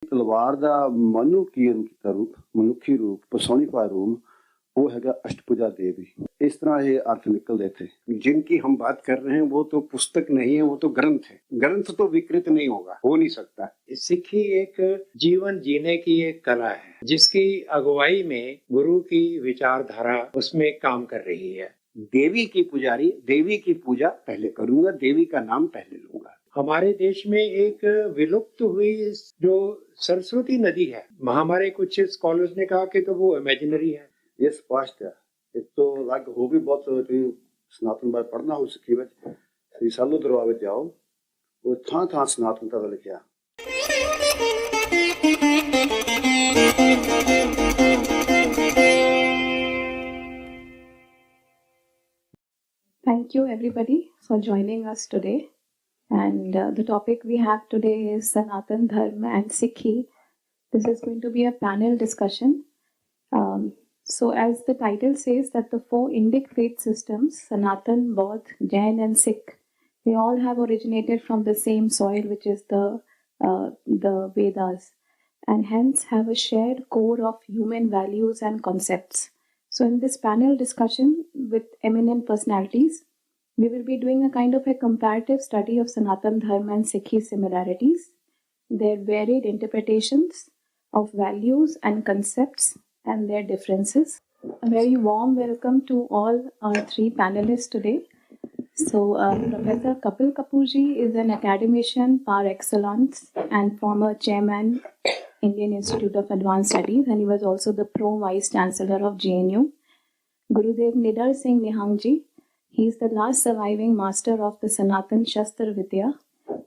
ਤਲਵਾਰ ਦਾ ਮਨੁੱਖੀ ਰੂਪ ਪਰਸੋਨੀਫਾਈ रूप वो हैगा अष्टभुजा देवी। इस तरह ये अर्थ निकल देते। जिनकी हम बात कर रहे हैं वो तो पुस्तक नहीं है, वो तो ग्रंथ है। ग्रंथ तो विकृत नहीं होगा, हो नहीं सकता। सिक्खी एक जीवन जीने की एक कला है जिसकी अगुवाई में गुरु की विचारधारा उसमें काम कर रही है। देवी की पुजारी, देवी की पूजा पहले करूंगा, देवी का नाम पहले लूंगा। हमारे देश में एक विलुप्त हुई जो सरस्वती नदी है, हमारे कुछ स्कॉलर्स ने कहा कि तो वो इमेजिनरी है। ये स्पष्ट है। एक तो लग हो भी बहुत सनातन बारे पढ़ना हो सिक्खी विच श्री सालू दरबार विच जाओ, वो थां थां सनातनता दा लिखिया। Thank you everybody for joining us today. And the topic we have today is Sanatan Dharma and Sikhi. This is going to be a panel discussion. So as the title says that the four Indic faith systems, Sanatan, Bodh, Jain and Sikh, they all have originated from the same soil, which is the Vedas, and hence have a shared core of human values and concepts. So in this panel discussion with eminent personalities, we will be doing a kind of a comparative study of Sanatan Dharma and Sikhi similarities, their varied interpretations of values and concepts, and their differences. A very warm welcome to all our three panelists today. So Professor Kapil Kapoorji is an academician par excellence and former chairman Indian Institute of Advanced Studies, and he was also the Pro Vice Chancellor of JNU. Gurudev Nidar Singh Nihangji, he is the last surviving master of the Sanatan Shastra Vidya,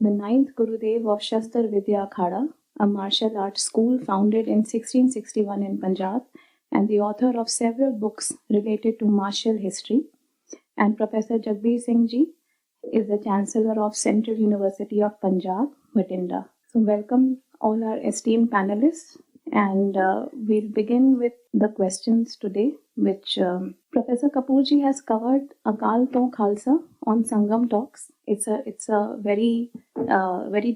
the ninth Gurudev of Shastra Vidya Akhada, a martial arts school founded in 1661 in Punjab, and the author of several books related to martial history. And Professor Jagbir Singh Ji is the Chancellor of Central University of Punjab, Bathinda. So welcome all our esteemed panelists, and we'll begin with the questions today, which Professor Kapoorji has covered Akal to Khalsa on Sangam Talks. It's a very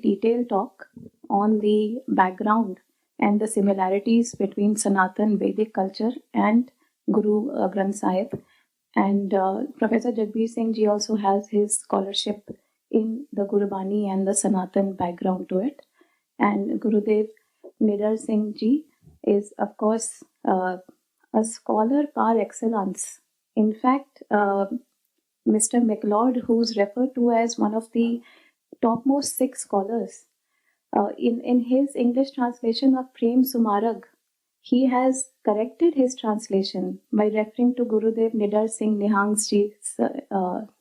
detailed talk on the background and the similarities between Sanatan Vedic culture and Guru Granth Sahib. And Professor Jagbir Singh Ji also has his scholarship in the Gurbani and the Sanatan background to it. And Gurudev Nidar Singh Ji is, of course, a scholar par excellence. In fact, Mr. MacLeod, who's referred to as one of the topmost Sikh scholars, in his English translation of Prem Sumarag, he has corrected his translation by referring to Gurudev Nidar Singh Nihang's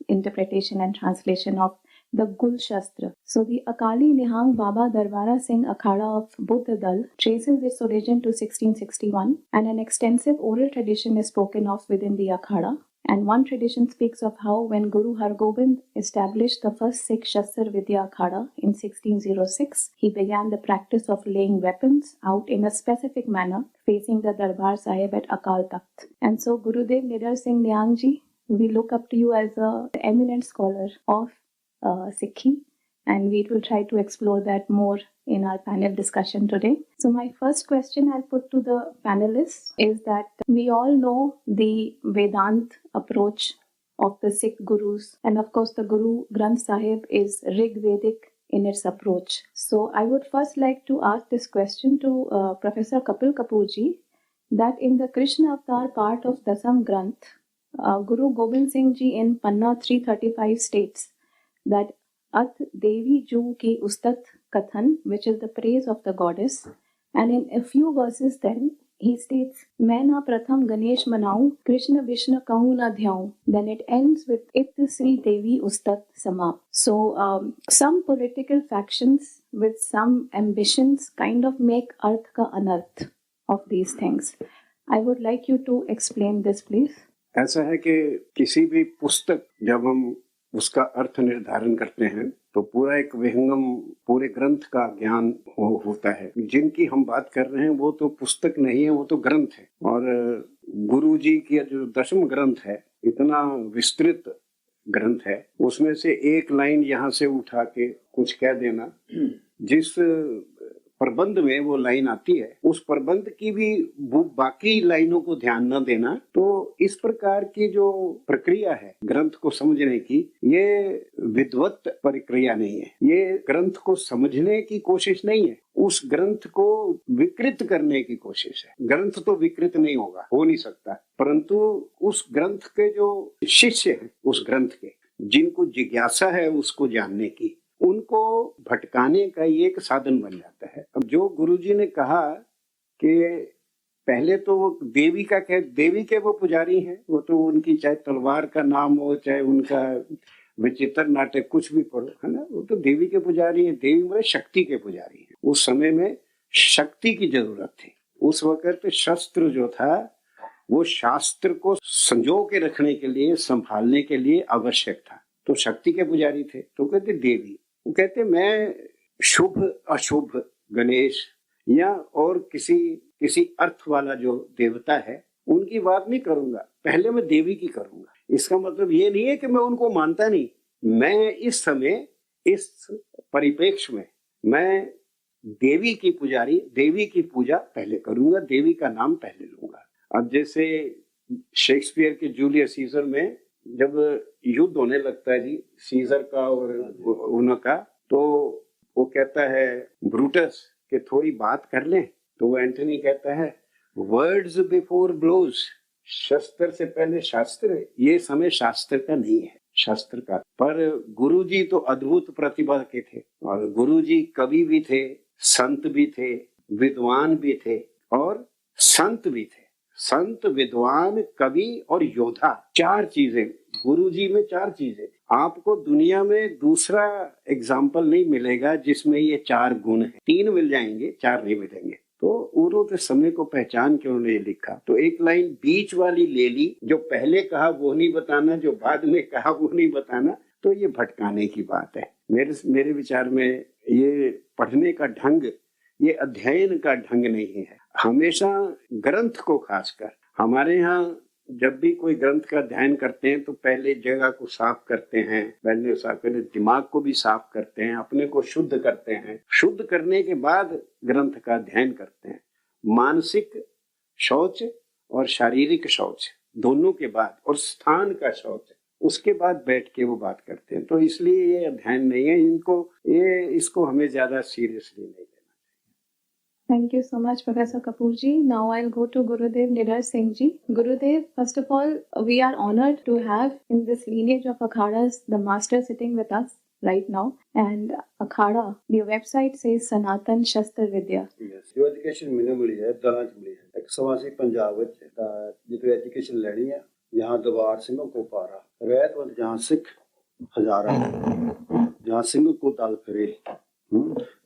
interpretation and translation of the Gul Shastra. So the Akali Nihang Baba Darwara Singh Akhada of Buddha Dal traces its origin to 1661, and an extensive oral tradition is spoken of within the Akhada. And one tradition speaks of how when Guru Hargobind established the first Sikh Shastra Vidya Akhada in 1606, he began the practice of laying weapons out in a specific manner facing the Darbar Sahib at Akal Takht. And so Gurudev Nidar Singh Nihang Ji, we look up to you as an eminent scholar of Sikhi, and we will try to explore that more in our panel discussion today. So my first question I'll put to the panelists is that we all know the Vedant approach of the Sikh gurus, and of course the Guru Granth Sahib is Rig Vedic in its approach. So I would first like to ask this question to Professor Kapil Kapoorji, that in the Krishna Avatar part of Dasam Granth, Guru Gobind Singh Ji in Panna 335 states that At Devi Ju Ki Ustat Kathan, which is the praise of the goddess, and in a few verses then he states, Maina Pratham Ganesh Manau, Krishna Vishnu Kahu Na Dhyau. Then it ends with It Sri Devi Ustat Samap. So some political factions with some ambitions kind of make arth ka anarth of these things. I would like you to explain this, please. ऐसा है कि किसी भी पुस्तक जब हम उसका अर्थ निर्धारण करते हैं तो पूरा एक विहंगम पूरे ग्रंथ का ज्ञान होता है। जिनकी हम बात कर रहे हैं वो तो पुस्तक नहीं है, वो तो ग्रंथ है। और गुरु जी की जो दशम ग्रंथ है, इतना विस्तृत ग्रंथ है, उसमें से एक लाइन यहाँ से उठा के कुछ कह देना, जिस प्रबंध में वो लाइन आती है, उस प्रबंध की भी वो बाकी लाइनों को ध्यान न देना। तो इस प्रकार की जो प्रक्रिया है ग्रंथ को समझने की, ये विद्वत प्रक्रिया नहीं है, ये ग्रंथ को समझने की कोशिश नहीं है, उस ग्रंथ को विकृत करने की कोशिश है। ग्रंथ तो विकृत नहीं होगा, हो नहीं सकता, परंतु उस ग्रंथ के जो शिष्य हैं, उस ग्रंथ के जिनको जिज्ञासा है उसको जानने की, उनको भटकाने का ये एक साधन बन जाता है। अब जो गुरुजी ने कहा कि पहले तो वो देवी का देवी के वो पुजारी हैं, वो तो उनकी चाहे तलवार का नाम हो, चाहे उनका विचित्र नाटक कुछ भी पढ़ो, है ना, वो तो देवी के पुजारी हैं। देवी मतलब शक्ति के पुजारी हैं। उस समय में शक्ति की जरूरत थी। उस वक्त शस्त्र जो था वो शास्त्र को संजो के रखने के लिए, संभालने के लिए आवश्यक था। तो शक्ति के पुजारी थे, तो कहते देवी, वो कहते मैं शुभ अशुभ गणेश या और किसी अर्थ वाला जो देवता है उनकी बात नहीं करूंगा, पहले मैं देवी की करूंगा। इसका मतलब ये नहीं है कि मैं उनको मानता नहीं, मैं इस समय इस परिप्रेक्ष्य में मैं देवी की पुजारी, देवी की पूजा पहले करूंगा, देवी का नाम पहले लूंगा। अब जैसे शेक्सपियर के जूलियस सीजर में जब युद्ध होने लगता है जी, सीजर का और उनका, तो वो कहता है ब्रूटस कि थोड़ी बात कर लें, तो वो एंटनी कहता है वर्ड्स बिफोर ब्लोज, शस्त्र से पहले शास्त्र है। ये समय शास्त्र का नहीं है, शास्त्र का। पर गुरुजी तो अद्भुत प्रतिभा के थे, और गुरुजी कवि भी थे, संत भी थे, विद्वान भी थे और संत भी थे। संत, विद्वान, कवि और योद्धा, चार चीजें गुरुजी में, चार चीजें। आपको दुनिया में दूसरा एग्जाम्पल नहीं मिलेगा जिसमें ये चार गुण हैं। तीन मिल जाएंगे, चार नहीं मिलेंगे। तो उन्होंने समय को पहचान के उन्होंने लिखा। तो एक लाइन बीच वाली ले ली, जो पहले कहा वो नहीं बताना, जो बाद में कहा वो नहीं बताना, तो ये भटकाने की बात है। मेरे विचार में ये पढ़ने का ढंग, ये अध्ययन का ढंग नहीं है। हमेशा ग्रंथ को खासकर हमारे यहाँ जब भी कोई ग्रंथ का अध्ययन करते हैं तो पहले जगह को साफ करते हैं, पहले दिमाग को भी साफ करते हैं, अपने को शुद्ध करते हैं। शुद्ध करने के बाद ग्रंथ का अध्ययन करते हैं। मानसिक शौच और शारीरिक शौच दोनों के बाद, और स्थान का शौच, उसके बाद बैठ के वो बात करते हैं। तो इसलिए ये अध्ययन नहीं है, इसको हमें ज्यादा सीरियसली नहीं लेना। Thank you so much, Professor Kapoor ji. Now I'll go to Gurudev Nidhar Singh ji. Gurudev, first of all, we are honored to have in this lineage of Akhadas the master sitting with us right now. And Akhada, the website says Sanatan Shastra Vidya. Yes, जो education मैंने मिली है दलां च मिली है। एक सवा से पंजाब विच जितो education लेनी है, यहाँ दरबार सिंहों को पारा, रैतवंत जहाँ सिख हजारा, जहाँ सिंह को दल फिरे,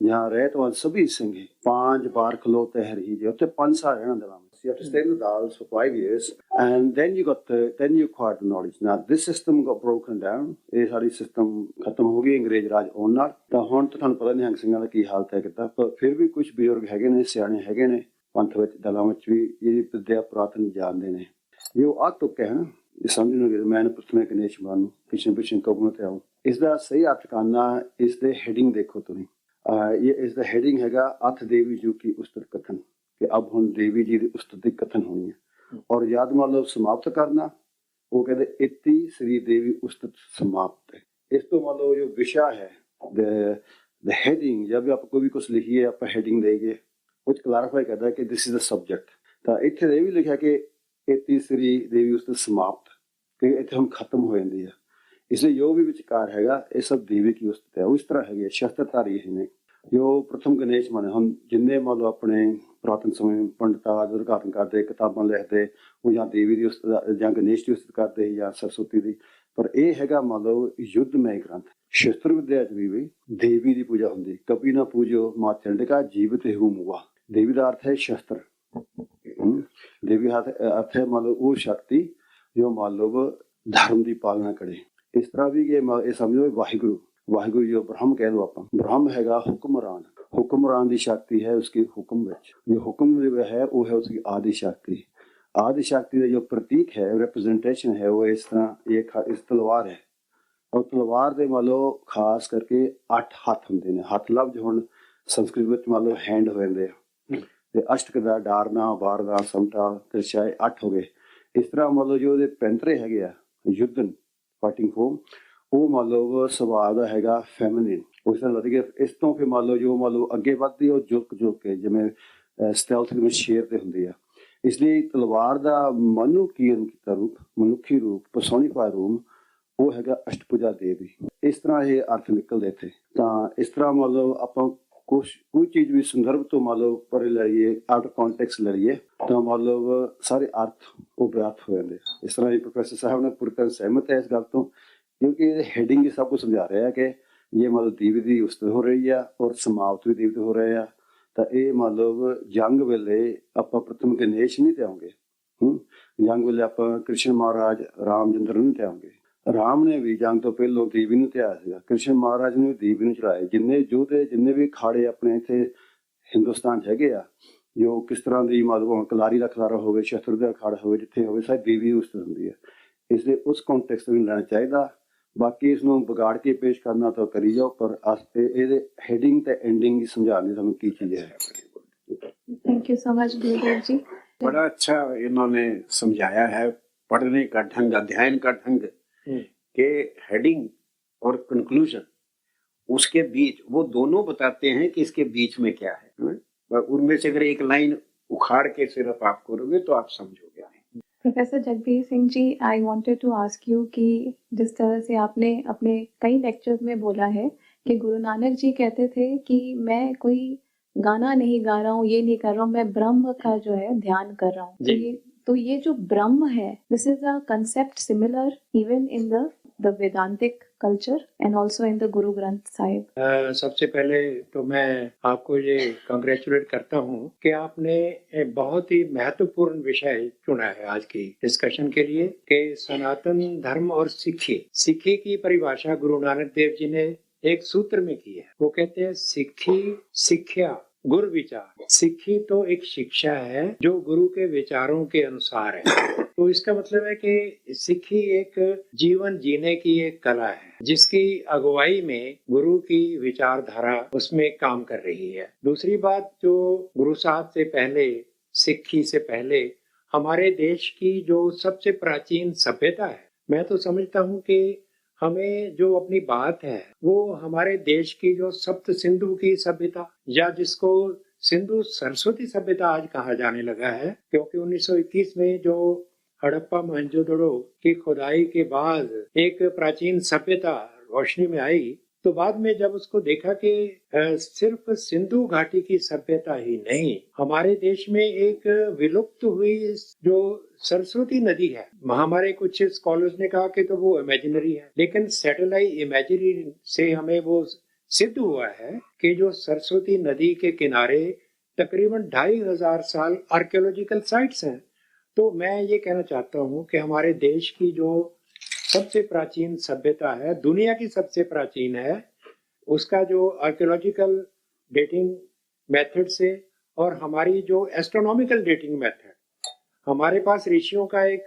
यहाँ रैतवंत सभी सिंह, 5 बार खलोते हरी जी, उत्ते 5 साल रहना दलां में। You have to stay in the Dalles for 5 years, and then you acquired the knowledge. Now this system got broken down. ਇਹ ਸਾਰੀ ਸਿਸਟਮ ਖਤਮ ਹੋ ਗਈ ਅੰਗਰੇਜ਼ ਰਾਜ ਆਉਣ ਨਾਲ। ਤਾਂ ਹੁਣ ਤਾਂ ਤੁਹਾਨੂੰ ਪਤਾ ਨਿਹੰਗ ਸਿੰਘਾਂ ਦਾ ਕੀ ਹਾਲਤ ਹੈ ਕਿਤਾ, ਪਰ ਫਿਰ ਵੀ ਕੁਝ ਬਜ਼ੁਰਗ ਹੈਗੇ ਨੇ, ਸਿਆਣੇ ਹੈਗੇ ਨੇ ਪੰਥ ਵਿੱਚ, ਦਲਾਂ ਵਿੱਚ ਵੀ ਇਹਦੀ ਵਿਦਿਆ ਪੁਰਾਤਨ ਜਾਣਦੇ ਨੇ। ਜੋ ਆ ਤੁਕ ਹੈ ਇਹ ਸਮਝਣਗੇ ਮੈਂ ਪ੍ਰਥਮੇ ਗਣੇਸ਼ ਮਾਨ ਨੂੰ ਪਿਛੇ ਕਬੂਲ ਤੇ ਆਉਂ। ਇਸ ਦਾ ਸਹੀ ਅਰਥ ਕਰਨਾ, ਇਸ ਦੇ ਹੈਡਿੰਗ ਦੇਖੋ ਤੁਸੀਂ, ये इसका हेडिंग हैगा अथ देवी जी की उस्तत कथन, कि अब हम देवी जी की उस्तति कथन होनी है। और याद मतलब समाप्त करना, वो कहते इति श्री देवी उस्तत समाप्त है। इस तो मतलब जो विषय है द हेडिंग, जब भी आप कोई भी कुछ लिखिए आप हेडिंग देंगे, कुछ क्लैरिफाई करता है कि दिस इज द सब्जेक्ट। तो इतने ये भी लिखा कि इति श्री देवी उस्तत समाप्त, कि इतने हम खत्म हो जाती है। इसलिए जो भी विचार हैगा ये सब देवी की उस्तत है। उस तरह है शस्त्रधारी है जो प्रथम गणेश माने, हम जिन्ने मतलब अपने पुरातन समय पंडिता उद्घाटन करते, किताबां लिखते, वो या देवी की उस्तत या गणेश की उस्तत करते या सरस्वती की। पर यह हैगा मतलब युद्धमय ग्रंथ। शस्त्र विद्या च भी देवी की पूजा होंगी। कभी ना पूजो मां चंडिका जीवित हूँ मुआ। देवी का अर्थ है शस्त्र, देवी का अर्थ है मतलब वो शक्ति जो मतलब धर्म की पालना करे। इस तरह भी ये समझो वाहिगुरु, वाहिगुरु जो ब्रह्म कह दो आप, ब्रह्म हैगा हुक्मरान, हुक्मरान की शक्ति है उसकी हुक्म विच। जो हुक्म जो है वो है उसकी आदि शक्ति। आदि शक्ति का जो प्रतीक है, रिप्रेजेंटेशन है, वो इस तरह एक इस तलवार है। और तलवार दे मान लो खास करके 8 हथ होंगे ने। हथ लफ्ज हुण ਸੰਸਕ੍ਰਿਤ ਵਿੱਚ ਮੰਨ ਲਓ ਹੈਂਡ ਹੋ ਜਾਂਦੇ ਆ ਤੇ ਅਸ਼ਟਕ ਦਾ ਡਾਰਨਾ ਵਾਰਦਾ ਸਮਟਾ ਤਿਰਛਾ 8 ਹੋ ਗਏ। ਇਸ ਤਰ੍ਹਾਂ ਮੰਨ ਲਓ ਜੋ ਉਹਦੇ ਪੈਂਤਰੇ ਹੈਗੇ ਆ ਯੁੱਧਨ ਫਾਈਟਿੰਗ ਫੋਮ ਉਹ ਮੰਨ ਲਓ ਸੁਭਾਅ ਦਾ ਹੈਗਾ ਫੈਮਿਨਿਨ। ਉਸ ਤਰ੍ਹਾਂ ਲੱਗ ਗਿਆ ਇਸ ਤੋਂ ਫਿਰ ਮੰਨ ਲਓ ਮੰਨ ਲਓ ਅੱਗੇ ਵੱਧਦੀ ਉਹ ਝੁਕ ਕੇ ਜਿਵੇਂ ਸਟੈਲਥ ਵਿੱਚ ਸ਼ੇਰ ਤੇ ਹੁੰਦੀ ਆ। ਇਸ ਲਈ ਤਲਵਾਰ ਦਾ ਮਨੁੱਖੀਨ ਕੀਤਾ ਰੂਪ ਮਨੁੱਖੀ ਰੂਪ ਪਰਸੋਨੀਫਾਈ ਰੂਪ ਉਹ ਹੈਗਾ ਅਸ਼ਟਭੁਜਾ ਦੇਵੀ। ਇਸ ਤਰ੍ਹਾਂ ਇਹ ਅਰਥ ਨਿਕਲਦੇ ਇੱਥੇ। ਤਾਂ ਇਸ ਤਰ੍ਹਾਂ ਮੰਨ ਲਓ ਆਪਾਂ ਕੋਈ ਚੀਜ਼ ਵੀ ਸੰਦਰਭ ਤੋਂ ਮੰਨ ਲਓ ਪਰ ਲਈਏ ਆਊਟ ਆਫ ਕੰਟੈਕਸਟ ਲਈਏ ਤਾਂ ਮੰਨ ਲਓ ਸਾਰੇ ਅਰਥ ਉਹ ਵਿਆਪਤ ਹੋ ਜਾਂਦੇ। ਇਸ ਤਰ੍ਹਾਂ ਹੀ ਪ੍ਰੋਫੈਸਰ ਸਾਹਿਬ ਨੇ ਪੂਰੀ ਤਰ੍ਹਾਂ ਸਹਿਮਤ ਹੈ ਇਸ ਗੱਲ ਤੋਂ ਕਿਉਂਕਿ ਇਹ ਹੈਡਿੰਗ ਹੀ ਸਭ ਕੁਝ ਸਮਝਾ ਰਿਹਾ ਹੈ ਕਿ ਇਹ ਮਤਲਬ ਦੀਵ ਦੀ ਉਸਤਤ ਹੋ ਰਹੀ ਆ ਔਰ ਸਮਾਪਤ ਵੀ ਦੀਵ ਹੋ ਰਹੇ ਆ। ਤਾਂ ਇਹ ਮਤਲਬ ਜੰਗ ਵੇਲੇ ਆਪਾਂ ਪ੍ਰਥਮ ਗਣੇਸ਼ ਨਹੀਂ ਤੇ ਆਉਂਗੇ ਜੰਗ ਵੇਲੇ ਆਪਾਂ ਕ੍ਰਿਸ਼ਨ ਮਹਾਰਾਜ ਰਾਮਚੰਦਰ ਨੂੰ ਤੇ ਆਉਂਗੇ। ਰਾਮ ਨੇ ਵੀ ਜੰਗ ਤੋਂ ਪਹਿਲਾਂ ਦੀਵੀ ਨੂੰ ਧਿਆਇਆ ਸੀਗਾ। ਕ੍ਰਿਸ਼ਨ ਮਹਾਰਾਜ ਨੇ ਦੀਵੀ ਨੂੰ ਚਲਾਏ। ਜਿੰਨੇ ਯੋਧੇ ਜਿੰਨੇ ਵੀ ਅਖਾੜੇ ਆਪਣੇ ਇੱਥੇ ਹਿੰਦੁਸਤਾਨ 'ਚ ਹੈਗੇ ਆ ਜੋ ਕਿਸ ਤਰ੍ਹਾਂ ਦੀ ਮਤਲਬ ਕਲਾਰੀ ਦਾ ਖਲਾਰਾ ਹੋਵੇ ਸ਼ਸਤਰ ਦਾ ਅਖਾੜਾ ਹੋਵੇ ਜਿੱਥੇ ਹੋਵੇ ਸਾਰੀ ਦੀਵੀ ਉਸਤਤ ਹੁੰਦੀ ਹੈ। ਇਸ ਲਈ ਉਸ ਕੰਟੈਕਸਟ ਨੂੰ ਲੈਣਾ ਚਾਹੀਦਾ। ਬਾਕੀ ਇਸ ਨੂੰ ਵਿਗਾੜ ਕੇ ਪੇਸ਼ ਕਰਨਾ ਤਾਂ ਕਰੀ ਜਾਓ ਪਰ ਇਹਦੇ ਹੈਡਿੰਗ ਤੇ ਐਂਡਿੰਗ ਸਮਝਾਉਣੀ ਸਾਨੂੰ ਕੀ ਚੀਜ਼ है। थैंक यू सो मच गुरुदेव जी। बड़ा अच्छा इन्होंने समझाया है पढ़ने का ढंग अध्ययन का ढंग के हेडिंग और कंक्लूजन उसके बीच वो दोनों बताते हैं कि इसके बीच में क्या है। उनमें से अगर एक लाइन उखाड़ के सिर्फ आप करोगे तो आप समझोगे। Professor Jagbir Singh ji, I wanted to ask you कि जिस तरह से आपने अपने कई लेक्चर्स में बोला है कि गुरु नानक जी कहते थे कि मैं कोई गाना नहीं गा रहा हूँ, ये नहीं कर रहा हूँ, मैं ब्रह्म का जो है ध्यान कर रहा हूँ। तो ये जो ब्रह्म है this is a concept similar even in the वेदांतिक culture and also in the Guru Granth Sahib. सबसे पहले तो मैं आपको ये कांग्रेचुलेट करता हूँ कि आपने बहुत ही महत्वपूर्ण विषय चुना है आज की डिस्कशन के लिए कि सनातन धर्म और सिक्खी की परिभाषा गुरु नानक देव जी ने एक सूत्र में की है। वो कहते हैं सिक्खी शिक्षा गुरु विचार। सिक्खी तो एक शिक्षा है जो गुरु के विचारों के अनुसार है। तो इसका मतलब है कि सिक्खी एक जीवन जीने की एक कला है जिसकी अगुवाई में गुरु की विचारधारा उसमें काम कर रही है। दूसरी बात जो गुरु साहब से पहले सिक्खी से पहले हमारे देश की जो सबसे प्राचीन सभ्यता है मैं तो समझता हूँ कि हमें जो अपनी बात है वो हमारे देश की जो सप्त सिंधु की सभ्यता या जिसको सिंधु सरस्वती सभ्यता आज कहा जाने लगा है क्योंकि 1921 में जो हड़प्पा मोहनजोदड़ो की खुदाई के बाद एक प्राचीन सभ्यता रोशनी में आई तो बाद में जब उसको देखा कि सिर्फ सिंधु घाटी की सभ्यता ही नहीं हमारे देश में एक विलुप्त हुई जो सरस्वती नदी है। हमारे कुछ स्कॉलर्स ने कहा कि तो वो इमेजिनरी है लेकिन सैटेलाइट इमेजिनरी से हमें वो सिद्ध हुआ है कि जो सरस्वती नदी के किनारे तकरीबन 2500 साल आर्कियोलॉजिकल साइट्स हैं। तो मैं ये कहना चाहता हूँ कि हमारे देश की जो सबसे प्राचीन सभ्यता है दुनिया की सबसे प्राचीन है उसका जो आर्कियोलॉजिकल डेटिंग मेथड से और हमारी जो एस्ट्रोनॉमिकल डेटिंग मेथड हमारे पास ऋषियों का एक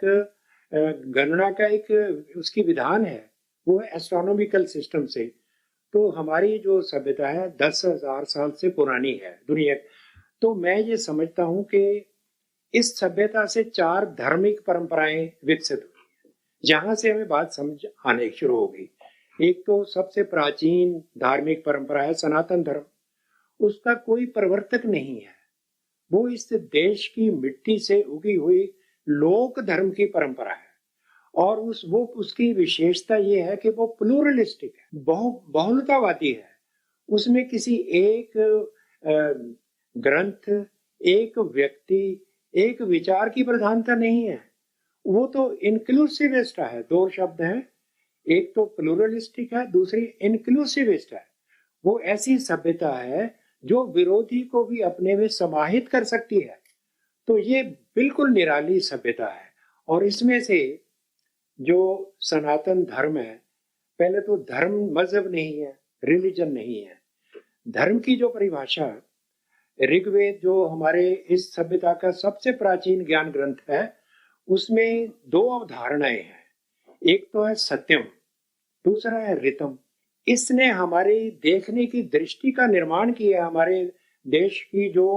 गणना का एक उसकी विधान है वो है एस्ट्रोनॉमिकल सिस्टम से। तो हमारी जो सभ्यता है 10,000 साल से पुरानी है दुनिया। तो मैं ये समझता हूँ कि इस सभ्यता से 4 धार्मिक परंपराएं विकसित हुई जहां से हमें बात समझ आने शुरू होगी। एक तो सबसे प्राचीन धार्मिक परंपरा है सनातन धर्म। उसका कोई प्रवर्तक नहीं है वो इस देश की मिट्टी से उगी हुई लोक धर्म की परंपरा है और उसकी विशेषता ये है कि वो प्लूरलिस्टिक है बहुलतावादी है। उसमें किसी एक ग्रंथ एक व्यक्ति एक विचार की प्रधानता नहीं है। वो तो इंक्लूसिविस्ट है। 2 शब्द हैं एक तो प्लूरलिस्टिक है दूसरी इंक्लूसिविस्ट है। वो ऐसी सभ्यता है जो विरोधी को भी अपने में समाहित कर सकती है। तो ये बिल्कुल निराली सभ्यता है और इसमें से जो सनातन धर्म है पहले तो धर्म मजहब नहीं है रिलीजन नहीं है। धर्म की जो परिभाषा ऋग्वेद जो हमारे इस सभ्यता का सबसे प्राचीन ज्ञान ग्रंथ है उसमें 2 अवधारणाएं हैं। एक तो है सत्यम दूसरा है ऋतम। इसने हमारी देखने की दृष्टि का निर्माण किया। हमारे देश की जो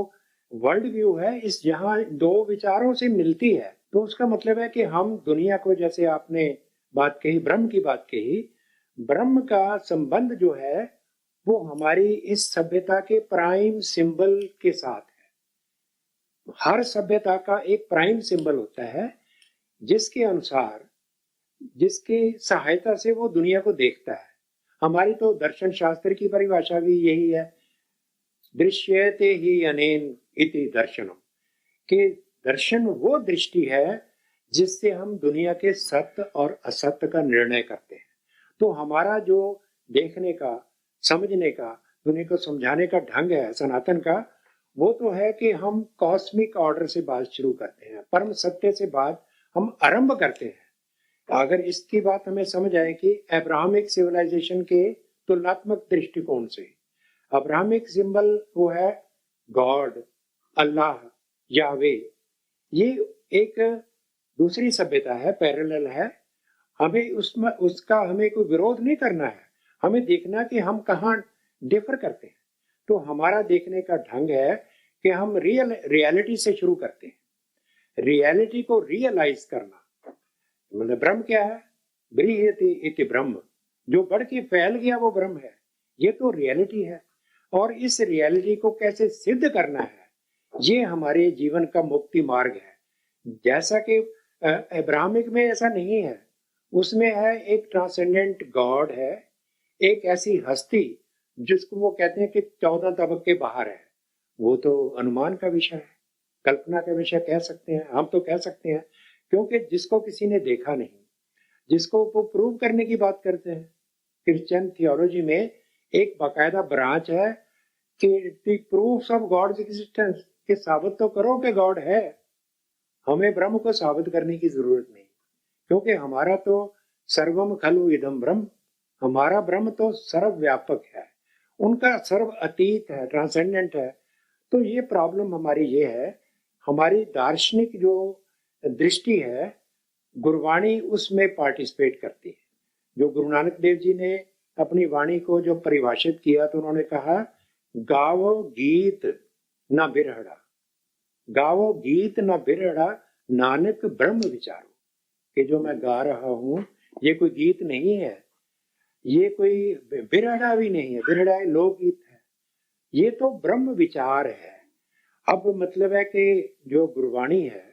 वर्ल्ड व्यू है, इस जहां दो विचारों से मिलती है, तो उसका मतलब है कि हम दुनिया को, जैसे आपने बात कही, ब्रह्म की बात कही, ब्रह्म का संबंध जो है वो हमारी इस सभ्यता के प्राइम सिंबल के साथ है। हर सभ्यता का एक प्राइम सिंबल होता है जिसके अनुसार, जिसकी सहायता से वो दुनिया को देखता है। हमारी तो दर्शन शास्त्र की परिभाषा भी यही है, दृश्यते ही अनेन इति दर्शनम, कि दर्शन वो दृष्टि है जिससे हम दुनिया के सत्य और असत्य का निर्णय करते हैं। तो हमारा जो देखने का, समझने का, दुनिया को समझाने का ढंग है सनातन का, वो तो है कि हम कॉस्मिक ऑर्डर से बात शुरू करते हैं, परम सत्य से बात हम आरंभ करते हैं। अगर इसकी बात हमें समझ आए कि अब्राहमिक सिविलाइजेशन के तुलनात्मक दृष्टिकोण से, अब्राहमिक सिंबल वो है गॉड, अल्लाह, यावे। ये एक दूसरी सभ्यता है, पैरेलल है। हमें उसमें उसका हमें कोई विरोध नहीं करना है, हमें देखना कि हम कहाँ डिफर करते हैं। तो हमारा देखने का ढंग है कि हम रियलिटी से शुरू करते हैं, रियलिटी को रियलाइज करना। मतलब ब्रह्म क्या है? ब्रीहति इति ब्रह्म, जो बढ़ के फैल गया वो ब्रह्म है। ये तो रियलिटी है, और इस रियलिटी को कैसे सिद्ध करना है, ये हमारे जीवन का मुक्ति मार्ग है। जैसा कि अब्राहमिक में ऐसा नहीं है, उसमें है एक ट्रांसेंडेंट गॉड है, एक ऐसी हस्ती जिसको वो कहते हैं कि 14 तबके बाहर है। वो तो अनुमान का विषय है, कल्पना का विषय कह सकते हैं, हम तो कह सकते हैं, क्योंकि जिसको किसी ने देखा नहीं, जिसको वो प्रूव करने की बात करते हैं। क्रिश्चियन थियोलॉजी में एक बाकायदा ब्रांच है कि प्रूफ्स ऑफ गॉड्स एग्जिस्टेंस, कि साबित तो करो कि गॉड है। हमें ब्रह्म को साबित करने की जरूरत नहीं, क्योंकि हमारा तो सर्वम खलु इदम ब्रह्म, हमारा ब्रह्म तो सर्वव्यापक है, उनका सर्व अतीत है, ट्रांसेंडेंट है। तो ये प्रॉब्लम हमारी ये है, हमारी दार्शनिक जो दृष्टि है, गुरवाणी उसमें पार्टिसिपेट करती है। जो गुरु नानक देव जी ने अपनी वाणी को जो परिभाषित किया, तो उन्होंने कहा, गावो गीत न बिरहड़ा, गावो गीत न बिरहड़ा, नानक ब्रह्म विचारो। कि जो मैं गा रहा हूं ये कोई गीत नहीं है, ये कोई बिरहड़ा भी नहीं है, बिरहड़ा लोकगीत है, ये तो ब्रह्म विचार है। अब मतलब है कि जो गुरवाणी है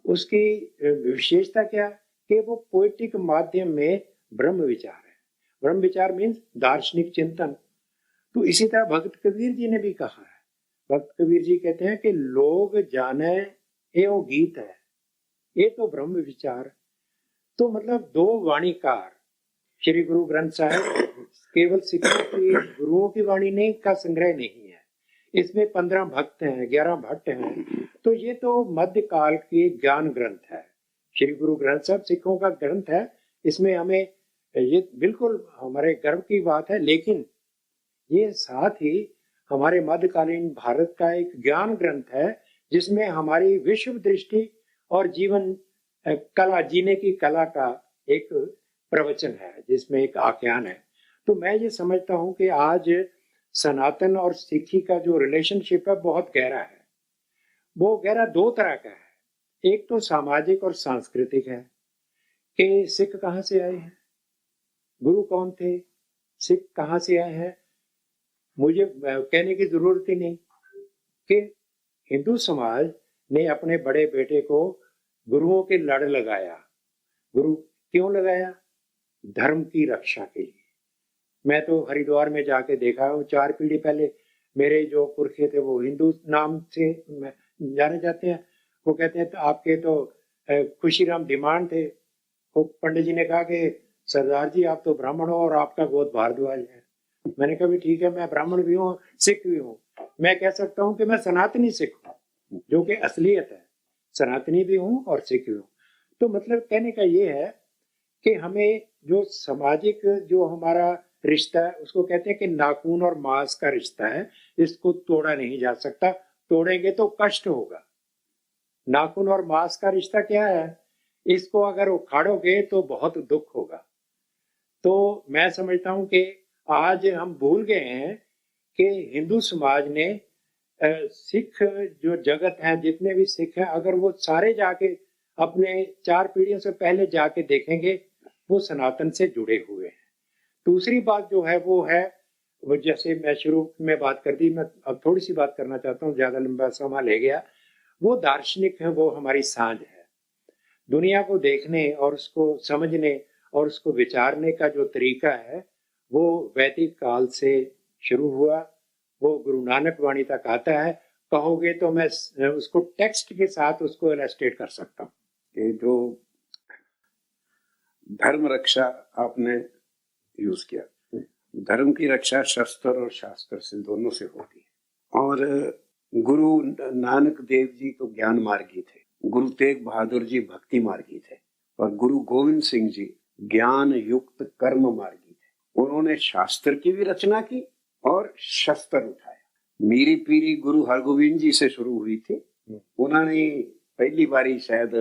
उसकी विशेषता क्या, कि वो पोएटिक माध्यम में ब्रह्म विचार है। ब्रह्म विचार मीन्स दार्शनिक चिंतन। तो इसी तरह भक्त कबीर जी ने भी कहा है, भक्त कबीर जी कहते हैं कि लोग जाने ये वो गीत है, ये तो ब्रह्म विचार। तो मतलब दो वाणीकार, श्री गुरु ग्रंथ साहिब केवल सिखों की, गुरुओं की वाणी नहीं का संग्रह नहीं है, इसमें 15 भक्त हैं, 11 भट्ट हैं। तो ये तो मध्यकाल की ज्ञान ग्रंथ है। श्री गुरु ग्रंथ साहब सिखों का ग्रंथ है, इसमें हमें ये बिल्कुल हमारे गर्व की बात है। लेकिन ये साथ ही हमारे मध्यकालीन भारत का एक ज्ञान ग्रंथ है, जिसमें हमारी विश्व दृष्टि और जीवन कला, जीने की कला का एक प्रवचन है, जिसमें एक आख्यान है। तो मैं ये समझता हूँ कि आज सनातन और सिखी का जो रिलेशनशिप है बहुत गहरा है। वो गहरा दो तरह का है, एक तो सामाजिक और सांस्कृतिक है, कि सिख कहाँ से आए हैं, गुरु कौन थे, सिख कहाँ से आए हैं। मुझे कहने की जरूरत ही नहीं कि हिंदू समाज ने अपने बड़े बेटे को गुरुओं के लड़ लगाया। गुरु क्यों लगाया? धर्म की रक्षा के लिए। मैं तो हरिद्वार में जाके देखा हूँ, 4 पीढ़ी पहले मेरे जो पुरखे थे वो हिंदू नाम से जाने जाते हैं। वो कहते हैं तो आपके तो खुशीराम धीमान थे। वो पंडित जी ने कहा कि सरदार जी आप तो ब्राह्मण हो और आपका गोद भारद्वाज है। मैंने कहा भी ठीक है, मैं ब्राह्मण भी हूँ, सिख भी हूँ, मैं कह सकता हूँ कि मैं सनातनी सिख हूँ, जो कि असलियत है। सनातनी भी हूँ और सिख भी हूँ। तो मतलब कहने का ये है कि हमें जो सामाजिक जो हमारा रिश्ता है उसको कहते हैं कि नाखून और मांस का रिश्ता है, इसको तोड़ा नहीं जा सकता, तोड़ेंगे तो कष्ट होगा। नाखून और मांस का रिश्ता क्या है, इसको अगर उखाड़ोगे तो बहुत दुख होगा। तो मैं समझता हूं कि आज हम भूल गए हैं कि हिंदू समाज ने सिख जो जगत है, जितने भी सिख हैं, अगर वो सारे जाके अपने 4 पीढ़ियों से पहले जाके देखेंगे, वो सनातन से जुड़े हुए हैं। दूसरी बात जो है वो है, वो जैसे मैं शुरू में बात कर दी, मैं अब थोड़ी सी बात करना चाहता हूँ, ज्यादा लंबा समय ले गया। वो दार्शनिक है, वो हमारी सांझ है। दुनिया को देखने और उसको समझने और उसको विचारने का जो तरीका है वो वैदिक काल से शुरू हुआ, वो गुरु नानक वाणी तक आता है। कहोगे तो मैं उसको टेक्स्ट के साथ उसको इलस्ट्रेट कर सकता हूँ। कि जो धर्म रक्षा आपने यूज किया, धर्म की रक्षा शस्त्र और शास्त्र से, दोनों से होती है। और गुरु नानक देव जी तो ज्ञान मार्गी थे, गुरु तेग बहादुर जी भक्ति मार्गी थे, और गुरु गोविंद सिंह जी ज्ञान युक्त कर्म मार्गी थे। उन्होंने शास्त्र की भी रचना की और शस्त्र उठाया। मीरी पीरी गुरु हरगोविंद जी से शुरू हुई थी। उन्होंने पहली बारी शायद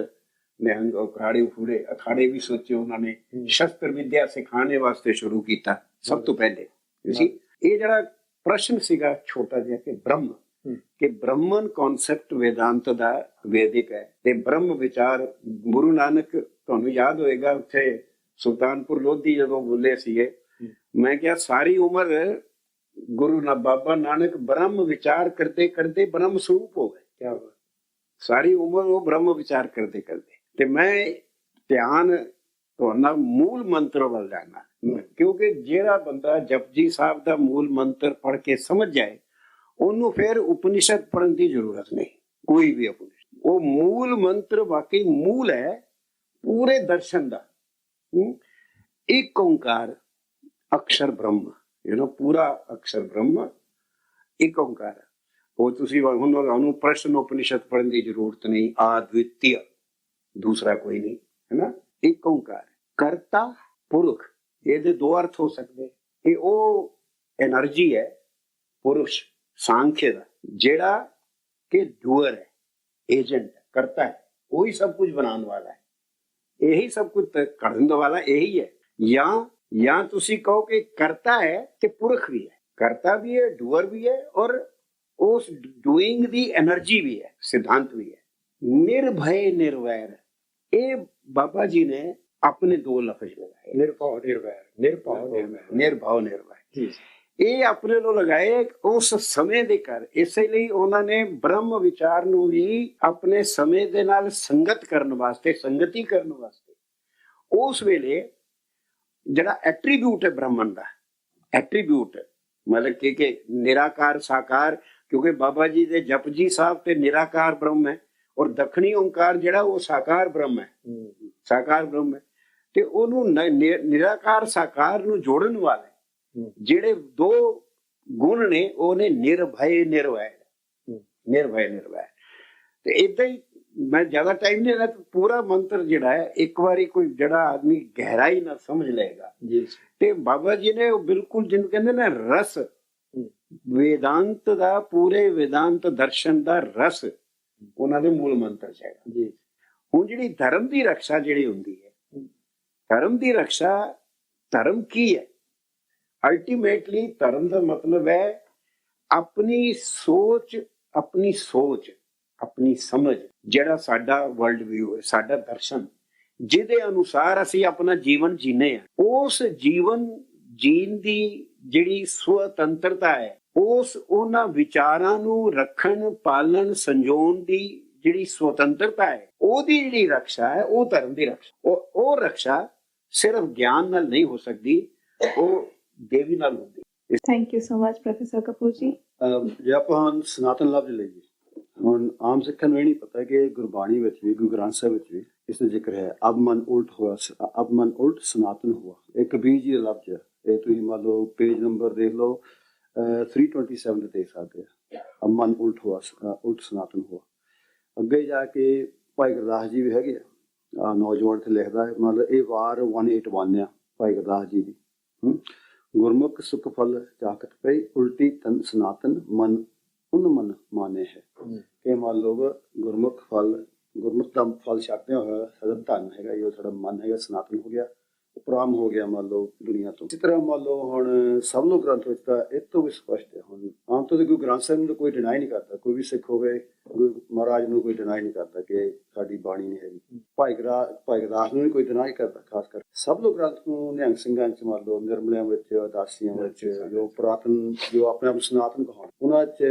निहंग अखाड़े भी सोचे, उन्होंने शस्त्र विद्या सिखाने वास्ते शुरू किया सब तो पहले। ये जरा प्रश्न सीगा छोटा जिहा कि ब्रह्म कि ब्रह्मन कॉन्सेप्ट वेदांत दा वैदिक है ते ब्रह्म विचार गुरु नानक, ਤੁਹਾਨੂੰ याद होएगा उत्थे सुल्तानपुर लोधी जदों बोले सीगे, मैं क्या सारी उम्र गुरु ना बाबा नानक ब्रह्म विचार करते करते ब्रह्म स्वरूप हो गए। क्या हुआ? सारी उम्र वो ब्रह्म विचार करते करते ते मैं ध्यान तो मूल मंत्र वाल जाना, क्योंकि जेड़ा बंदा जपजी साहब दा मूल मंत्र पढ़ के समझ जाए ਉਹਨੂੰ ਫਿਰ ਉਪनिषद पढ़ने की जरूरत नहीं। कोई भी उपनिषद, वो मूल मंत्र वाकई मूल है पूरे दर्शन का। एक ओंकार अक्षर ब्रह्म, पूरा अक्षर ब्रह्म एक ओंकार। वो तुसी हुन प्रश्न उपनिषद पढ़ने की जरूरत नहीं, अद्वितीय दूसरा कोई नहीं, है ना। एक ओंकार कर्ता पुरुष, ये दो अर्थ हो सकते। ये वो एनर्जी है पुरुष सांख्य का, जेड़ा के डूअर है, एजेंट है, करता है, वही सब कुछ बनाने वाला है, यही सब कुछ करने वाला यही है। या तुसी कहो कि करता है कि पुरख भी है, करता भी है, डूअर भी है, और उस डूइंग दी एनर्जी भी है, सिद्धांत भी है। निर्भय निर्वैर, ये बाबा जी ने अपने 2 लफ्ज लगाए, निर्भव निर्वैर, निर्भव निर्वैर, निर्भव निर्वैर। ਇਹ ਆਪਣੇ ਨੂੰ ਲਗਾਏ ਉਸ ਸਮੇਂ ਦੇ ਕਰ। ਇਸੇ ਲਈ ਉਹਨਾਂ ਨੇ ਬ੍ਰਹਮ ਵਿਚਾਰ ਨੂੰ ਵੀ ਆਪਣੇ ਸਮੇਂ ਦੇ ਨਾਲ ਸੰਗਤ ਕਰਨ ਵਾਸਤੇ, ਸੰਗਤੀ ਕਰਨ ਵਾਸਤੇ, ਉਸ ਵੇਲੇ ਜਿਹੜਾ ਐਟਰੀਬਿਊਟ ਹੈ ਬ੍ਰਹਮਣ ਦਾ, ਐਟਰੀਬਿਊਟ ਮਤਲਬ ਕਿ ਨਿਰਾਕਾਰ ਸਾਕਾਰ, ਕਿਉਂਕਿ ਬਾਬਾ ਜੀ ਦੇ ਜਪਜੀ ਸਾਹਿਬ ਤੇ ਨਿਰਾਕਾਰ ਬ੍ਰਹਮ ਹੈ, ਔਰ ਦੱਖਣੀ ਓਂਕਾਰ ਜਿਹੜਾ ਉਹ ਸਾਕਾਰ ਬ੍ਰਹਮ ਹੈ, ਸਾਕਾਰ ਬ੍ਰਹਮ ਹੈ। ਤੇ ਉਹਨੂੰ ਨਿਰਾਕਾਰ ਸਾਕਾਰ ਨੂੰ ਜੋੜਨ ਵਾਲੇ ਜਿਹੜੇ 2 ਗੁਣ ਨੇ, ਉਹਨੇ ਨਿਰਭੈ ਨਿਰਵੈਰ, ਨਿਰਭੈ ਨਿਰਵੈਰ। ਤੇ ਇਦਾਂ ਹੀ ਮੈਂ ਜ਼ਿਆਦਾ ਟਾਈਮ ਨਹੀਂ ਲੈਣਾ, ਪੂਰਾ ਮੰਤਰ ਜਿਹੜਾ ਹੈ ਇੱਕ ਵਾਰੀ ਕੋਈ ਜਿਹੜਾ ਆਦਮੀ ਗਹਿਰਾਈ ਨਾਲ ਸਮਝ ਲਏਗਾ ਤੇ ਬਾਬਾ ਜੀ ਨੇ ਉਹ ਬਿਲਕੁਲ ਜਿਹਨੂੰ ਕਹਿੰਦੇ ਨੇ ਰਸ, ਵੇਦਾਂਤ ਦਾ, ਪੂਰੇ ਵੇਦਾਂਤ ਦਰਸ਼ਨ ਦਾ ਰਸ ਉਹਨਾਂ ਦੇ ਮੂਲ ਮੰਤਰ ਚ ਹੈਗਾ। ਹੁਣ ਜਿਹੜੀ ਧਰਮ ਦੀ ਰਕਸ਼ਾ ਜਿਹੜੀ ਹੁੰਦੀ ਹੈ, ਧਰਮ ਦੀ ਰਕਸ਼ਾ, ਧਰਮ ਕੀ ਹੈ? अल्टीमेटली धर्म का मतलब है अपनी सोच, अपनी समझ, जेड़ा साडा वर्ल्ड व्यू है, साडा दर्शन, जिदे अनुसार असी अपना जीवन जीने हैं, उस जीवन जीन दी जिहड़ी स्वतंत्रता है, उस उन्हां विचारां नूं रखण, पालन, संजोण दी जिहड़ी स्वतंत्रता है, ओदी जिहड़ी रक्षा है, वो धर्म दी रक्षा। ओ रक्षा सिर्फ ज्ञान नाल नहीं हो सकती, वो देवी नाल होंदी। Thank you so much, Professor Kapoor ji. ਜੇ ਆਪਾਂ ਸਨਾਤਨ ਲਫ਼ਜ਼ ਲਈਏ, ਹੁਣ ਆਮ ਸਿੱਖਾਂ ਨੂੰ ਇਹ ਨਹੀਂ ਪਤਾ ਕਿ ਗੁਰਬਾਣੀ ਵਿੱਚ ਵੀ, ਗੁਰੂ ਗ੍ਰੰਥ ਸਾਹਿਬ ਵਿੱਚ ਵੀ ਇਸ ਦਾ ਜ਼ਿਕਰ ਹੈ, ਅਬ ਮਨ ਉਲਟ ਹੋਇਆ, ਅਬ ਮਨ ਉਲਟ ਸਨਾਤਨ ਹੁਆ। ਇਹ ਕਬੀਰ ਜੀ ਦਾ ਲਫ਼ਜ਼ ਹੈ। ਇਹ ਤੁਸੀਂ ਮੰਨ ਲਓ ਪੇਜ ਨੰਬਰ ਦੇਖ ਲਓ 327 ਤੇ ਦੇਖ ਸਕਦੇ ਆ, ਅਬ ਮਨ ਉਲਟ ਹੋਇਆ, ਉਲਟ ਸਨਾਤਨ ਹੁਆ। ਅੱਗੇ ਜਾ ਕੇ ਭਾਈ ਗੁਰਦਾਸ ਜੀ ਵੀ ਹੈਗੇ ਆ, ਨੌਜਵਾਨ ਤੇ ਲਿਖਦਾ ਹੈ, ਮਤਲਬ ਇਹ ਵਾਰ 181 ਆ ਭਾਈ ਗੁਰਦਾਸ ਜੀ ਦੀ। गुरमुख सुख फल जाकत पे उल्टी तन सनातन मन उन मन माने है। कि मान लो गुरमुख फल, गुरमुख का फल छकते हुए साਡਾ ਧਨ ਹੈਗਾ, ਇਹ ਸਾਡਾ ਮਨ ਹੈਗਾ, ਸਨਾਤਨ ਹੋ ਗਿਆ। ਉਪਰਾਮ ਹੋ ਗਿਆ ਮੰਨ ਲਓ ਦੁਨੀਆ ਤੋਂ। ਇਸ ਤਰ੍ਹਾਂ ਮੰਨ ਲਓ ਹੁਣ ਸਭ ਲੋਕ ਗ੍ਰੰਥ ਵਿੱਚ ਤਾਂ ਇਹ ਤੋਂ ਵੀ ਸਪਸ਼ਟ ਹੈ। ਹੁਣ ਆਮ ਤੌਰ ਤੇ ਕੋਈ ਗ੍ਰੰਥ ਸਾਹਿਬ ਨੂੰ ਕੋਈ ਡਿਨਾਈ ਨਹੀਂ ਕਰਦਾ, ਕੋਈ ਵੀ ਸਿੱਖ ਹੋਵੇ ਗੁਰੂ ਮਹਾਰਾਜ ਨੂੰ ਕੋਈ ਡਿਨਾਈ ਨਹੀਂ ਕਰਦਾ ਕਿ ਸਾਡੀ ਬਾਣੀ ਨਹੀਂ ਹੈਗੀ। ਭਾਈ ਗੁਰਦਾਸ ਨੂੰ ਵੀ ਕੋਈ ਡਿਨਾਈ ਕਰਦਾ। ਖਾਸ ਕਰ ਸਭ ਲੋਕ ਗ੍ਰੰਥ ਨੂੰ ਨਿਹੰਗ ਸਿੰਘਾਂ ਚ ਮੰਨ ਲਓ, ਨਿਰਮਲਿਆਂ ਵਿੱਚ, ਉਦਾਸੀਆਂ ਵਿੱਚ, ਜੋ ਪੁਰਾਤਨ ਜੋ ਆਪਣੇ ਆਪ ਨੂੰ ਸਨਾਤਨ ਕਹਾਉਣ, ਉਹਨਾਂ ਚ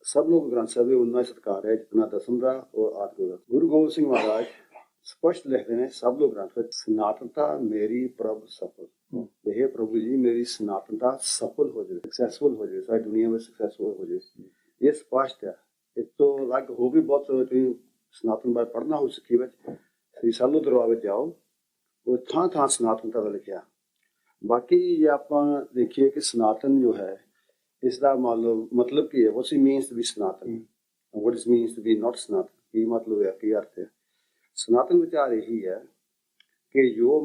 ਸਭ ਲੋਕ ਗ੍ਰੰਥ ਸਾਹਿਬ ਉਹਨਾਂ ਸਤਿਕਾਰ ਹੈ ਜਿਤਨਾ ਦਸਮ ਦਾ ਔਰ ਆਦਿ ਦਾ। ਗੁਰੂ ਗੋਬਿੰਦ ਸਿੰਘ ਮਹਾਰਾਜ ਸਪਸ਼ਟ ਲਿਖਦੇ ਨੇ ਸਭ ਲੋਕ ਗ੍ਰੰਥ ਵਿੱਚ, ਸਨਾਤਨਤਾ ਮੇਰੀ ਪ੍ਰਭ ਸਫਲ। ਇਹ ਪ੍ਰਭੂ ਜੀ ਮੇਰੀ ਸਨਾਤਨਤਾ ਸਫਲ ਹੋ ਜਾਵੇ, ਸਕਸੈਸਫੁਲ ਹੋ ਜਾਵੇ, ਸਾਰੀ ਦੁਨੀਆ ਵਿੱਚ ਸਕਸੈਸਫੁਲ ਹੋ ਜਾਵੇ। ਇਹ ਸਪਸ਼ਟ ਹੈ। ਇਸ ਤੋਂ ਅਲੱਗ ਹੋ ਵੀ ਬਹੁਤ ਤੁਸੀਂ ਸਨਾਤਨ ਬਾਰੇ ਪੜ੍ਹਨਾ ਹੋ ਸਿੱਖੀ ਵਿੱਚ, ਸ੍ਰੀ ਸਾਲੂ ਦਰਬਾਰ ਵਿੱਚ ਜਾਓ, ਉਹ ਥਾਂ ਥਾਂ ਸਨਾਤਨਤਾ ਦਾ ਲਿਖਿਆ। ਬਾਕੀ ਜੇ ਆਪਾਂ ਦੇਖੀਏ ਕਿ ਸਨਾਤਨ ਜੋ ਹੈ ਇਸ ਦਾ ਮਤਲਬ ਕੀ ਹੈ, what it means to be Sanatan, what it means to be not ਸਨਾਤਨ, ਕੀ ਮਤਲਬ ਹੈ, ਕੀ ਅਰਥ ਹੈ। ਸਨਾਤਨ ਵਿਚਾਰ ਇਹੀ ਹੈ ਕਿ ਜੋ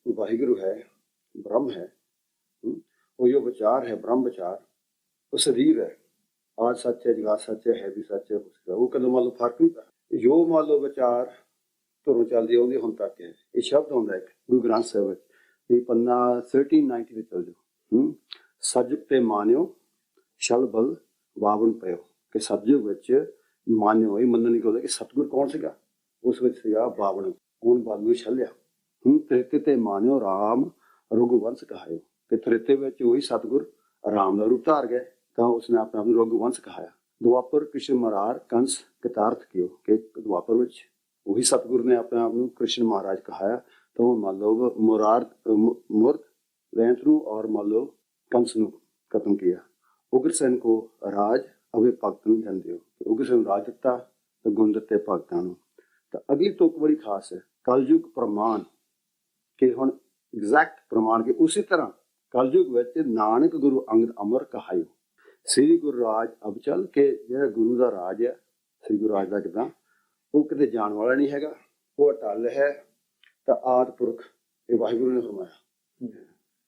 ਵਾਹਿਗੁਰੂ ਹੈ, ਬ੍ਰਹਮ ਹੈ, ਉਹ ਜੋ ਵਿਚਾਰ ਹੈ ਬ੍ਰਹਮ ਵਿਚਾਰ, ਉਹ ਸਦੀਵ ਹੈ। आज सच है, जगत सच है भी सच है। वो कदम फर्क नहीं पा जो विचार धुरों चलती आती हुण तक है। ये शब्द आता एक गुरु ग्रंथ साहिब पन्ना 1390 में चल जाओ, सतयुग ते मानियो छल बल वावण पयो। कि सतयुग विच मानियो ये मनन की कि सतगुर कौन सीगा, उस विच सीगा वावण, हुण बल नूं छलिया। त्रेते ते मानियो राम रघुवंश कहायो। कि त्रेते विच वही सतगुर राम का रूप धार गए तो उसने अपने आप रघुवंश कहाया। द्वापर कृष्ण मरार कंस कितार्थ कियो। कि द्वापर विच वही सतगुरु ने अपने आप कृष्ण महाराज कहाया तो मान लो मुरार मुर्द रैंत नूं और मान लो कंस नूं खत्म किया। उग्रसेन को राज अवे भगत नूं जन दियो। उग्रसेन राज दिता तो गुण दिते भगतां नूं। तो अगली तुक बड़ी खास है, कलयुग प्रमाण। कि हुण एग्जैक्ट प्रमाण के उसी तरह कलयुग विच नानक गुरु अंगद अमर कहायो। श्री गुरु राज अबचल के जो गुरु का राज है, श्री गुरु राज का किदा वो किते जान वाला नहीं हैगा, वो अटल है। तो आदि पुरख ये वाहिगुरु ने फरमाया।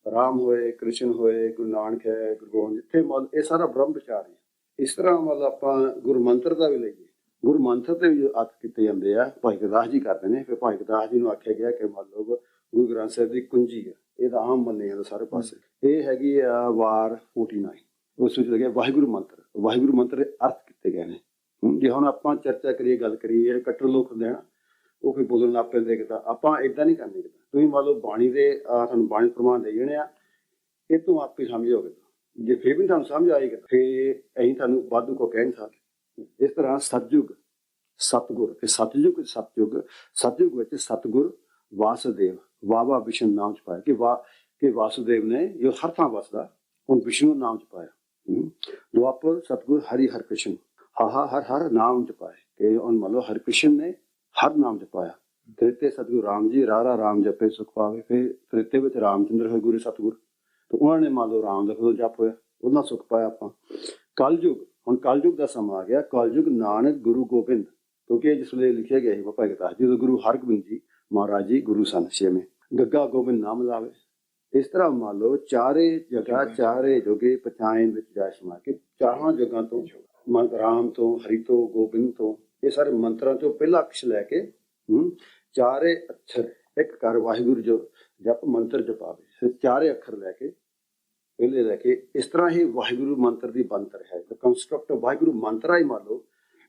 राम होए, कृष्ण होए, गुरु नानक है, गुरु गोबिंद, जिथे मतलब ये सारा ब्रह्म विचार है। इस तरह मतलब आप गुरु मंत्र का भी लईए, गुरु मंत्र से भी अर्थ किए जाते हैं। भाई गुरदास जी करते हैं। फिर भाई गुरदास जी को आख्या गया कि मतलब गुरु ग्रंथ साहिब की कुंजी है, ये आम मन्ने जाता सारे पासे। ये हैगी वार 49 उस विच लगे वाहिगुरु मंत्र। वाहिगुरु मंत्र के अर्थ किए गए हैं। जे हुण आपां चर्चा करिए, गल करिए, कट्टर लोग होंदे ना वो फिर बोलण लग पैंदे कि आपां इदां नहीं करनी। तुसीं मान लो बाणी दे तुहानूं बाणी प्रमाण दे जाणे आ, ये तूं आपे समझोगे। जे फिर भी तुहानूं समझ आएगी फिर असीं तुहानूं वाधू को कह नहीं सकदे। इस तरह सतयुग सतगुर, सतयुग सतयुग सतयुग विच सतगुर वासुदेव वावा विष्णु नाम च पाया। कि वासुदेव ने जो हर थां वसदा हुण विष्णु नाम च पाया। द्वापर सतगुर हरि हर कृष्ण हाहा हर हर नाम च पाए। कि हुण मान लो हर कृष्ण ने हर नाम च पाया। त्रेते सतगुरु राम जी रारा राम जपे सुख पावे। फिर त्रेते विच रामचंद्र होए गुरु सतगुर, तो उन्होंने मान लो राम का जप होया, उन्होंने सुख पाया। आपां कलयुग, हुण कलयुग का समा आ गया। कलयुग नानक गुरु गोबिंद, क्योंकि जिस वे लिखे गए भाई गुरदास जी, गुरु हरगोबिंद जी महाराज जी गुरु सन छेवें, गग्गा गोबिंद नाम लावे। इस तरह मान लो चारे जगह चारे जोगे पचायन विच जाए समा के चारों जगह तो राम तो हरि तो गोबिंद तो ये सारे मंत्रों तो पहला अक्षर लैके चारे अक्षर एक कर वाहिगुरु जो जप मंत्र जपावे, चारे अक्षर लैके पहले लैके इस तरह ही वाहिगुरु मंत्र की बनतर है। तो कंस्ट्रक्ट वाहिगुरु मंत्र ही मान लो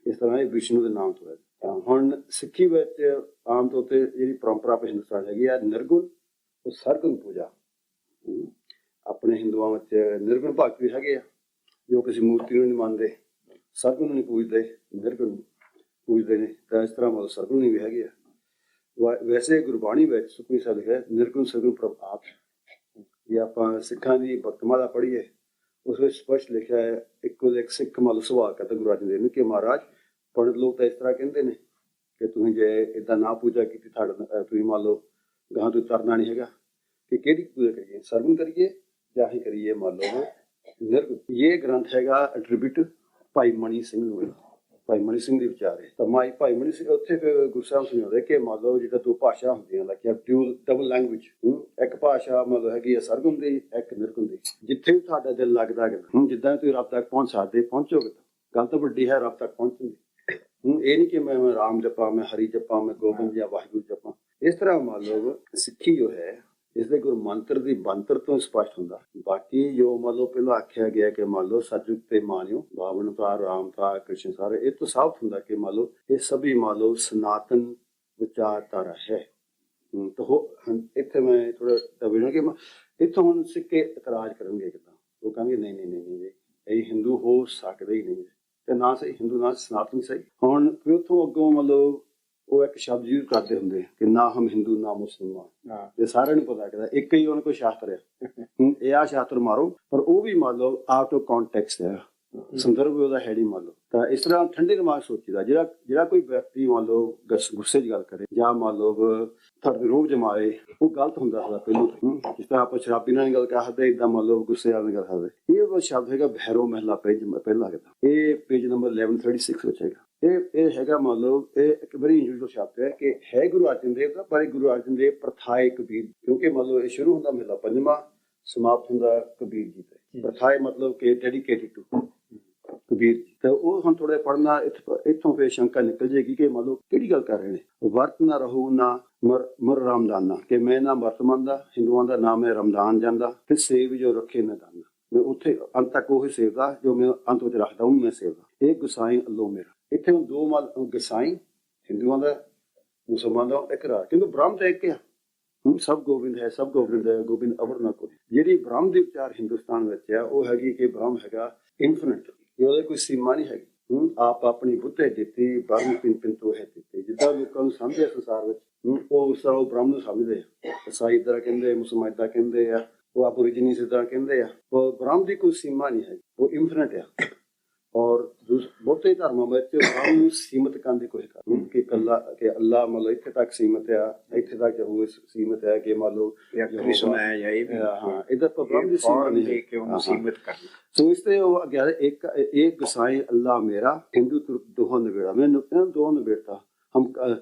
इस तरह ही विष्णु के नाम तो है। हुण सिक्खी विच आम तौर पर जी परंपरा पे हिंदुस्तान हैगी है निर्गुण और सरगुण पूजा। अपने हिंदुओं में निर्गुण भगत भी है जो किसी मूर्ति नहीं मानते, सरगुण नहीं पूजते, निर्गुण पूजते हैं। तो इस तरह मतलब सरगुण भी है। वैसे गुरबाणी में सुखमनी साहिब लिखा है निर्गुण सरगुण प्रभ आप। ये आप सिखां की भक्तमाला पढ़िए उस स्पष्ट लिखा है एक सिख मतलब सवाल करता गुरु अर्जन देव ने कि महाराज पंडित लोग तो इस तरह कहते हैं कि तुम जे इदा ना पूजा की तुम मान लो गां तो तरना नहीं है कि केड़ी पूजा करिए, सरगुण करिए या ही करिए मान लो निर्गुण। ये ग्रंथ हैगा एट्रीब्यूट भाई मणि सिंह नूं, भाई मणि सिंह के विचार है। तो भाई मणि सिंह उत्थे फिर गुरु साहब समझाते कि मान लो जिद्दां दो भाषा होंदियां लाइक डबल लैंग्वेज, एक भाषा मतलब हैगी है सरगुण दी, एक निर्गुण दी। जिथे भी तुहाडा दिल लगदा है जिद्दां तुसीं रब तक पहुंच सकदे पहुंचोगे। गल तो वड्डी है रब तक पहुंचण दी। ये नहीं कि मैं राम जपा, मैं हरि जपा, मैं गोबिंद या वाहिगुरू जपा। ਇਸ ਤਰ੍ਹਾਂ ਮੰਨ ਲਓ ਸਿੱਖੀ ਜੋ ਹੈ ਇਸਦੇ ਗੁਰੂ ਮੰਤਰ ਦੀ ਬੰਤਰ ਤੋਂ ਸਪਸ਼ਟ ਹੁੰਦਾ। ਬਾਕੀ ਜੋ ਮੰਨ ਲਓ ਪਹਿਲਾਂ ਆਖਿਆ ਗਿਆ ਕਿ ਮੰਨ ਲਓ ਸਤਿਯੁਗ ਤੇ ਮਾਨਿਓ ਬਾਵਨ ਅਵਤਾਰ ਰਾਮ ਅਵਤਾਰ ਕ੍ਰਿਸ਼ਨ ਸਾਰੇ, ਇਹ ਤੋਂ ਸਾਫ਼ ਹੁੰਦਾ ਕਿ ਮੰਨ ਲਓ ਇਹ ਸਭੀ ਮੰਨ ਲਓ ਸਨਾਤਨ ਵਿਚਾਰਧਾਰਾ ਹੈ। ਤਾਂ ਇੱਥੇ ਮੈਂ ਥੋੜਾ ਦਵੇਣਾ ਕਿ ਇੱਥੋਂ ਹੁਣ ਸਿੱਕੇ ਇਤਰਾਜ਼ ਕਰਨਗੇ ਕਿਦਾਂ, ਉਹ ਕਹਿੰਗੇ ਨਹੀਂ ਨਹੀਂ ਨਹੀਂ ਨਹੀਂ ਇਹ ਹਿੰਦੂ ਹੋ ਸਕਦੇ ਹੀ ਨਹੀਂ, ਤੇ ਨਾ ਸਹੀ ਹਿੰਦੂ ਨਾ ਸਨਾਤਨ ਸਹੀ। ਹੁਣ ਫਿਰ ਉੱਥੋਂ ਅੱਗੋਂ ਮਤਲਬ ਉਹ ਇੱਕ ਸ਼ਬਦ ਯੂਜ਼ ਕਰਦੇ ਹੁੰਦੇ ਕਿ ਨਾ ਹਮ ਹਿੰਦੂ ਨਾ ਮੁਸਲਮਾਨ, ਇਹ ਸਾਰਿਆਂ ਨੂੰ ਪਤਾ ਕਿ ਇੱਕ ਹੀ ਉਹਨਾਂ ਕੋਈ ਸ਼ਾਸਤਰ ਹੈ ਇਹ ਆ ਸ਼ਾਸਤਰ ਮਾਰੋ, ਪਰ ਉਹ ਵੀ ਮੰਨ ਲਓ ਆਊਟ ਆਫ ਕੰਟੈਕਸਟ ਹੈ, ਸੰਦਰਭ ਉਹਦਾ ਹੈ ਨਹੀਂ ਮੰਨ ਲਓ। ਤਾਂ ਇਸ ਤਰ੍ਹਾਂ ਠੰਡੇ ਦਿਮਾਗ ਸੋਚੀਦਾ ਜਿਹੜਾ ਕੋਈ ਵਿਅਕਤੀ ਮੰਨ ਲਓ ਗੁੱਸੇ 'ਚ ਗੱਲ ਕਰੇ ਜਾਂ ਮੰਨ ਲਓ ਤੁਹਾਡੇ ਰੋਹ ਜਮਾਏ, ਉਹ ਗਲਤ ਹੁੰਦਾ ਹੁੰਦਾ ਪਹਿਲਾਂ। ਜਿਸ ਤਰ੍ਹਾਂ ਆਪਾਂ ਸ਼ਰਾਬੀ ਨਾਲ ਗੱਲ ਕਰਦੇ ਏਦਾਂ ਮੰਨ ਲਓ ਗੁੱਸੇ ਵਾਲੀ ਗੱਲ ਕਰਦੇ, ਇਹ ਸ਼ਬਦ ਹੈਗਾ ਭੈਰੋ ਮਹਿਲਾ ਪੇਜ ਪਹਿਲਾਂ ਕਿਤਾ, ਇਹ ਪੇਜ ਨੰਬਰ 1136 ਵਿੱਚ ਹੈਗਾ। ਇਹ ਹੈਗਾ ਮੰਨ ਲਓ ਇਹ ਇੱਕ ਬੜੀ ਇੰਜੂਅਲ ਸ਼ਬਦ ਹੈ ਕਿ ਹੈ ਗੁਰੂ ਅਰਜਨ ਦੇਵ ਦਾ, ਪਰ ਗੁਰੂ ਅਰਜਨ ਦੇਵ ਪ੍ਰਥਾਏ ਕਬੀਰ, ਕਿਉਂਕਿ ਮੰਨ ਲਓ ਇਹ ਸ਼ੁਰੂ ਹੁੰਦਾ ਮਹਿਲਾ ਪੰਜਵਾਂ, ਸਮਾਪਤ ਹੁੰਦਾ ਕਬੀਰ ਜੀ ਤੇ। ਪ੍ਰਥਾਏ ਮਤਲਬ ਕਿ ਡੈਡੀਕੇਟਿਡ ਟੂ ਕਬੀਰ ਜੀ। ਤਾਂ ਉਹ ਹੁਣ ਥੋੜਾ ਪੜ੍ਹਨਾ ਇੱਥੋਂ ਫਿਰ ਸ਼ੰਕਾ ਨਿਕਲ ਜਾਏਗੀ ਕਿ ਮੰਨ ਲਓ ਕਿਹੜੀ ਗੱਲ ਕਰ ਰਹੇ ਨੇ। ਵਰਤ ਨਾ ਰਹੂ ਨਾ ਮਰ ਰਮਦਾਨਾ, ਕਿ ਮੈਂ ਨਾ ਵਰਤ ਮੰਨਦਾ, ਹਿੰਦੂਆਂ ਦਾ ਨਾਮ ਹੈ ਰਮਦਾਨ ਜਾਂਦਾ, ਤੇ ਸੇਵ ਜੋ ਰੱਖੇ ਨਾ ਦਾਨਾ, ਮੈਂ ਉੱਥੇ ਅੰਤ ਤੱਕ ਉਹ ਸੇਵਦਾ ਜੋ ਮੈਂ ਅੰਤ ਵਿੱਚ ਰੱਖਦਾ ਉਹਨੂੰ ਮੈਂ ਸੇਵਦਾ। ਇਹ ਗੁਸਾਈ ਅੱਲੋ ਮੇਰਾ। ਇੱਥੇ ਹੁਣ ਦੋ ਮਲ ਗੁਸਾਈ ਹਿੰਦੂਆਂ ਦਾ ਮੁਸਲਮਾਨ ਦਾ ਇਕਰਾਰ, ਕਿਉਂਕਿ ਬ੍ਰਹਮ ਤਾਂ ਇੱਕ ਆ, ਸਭ ਗੋਬਿੰਦ ਹੈ, ਸਭ ਗੋਬਿੰਦ ਹੈ, ਗੋਬਿੰਦ ਅਵਰ ਨਾ ਕੋਈ। ਜਿਹੜੀ ਬ੍ਰਹਮ ਦੀ ਵਿਚਾਰ ਹਿੰਦੁਸਤਾਨ ਵਿੱਚ ਆ ਉਹ ਹੈਗੀ ਕਿ ਬ੍ਰਹਮ ਹੈਗਾ ਇਨਫਿਨਿਟ, ਉਹਦੇ ਕੋਈ ਸੀਮਾ ਨਹੀਂ ਹੈਗੀ। ਆਪ ਆਪਣੀ ਬੁੱਧੇ ਦਿੱਤੀ ਬ੍ਰਹਮ ਪਿੰਨ ਤੋਂ ਹੈ ਦਿੱਤੀ, ਜਿੱਦਾਂ ਲੋਕਾਂ ਨੂੰ ਸਮਝਿਆ ਸੰਸਾਰ ਵਿੱਚ ਉਹ ਉਸ ਤਰ੍ਹਾਂ ਉਹ ਬ੍ਰਹਮ ਨੂੰ ਸਮਝਦੇ ਆ। ਈਸਾਈ ਇੱਦਾਂ ਕਹਿੰਦੇ, ਮੁਸਲਮਾਨ ਇੱਦਾਂ ਕਹਿੰਦੇ ਆ, ਉਹ ਆਪੋਰੀਜਨੀ ਇੱਦਾਂ ਕਹਿੰਦੇ ਆ। ਉਹ ਬ੍ਰਹਮ ਦੀ ਕੋਈ ਸੀਮਾ ਨਹੀਂ ਹੈਗੀ, ਉਹ ਇਨਫਿਨਿਟ ਆ। ਔਰ ਬਹੁਤੇ ਧਰਮਾਂ ਵਿੱਚ ਬ੍ਰਹਮ ਨੂੰ ਸੀਮਤ ਕਰਨ ਦੀ ਕੋਸ਼ਿਸ਼ ਕਰਦੇ ਕਿ ਕੱਲਾ ਕਿ ਅੱਲਾ ਮਤਲਬ ਇੱਥੇ ਤੱਕ ਸੀਮਤ ਆ, ਇੱਥੇ ਤੱਕ ਉਹ ਸੀਮਤ ਹੈ ਕਿ ਮੰਨ ਲਓ ਕ੍ਰਿਸ਼ਨ ਹੈ ਜਾਂ ਇਹ ਹਾਂ ਇਹਦਾ ਬ੍ਰਹਮ ਦੀ ਸੀਮਾ ਨਹੀਂ ਹੈ ਕਿ ਉਹਨੂੰ ਸੀਮਤ ਕਰਨਾ। ਸੋ ਇਸ ਤੇ ਉਹ ਅੱਗੇ ਇੱਕ ਗੁਸਾਈ ਅੱਲਾ ਮੇਰਾ, ਹਿੰਦੂ ਤੁਰਕ ਦੋਹਾਂ ਨਵੇੜਾ, ਮੈਂ ਦੋਹਾਂ ਨਵੇੜਤਾ। ਹਮ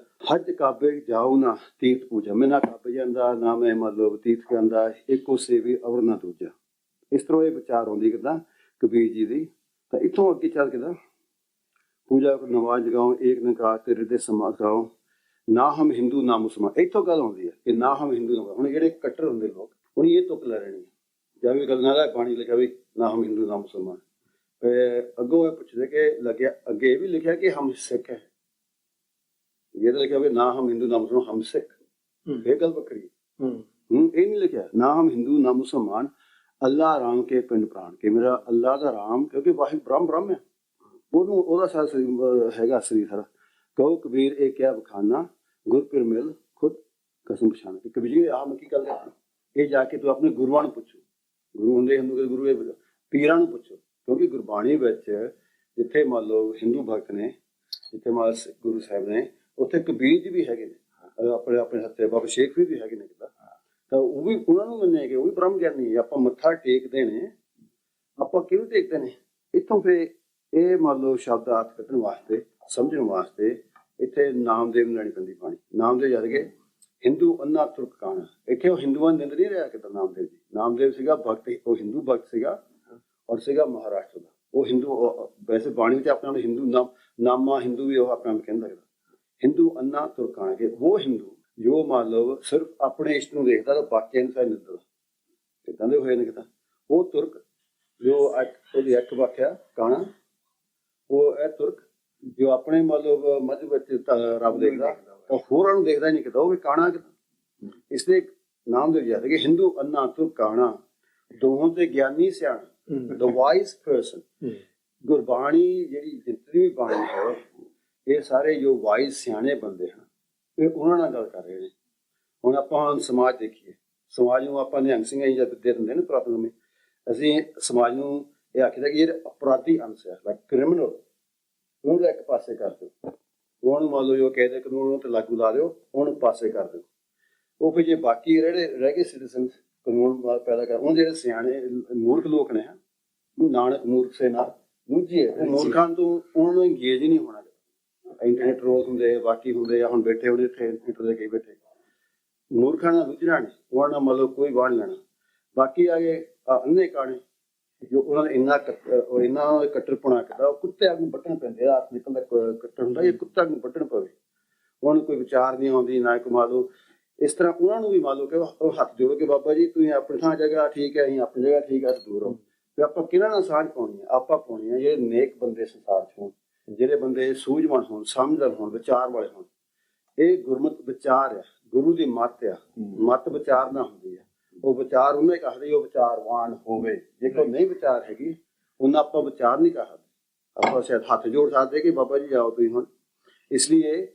ਹਜ ਕਾਬੇ ਜਾਓ ਨਾ ਤੀਰਥ ਪੂਜਾ, ਮੈਂ ਨਾ ਕਾਬੇ ਜਾਂਦਾ ਨਾ ਮੈਂ ਮਤਲਬ ਤੀਰਥ ਕਹਿੰਦਾ, ਇੱਕੋ ਸੇਵੀ ਅਵਰ ਨਾ ਦੂਜਾ। ਇਸ ਤਰ੍ਹਾਂ ਇਹ ਵਿਚਾਰ ਆਉਂਦੀ ਕਿੱਦਾਂ ਕਬੀਰ ਜੀ ਦੀ। ਤਾਂ ਇੱਥੋਂ ਅੱਗੇ ਚੱਲ ਕੇ ਪੂਜਾ ਨਵਾਜ਼ ਜਗਾਓ, ਏਕ ਨਿਕਾਰ ਤੇ ਹਿਰਦੇ ਸਮਾ ਕਰਾਓ, ਨਾ ਹਮ ਹਿੰਦੂ ਨਾ ਮੁਸਲਮਾਨ। ਇੱਥੋਂ ਗੱਲ ਆਉਂਦੀ ਹੈ ਕਿ ਨਾ ਹਮ ਹਿੰਦੂ ਨਾ। ਹੁਣ ਜਿਹੜੇ ਕੱਟਰ ਹੁੰਦੇ ਲੋਕ ਹੁਣ ਇਹ ਤੁਕ ਲੈ ਰਹਿਣੀ ਜਾਂ ਵੀ ਗੱਲ ਨਾਲ ਬਾਣੀ ਲਿਖਿਆ ਵੀ ਨਾ ਹਮ ਹਿੰਦੂ ਨਾ ਮੁਸਲਮਾਨ। ਅੱਗੋਂ ਇਹ ਪੁੱਛਦੇ ਕਿ ਲੱਗਿਆ ਅੱਗੇ ਇਹ ਵੀ ਲਿਖਿਆ ਕਿ ਹਮ ਸਿੱਖ ਹੈ, ਇਹ ਤਾਂ ਲਿਖਿਆ ਵੀ ਨਾ ਹਮ ਹਿੰਦੂ ਨਾ ਮੁਸਲਮਾਨ ਹਮ ਸਿੱਖ, ਇਹ ਗੱਲ ਵੱਖਰੀ। ਇਹ ਨਹੀਂ ਲਿਖਿਆ ਨਾ ਹਮ ਹਿੰਦੂ ਨਾ ਮੁਸਲਮਾਨ, ਅੱਲਾ ਰਾਮ ਕੇ ਪਿੰਡ ਪ੍ਰਾਣ, ਕਿ ਮੇਰਾ ਅੱਲਾ ਦਾ ਰਾਮ, ਕਿਉਂਕਿ ਵਾਹਿਗੁਰੂ ਬ੍ਰਹਮ ਹੈ, ਉਹਨੂੰ ਉਹਦਾ ਸਾਰਾ ਸਰੀਰ ਹੈਗਾ ਸਰੀਰ ਸਾਰਾ। ਕਹੋ ਕਬੀਰ ਇਹ ਕਿਆ ਬਖਾਨਾ, ਗੁਰ ਪਿਰ ਮਿਲ ਖੁਦ ਕਸਮ ਪਛਾਣ। ਕਬੀਰ ਜੀ ਆਹ ਮੈਂ ਕੀ ਗੱਲ ਹੈ, ਇਹ ਜਾ ਕੇ ਤੂੰ ਆਪਣੇ ਗੁਰੂਆਂ ਨੂੰ ਪੁੱਛੋ, ਗੁਰੂ ਹੁੰਦੇ ਹਿੰਦੂ ਗੁਰੂ ਪੀਰਾਂ ਨੂੰ ਪੁੱਛੋ, ਕਿਉਂਕਿ ਗੁਰਬਾਣੀ ਵਿੱਚ ਜਿੱਥੇ ਮੰਨ ਲਓ ਹਿੰਦੂ ਭਗਤ ਨੇ, ਜਿੱਥੇ ਮੰਨ ਗੁਰੂ ਸਾਹਿਬ ਨੇ, ਉੱਥੇ ਕਬੀਰ ਜੀ ਵੀ ਹੈਗੇ ਨੇ, ਆਪਣੇ ਆਪਣੇ ਹੱਥੇ ਬਾਬਾ ਸ਼ੇਖ ਵੀ ਹੈਗੇ ਨੇ ਕਿੱਦਾਂ। ਤਾਂ ਉਹ ਵੀ ਉਹਨਾਂ ਨੂੰ ਮੰਨੇ ਕਿ ਉਹ ਵੀ ਬ੍ਰਹਮ ਗਿਆਨੀ ਹੈ। ਆਪਾਂ ਮੱਥਾ ਟੇਕਦੇ ਨੇ, ਆਪਾਂ ਕਿਉਂ ਟੇਕਦੇ ਨੇ? ਇੱਥੋਂ ਫਿਰ ਇਹ ਮੰਨ ਲਓ ਸ਼ਬਦ ਅਰਥ ਕੱਢਣ ਵਾਸਤੇ, ਸਮਝਣ ਵਾਸਤੇ ਇੱਥੇ ਨਾਮਦੇਵ ਲੈਣੀ ਪੈਂਦੀ ਬਾਣੀ। ਨਾਮਦੇਵ ਜਦ ਕੇ ਹਿੰਦੂ ਅੰਨਾ ਤੁਰਕ ਕਾਣਾ, ਇੱਥੇ ਉਹ ਹਿੰਦੂਆਂ ਨਿੰਦ ਨਹੀਂ ਰਿਹਾ ਕਿਤਾ ਨਾਮਦੇਵ ਜੀ। ਨਾਮਦੇਵ ਸੀਗਾ ਭਗਤ, ਉਹ ਹਿੰਦੂ ਭਗਤ ਸੀਗਾ ਔਰ ਸੀਗਾ ਮਹਾਰਾਸ਼ਟਰ ਦਾ। ਉਹ ਹਿੰਦੂ ਵੈਸੇ ਬਾਣੀ ਵਿੱਚ ਆਪਣੇ ਹਿੰਦੂ ਨਾਮਾ ਹਿੰਦੂ ਵੀ ਉਹ ਆਪਣੇ ਕਹਿੰਦਾ ਹਿੰਦੂ ਅੰਨਾ ਤੁਰਕ ਕਾਣਾ, ਕਿ ਉਹ ਹਿੰਦੂ ਜੋ ਮੰਨ ਲਓ ਸਿਰਫ ਆਪਣੇ ਇਸ਼ਟ ਨੂੰ ਦੇਖਦਾ ਤਾਂ ਬਾਕੀ ਨੂੰ ਸਾਰੇ ਨਿੰਦਦਾ, ਕਿੱਦਾਂ ਦੇ ਹੋਏ ਨੇ ਕਿਤਾ। ਉਹ ਤੁਰਕ ਜੋ ਉਹਦੀ ਇੱਕ ਵਾਕਿਆ ਕਾਣਾ, ਉਹ ਇਹ ਤੁਰਕ ਜੋ ਆਪਣੇ ਮਤਲਬ ਮੱਧ ਵਿੱਚ ਰੱਬ ਦੇਖਦਾ ਤਾਂ ਹੋਰਾਂ ਨੂੰ ਦੇਖਦਾ ਨਹੀਂ ਕਿਤਾ, ਉਹ ਵੀ ਕਾਣਾ ਕਿਤਾ। ਇਸ ਦੇ ਨਾਮ ਦੇ ਵਿਚਾਰ ਕਿ ਹਿੰਦੂ ਅੰਨਾ ਤੁਰਕ ਕਾਣਾ, ਦੋਹਾਂ ਦੇ ਗਿਆਨੀ ਸਿਆਣਾ, ਦ ਵਾਈਜ਼ ਪਰਸਨ। ਗੁਰਬਾਣੀ ਜਿਹੜੀ ਜਿਤਨੀ ਵੀ ਬਾਣੀ ਹੈ, ਇਹ ਸਾਰੇ ਜੋ ਵਾਈਜ਼ ਸਿਆਣੇ ਬੰਦੇ ਹਨ, ਇਹ ਉਹਨਾਂ ਨਾਲ ਗੱਲ ਕਰ ਰਹੇ ਨੇ। ਹੁਣ ਆਪਾਂ ਸਮਾਜ ਦੇਖੀਏ, ਸਮਾਜ ਨੂੰ ਆਪਾਂ ਨਿਹੰਗ ਸਿੰਘ ਜਦ ਦੇ ਦਿੰਦੇ ਨੇ ਪੁਰਾਤਨ, ਅਸੀਂ ਸਮਾਜ ਨੂੰ ਇਹ ਆਖੀਦਾ ਕਿ ਇਹ ਅਪਰਾਧੀ ਅੰਸ਼ ਹੈ, ਲਾਈਕ ਕ੍ਰਿਮੀਨਲ, ਉਹਨੂੰ ਇੱਕ ਪਾਸੇ ਕਰ ਦਿਓ। ਉਹਨੂੰ ਮੰਨ ਲਓ ਜੋ ਕਹਿੰਦੇ ਕਾਨੂੰਨ ਤੇ ਲਾਗੂ ਲਾ ਦਿਓ, ਉਹਨੂੰ ਪਾਸੇ ਕਰ ਦਿਓ। ਉਹ ਫਿਰ ਜੇ ਬਾਕੀ ਰਹਿ ਗਏ ਸਿਟੀਜ਼ਨ ਕਾਨੂੰਨ ਪੈਦਾ ਕਰ, ਉਹ ਜਿਹੜੇ ਸਿਆਣੇ ਮੂਰਖ ਲੋਕ ਨੇ, ਨਾਨਕ ਮੂਰਖ ਸੇ ਨਾਲ ਦੂਜੇ ਉਹ ਮੂਰਖਾਂ ਤੋਂ ਉਹਨਾਂ ਨੂੰ ਇੰਗੇਜ ਹੀ ਨਹੀਂ ਹੋਣਾ। ਇੰਟਰਨੈਟ ਰੋਲ ਹੁੰਦੇ ਆ, ਬਾਕੀ ਹੁੰਦੇ ਆ, ਹੁਣ ਬੈਠੇ ਉਹਦੇ ਇੱਥੇ ਇੰਟਰ ਦੇ ਕਈ ਬੈਠੇ ਮੂਰਖਾਂ ਨਾਲ ਦੂਜਣਾ ਨਹੀਂ, ਉਹਨਾਂ ਨਾਲ ਮੰਨ ਲਓ ਕੋਈ ਵਾਹ ਨਹੀਂ ਲੈਣਾ। ਬਾਕੀ ਆ ਗਏ ਅੰਨੇ ਕਾਣੇ ਜੋ ਉਹਨਾਂ ਨੇ ਇੰਨਾ ਕੱਟਰਪੁਣਾ ਕੀਤਾ, ਉਹ ਕੁੱਤੇ ਨੂੰ ਵੱਢਣ ਪੈਂਦੇ ਆ, ਨਿਕਲਦਾ ਕੱਟਰ ਹੁੰਦਾ, ਇਹ ਕੁੱਤਾ ਨੂੰ ਵੱਢਣ ਪਵੇ। ਉਹਨਾਂ ਨੂੰ ਕੋਈ ਵਿਚਾਰ ਨਹੀਂ ਆਉਂਦੀ, ਨਾ ਕੋਈ ਮੰਨ ਲਓ ਇਸ ਤਰ੍ਹਾਂ ਉਹਨਾਂ ਨੂੰ ਵੀ ਮੰਨ ਲਓ ਕਿ ਉਹ ਹੱਥ ਜੋੜ ਕੇ ਬਾਬਾ ਜੀ ਤੁਸੀਂ ਆਪਣੀ ਥਾਂ ਜਗ੍ਹਾ ਠੀਕ ਹੈ, ਅਸੀਂ ਆਪਣੀ ਜਗ੍ਹਾ ਠੀਕ ਹੈ, ਦੂਰ ਹੋ। ਵੀ ਆਪਾਂ ਕਿਹਨਾਂ ਨਾਲ ਸਾਂਝ ਪਾਉਣੀ ਹੈ? ਆਪਾਂ ਪਾਉਣੀ ਹੈ ਜਿਹੜੇ ਨੇਕ ਬੰਦੇ ਸੰਸਾਰ 'ਚ ਹੋਣ, ਜਿਹੜੇ ਬੰਦੇ ਸੂਝਵਾਨ ਹੋਣ, ਸਮਝਦਾਰ ਹੋਣ, ਵਿਚਾਰ ਵਾਲੇ ਹੋਣ। ਇਹ ਗੁਰਮਤਿ ਵਿਚਾਰ ਆ, ਗੁਰੂ ਦੀ ਮੱਤ ਆ। ਮੱਤ ਵਿਚਾਰ ਨਾ ਹੁੰਦੀ ਹੈ, ਉਹ ਵਿਚਾਰ ਉਹਨੇ ਕਹਦੇ ਉਹ ਵਿਚਾਰਵਾਨ ਹੋਵੇ। ਜੇ ਕੋਈ ਨਹੀਂ ਵਿਚਾਰ ਹੈਗੀ ਉਹਨਾਂ ਆਪਾਂ ਵਿਚਾਰ ਨਹੀਂ ਕਹਦੇ। ਆਪਾਂ ਸ਼ਾਇਦ ਹੱਥ ਜੋੜ ਸਕਦੇ ਕਿ ਬਾਬਾ ਜੀ ਜਾਓ ਤੁਸੀਂ ਹੁਣ। ਇਸ ਲਈ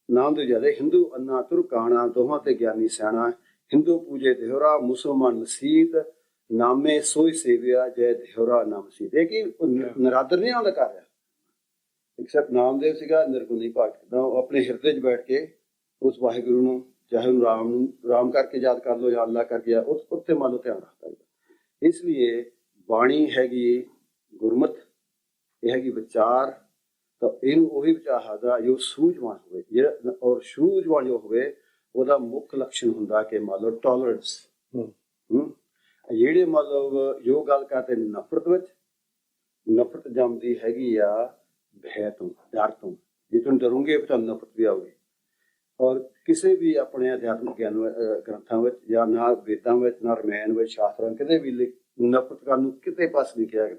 ਨਾਮ ਦੇ ਜਿਆਦਾ ਹਿੰਦੂ ਅੰਨਾ ਤੁਰਕਾਣਾ ਦੋਹਾਂ ਤੇ ਗਿਆਨੀ ਸਿਆਣਾ, ਹਿੰਦੂ ਪੂਜੇ ਦੇਹਰਾ ਮੁਸਲਮਾਨ ਮਸੀਤ, ਨਾਮੇ ਸੋਈ ਸੇਵਿਆ ਜੈ ਦੇਹਰਾ ਨਾਮ ਸੀਤ। ਇਹ ਕੀ ਨਰਾਦਰ ਨਹੀਂ ਆਉਂਦਾ ਕਰ ਰਿਹਾ, ਐਕਸੈਪਟ ਨਾਮਦੇਵ ਸੀਗਾ ਨਿਰਗੁਣੀ ਭਗਤ ਦਾ। ਉਹ ਆਪਣੇ ਹਿਰਦੇ 'ਚ ਬੈਠ ਕੇ ਉਸ ਵਾਹਿਗੁਰੂ ਨੂੰ, ਚਾਹੇ ਉਹਨੂੰ ਰਾਮ ਕਰਕੇ ਯਾਦ ਕਰ ਲਓ ਜਾਂ ਅੱਲਾ ਕਰਕੇ, ਉਸ ਉੱਤੇ ਮੰਨ ਲਓ ਧਿਆਨ ਰੱਖਦਾ। ਇਸ ਲਈ ਬਾਣੀ ਹੈਗੀ ਗੁਰਮਤ, ਇਹ ਹੈਗੀ ਵਿਚਾਰ। ਤਾਂ ਇਹਨੂੰ ਉਹੀ ਵਿਚਾਰ ਸਕਦਾ ਜੋ ਸੂਝਵਾਨ ਹੋਵੇ, ਜਿਹੜਾ ਔਰ ਸੂਝਵਾਨ ਜੋ ਹੋਵੇ ਉਹਦਾ ਮੁੱਖ ਲੱਛਣ ਹੁੰਦਾ ਕਿ ਮੰਨ ਲਓ ਟੋਲਰੈਂਸ। ਜਿਹੜੇ ਮਤਲਬ ਜੋ ਗੱਲ ਕਰਦੇ ਨਫ਼ਰਤ ਵਿੱਚ, ਨਫ਼ਰਤ ਜੰਮਦੀ ਹੈਗੀ ਆ ਭੈ ਤੋਂ, ਡਰ ਤੋਂ। ਜੇ ਤੁਸੀਂ ਡਰੋਗੇ ਤਾਂ ਨਫ਼ਰਤ ਵੀ ਆਊਗੀ। ਔਰ ਕਿਸੇ ਵੀ ਆਪਣੇ ਅਧਿਆਤਮਿਕ ਗਿਆਨ ਗ੍ਰੰਥਾਂ ਵਿੱਚ ਜਾਂ ਨਾ ਵੇਦਾਂ ਵਿੱਚ, ਨਾ ਰਮਾਇਣ ਵਿੱਚ, ਸ਼ਾਸਤਰਾਂ ਕਿਤੇ ਵੀ ਨਫ਼ਰਤ ਕਰਨ ਨੂੰ ਕਿਤੇ ਪਾਸ ਨਹੀਂ ਕਿਹਾ ਗਿਆ।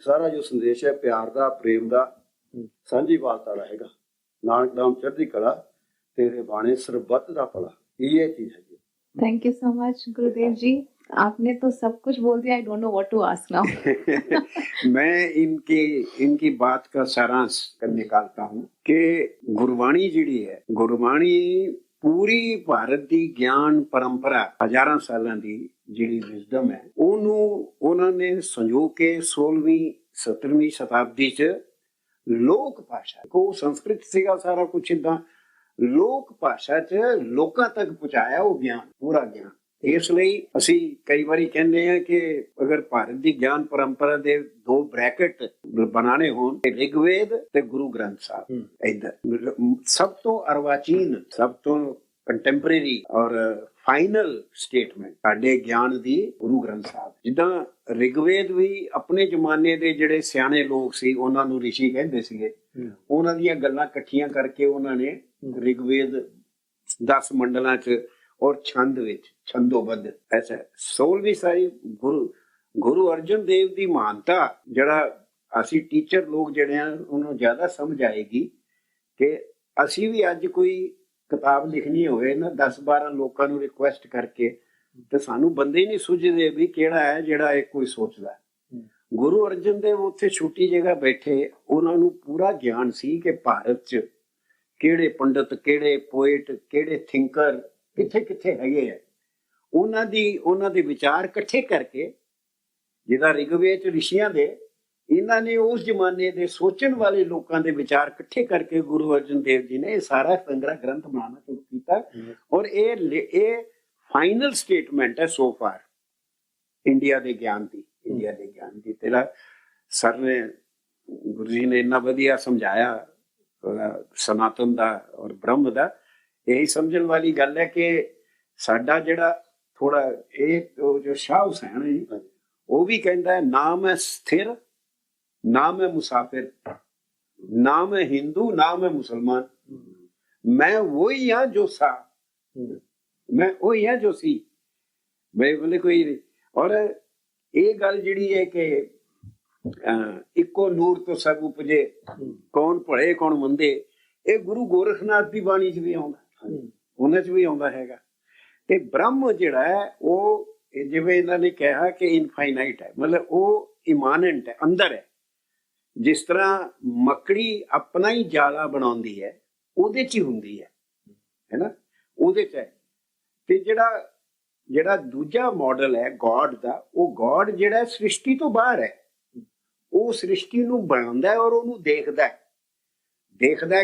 ਸਾਰਾ ਜੋ ਸੰਦੇਸ਼ ਹੈ ਪਿਆਰ ਦਾ, ਪ੍ਰੇਮ ਦਾ, ਸਾਂਝੀਵਾਲਤਾ ਦਾ ਹੈਗਾ। ਨਾਨਕ ਨਾਮ ਚੜ੍ਹਦੀ ਕਲਾ, ਤੇਰੇ ਬਾਣੇ ਸਰਬੱਤ ਦਾ ਭਲਾ, ਇਹ ਚੀਜ਼ ਹੈਗੀ। थैंक यू सो मच गुरुदेव जी, आपने तो सब कुछ बोल दिया। I don't know what to ask now. मैं इनकी बात का सारांश निकालता हूँ कि गुरबाणी जिहड़ी है, गुरबाणी पूरी भारत दी ज्ञान परंपरा हजारां सालां दी जिहड़ी विजडम है ਉਹਨੂੰ ਉਹਨਾਂ ਨੇ ਸੰਜੋ ਕੇ 16ਵੀਂ 17ਵੀਂ ਸ਼ਤਾਬਦੀ ਚ ਲੋਕ ਭਾਸ਼ਾ ਕੋ ਸੰਸਕ੍ਰਿਤ ਸੀਗਾ ਸਾਰਾ ਕੁਝ ਇਦਾਂ ਲੋਕ ਭਾਸ਼ਾ ਚ ਲੋਕਾਂ ਤੱਕ ਪਹੁੰਚਾਇਆ ਉਹ ਗਿਆਨ, ਪੂਰਾ ਗਿਆਨ। ਇਸ ਲਈ ਅਸੀਂ ਕਈ ਵਾਰੀ ਕਹਿੰਦੇ ਹਾਂ ਕਿ ਅਗਰ ਭਾਰਤ ਦੀ ਗਿਆਨ ਪਰੰਪਰਾ ਦੇ ਦੋ ਬ੍ਰੈਕਟ ਬਣਾਣੇ ਹੋਣ ਤੇ ਰਿਗਵੇਦ ਤੇ ਗੁਰੂ ਗ੍ਰੰਥ ਸਾਹਿਬ, ਇੱਧਰ ਸਭ ਤੋਂ ਅਰਵਾਚੀਨ, ਸਭ ਤੋਂ ਕੰਟੈਂਪਰੇਰੀ ਔਰ ਫਾਈਨਲ ਸਟੇਟਮੈਂਟ ਸਾਡੇ ਗਿਆਨ ਦੀ ਗੁਰੂ ਗ੍ਰੰਥ ਸਾਹਿਬ। ਜਿੱਦਾਂ ਰਿਗਵੇਦ ਵੀ ਆਪਣੇ ਜ਼ਮਾਨੇ ਦੇ ਜਿਹੜੇ ਸਿਆਣੇ ਲੋਕ ਸੀ ਉਹਨਾਂ ਨੂੰ ਰਿਸ਼ੀ ਕਹਿੰਦੇ ਸੀਗੇ, ਉਹਨਾਂ ਦੀਆਂ ਗੱਲਾਂ ਇਕੱਠੀਆਂ ਕਰਕੇ ਉਹਨਾਂ ਨੇ ਰਿਗਵੇਦ 10 ਮੰਡਲਾਂ ਚ ਔਰ ਛੰਦ ਵਿੱਚ ਛੰਦੋਬੱਧ ਐਸਾ 16ਵੀਂ ਸਾਈ ਗੁਰੂ ਅਰਜਨ ਦੇਵ ਦੀ ਮਹਾਨਤਾ ਜਿਹੜਾ ਅਸੀਂ ਟੀਚਰ ਲੋਕ ਜਿਹੜੇ ਆ ਉਹਨੂੰ ਜ਼ਿਆਦਾ ਸਮਝ ਆਏਗੀ ਕਿ ਅਸੀਂ ਵੀ ਅੱਜ ਕੋਈ ਕਿਤਾਬ ਲਿਖਣੀ ਹੋਵੇ ਨਾ 10-12 ਲੋਕਾਂ ਨੂੰ ਰਿਕੁਐਸਟ ਕਰਕੇ ਤੇ ਸਾਨੂੰ ਬੰਦੇ ਹੀ ਨਹੀਂ ਸੁਝਦੇ ਵੀ ਕਿਹੜਾ ਹੈ ਜਿਹੜਾ ਇਹ ਕੋਈ ਸੋਚਦਾ। ਗੁਰੂ ਅਰਜਨ ਦੇਵ ਉੱਥੇ ਛੋਟੀ ਜਗ੍ਹਾ ਬੈਠੇ, ਉਹਨਾਂ ਨੂੰ ਪੂਰਾ ਗਿਆਨ ਸੀ ਕਿ ਭਾਰਤ 'ਚ ਕਿਹੜੇ ਪੰਡਤ, ਕਿਹੜੇ ਪੋਇਟ, ਕਿਹੜੇ ਥਿੰਕਰ ਕਿੱਥੇ ਕਿੱਥੇ ਹੈਗੇ ਆ। ਉਹਨਾਂ ਦੇ ਵਿਚਾਰ ਇਕੱਠੇ ਕਰਕੇ, ਜਿਹਦਾ ਰਿਗਵੇਦ 'ਚ ਰਿਸ਼ੀਆਂ ਦੇ, ਇਹਨਾਂ ਨੇ ਉਸ ਜ਼ਮਾਨੇ ਦੇ ਸੋਚਣ ਵਾਲੇ ਲੋਕਾਂ ਦੇ ਵਿਚਾਰ ਇਕੱਠੇ ਕਰਕੇ ਗੁਰੂ ਅਰਜਨ ਦੇਵ ਜੀ ਨੇ ਇਹ ਸਾਰਾ ਸੰਗ੍ਰਹ ਗ੍ਰੰਥ ਬਣਾਉਣਾ ਸ਼ੁਰੂ ਕੀਤਾ। ਔਰ ਇਹ ਫਾਈਨਲ ਸਟੇਟਮੈਂਟ ਹੈ ਸੋ ਫਾਰ ਇੰਡੀਆ ਦੇ ਗਿਆਨ ਦੀ। ਤੇਰਾ ਸਰ ਨੇ, ਗੁਰੂ ਜੀ ਨੇ ਇੰਨਾ ਵਧੀਆ ਸਮਝਾਇਆ ਸਨਾਤਨ ਦਾ ਔਰ ਬ੍ਰਹਮ ਦਾ। ਇਹੀ ਸਮਝਣ ਵਾਲੀ ਗੱਲ ਹੈ ਕਿ ਸਾਡਾ ਜਿਹੜਾ ਥੋੜਾ ਇਹ ਜੋ ਸ਼ਾਹ ਹੁਸੈਨ ਹੈ ਉਹ ਵੀ ਕਹਿੰਦਾ ਹੈ, ਨਾਮ ਹੈ ਸਥਿਰ, ਨਾਮ ਹੈ ਮੁਸਾਫਿਰ, ਨਾਮ ਹੈ ਹਿੰਦੂ, ਨਾਮ ਹੈ ਮੁਸਲਮਾਨ, ਮੈਂ ਵਹੀ ਹਾਂ ਜੋ ਸਾ, ਮੈਂ ਉਹੀ ਹਾਂ ਜੋ ਸੀ। ਮੈਂ ਬੋਲੇ ਕੋਈ। ਔਰ ਇਹ ਗੱਲ ਜਿਹੜੀ ਹੈ ਕਿ ਇੱਕੋ ਨੂਰ ਤੋਂ ਸਭ ਉਪਜੇ, ਕੌਣ ਭਲੇ ਕੌਣ ਮੰਦੇ, ਇਹ ਗੁਰੂ ਗੋਰਖਨਾਥ ਦੀ ਬਾਣੀ 'ਚ ਵੀ ਆਉਂਦਾ, ਉਹਨਾਂ 'ਚ ਵੀ ਆਉਂਦਾ ਹੈਗਾ। ਤੇ ਬ੍ਰਹਮ ਜਿਹੜਾ ਹੈ ਉਹ ਜਿਵੇਂ ਇਹਨਾਂ ਨੇ ਕਿਹਾ ਕਿ ਇਨਫਾਈਨਾਈਟ ਹੈ, ਮਤਲਬ ਉਹ ਇਮਾਨੈਂਟ ਹੈ, ਅੰਦਰ ਹੈ। ਜਿਸ ਤਰ੍ਹਾਂ ਮੱਕੜੀ ਆਪਣਾ ਹੀ ਜਾਲਾ ਬਣਾਉਂਦੀ ਹੈ, ਉਹਦੇ 'ਚ ਹੀ ਹੁੰਦੀ ਹੈ ਨਾ, ਉਹਦੇ 'ਚ ਹੈ। ਤੇ ਜਿਹੜਾ ਦੂਜਾ ਮਾਡਲ ਹੈ ਗੋਡ ਦਾ, ਉਹ ਗੋਡ ਜਿਹੜਾ ਸ੍ਰਿਸ਼ਟੀ ਤੋਂ ਬਾਹਰ ਹੈ, ਉਹ ਸ੍ਰਿਸ਼ਟੀ ਨੂੰ ਬਣਾਉਂਦਾ ਔਰ ਉਹਨੂੰ ਦੇਖਦਾ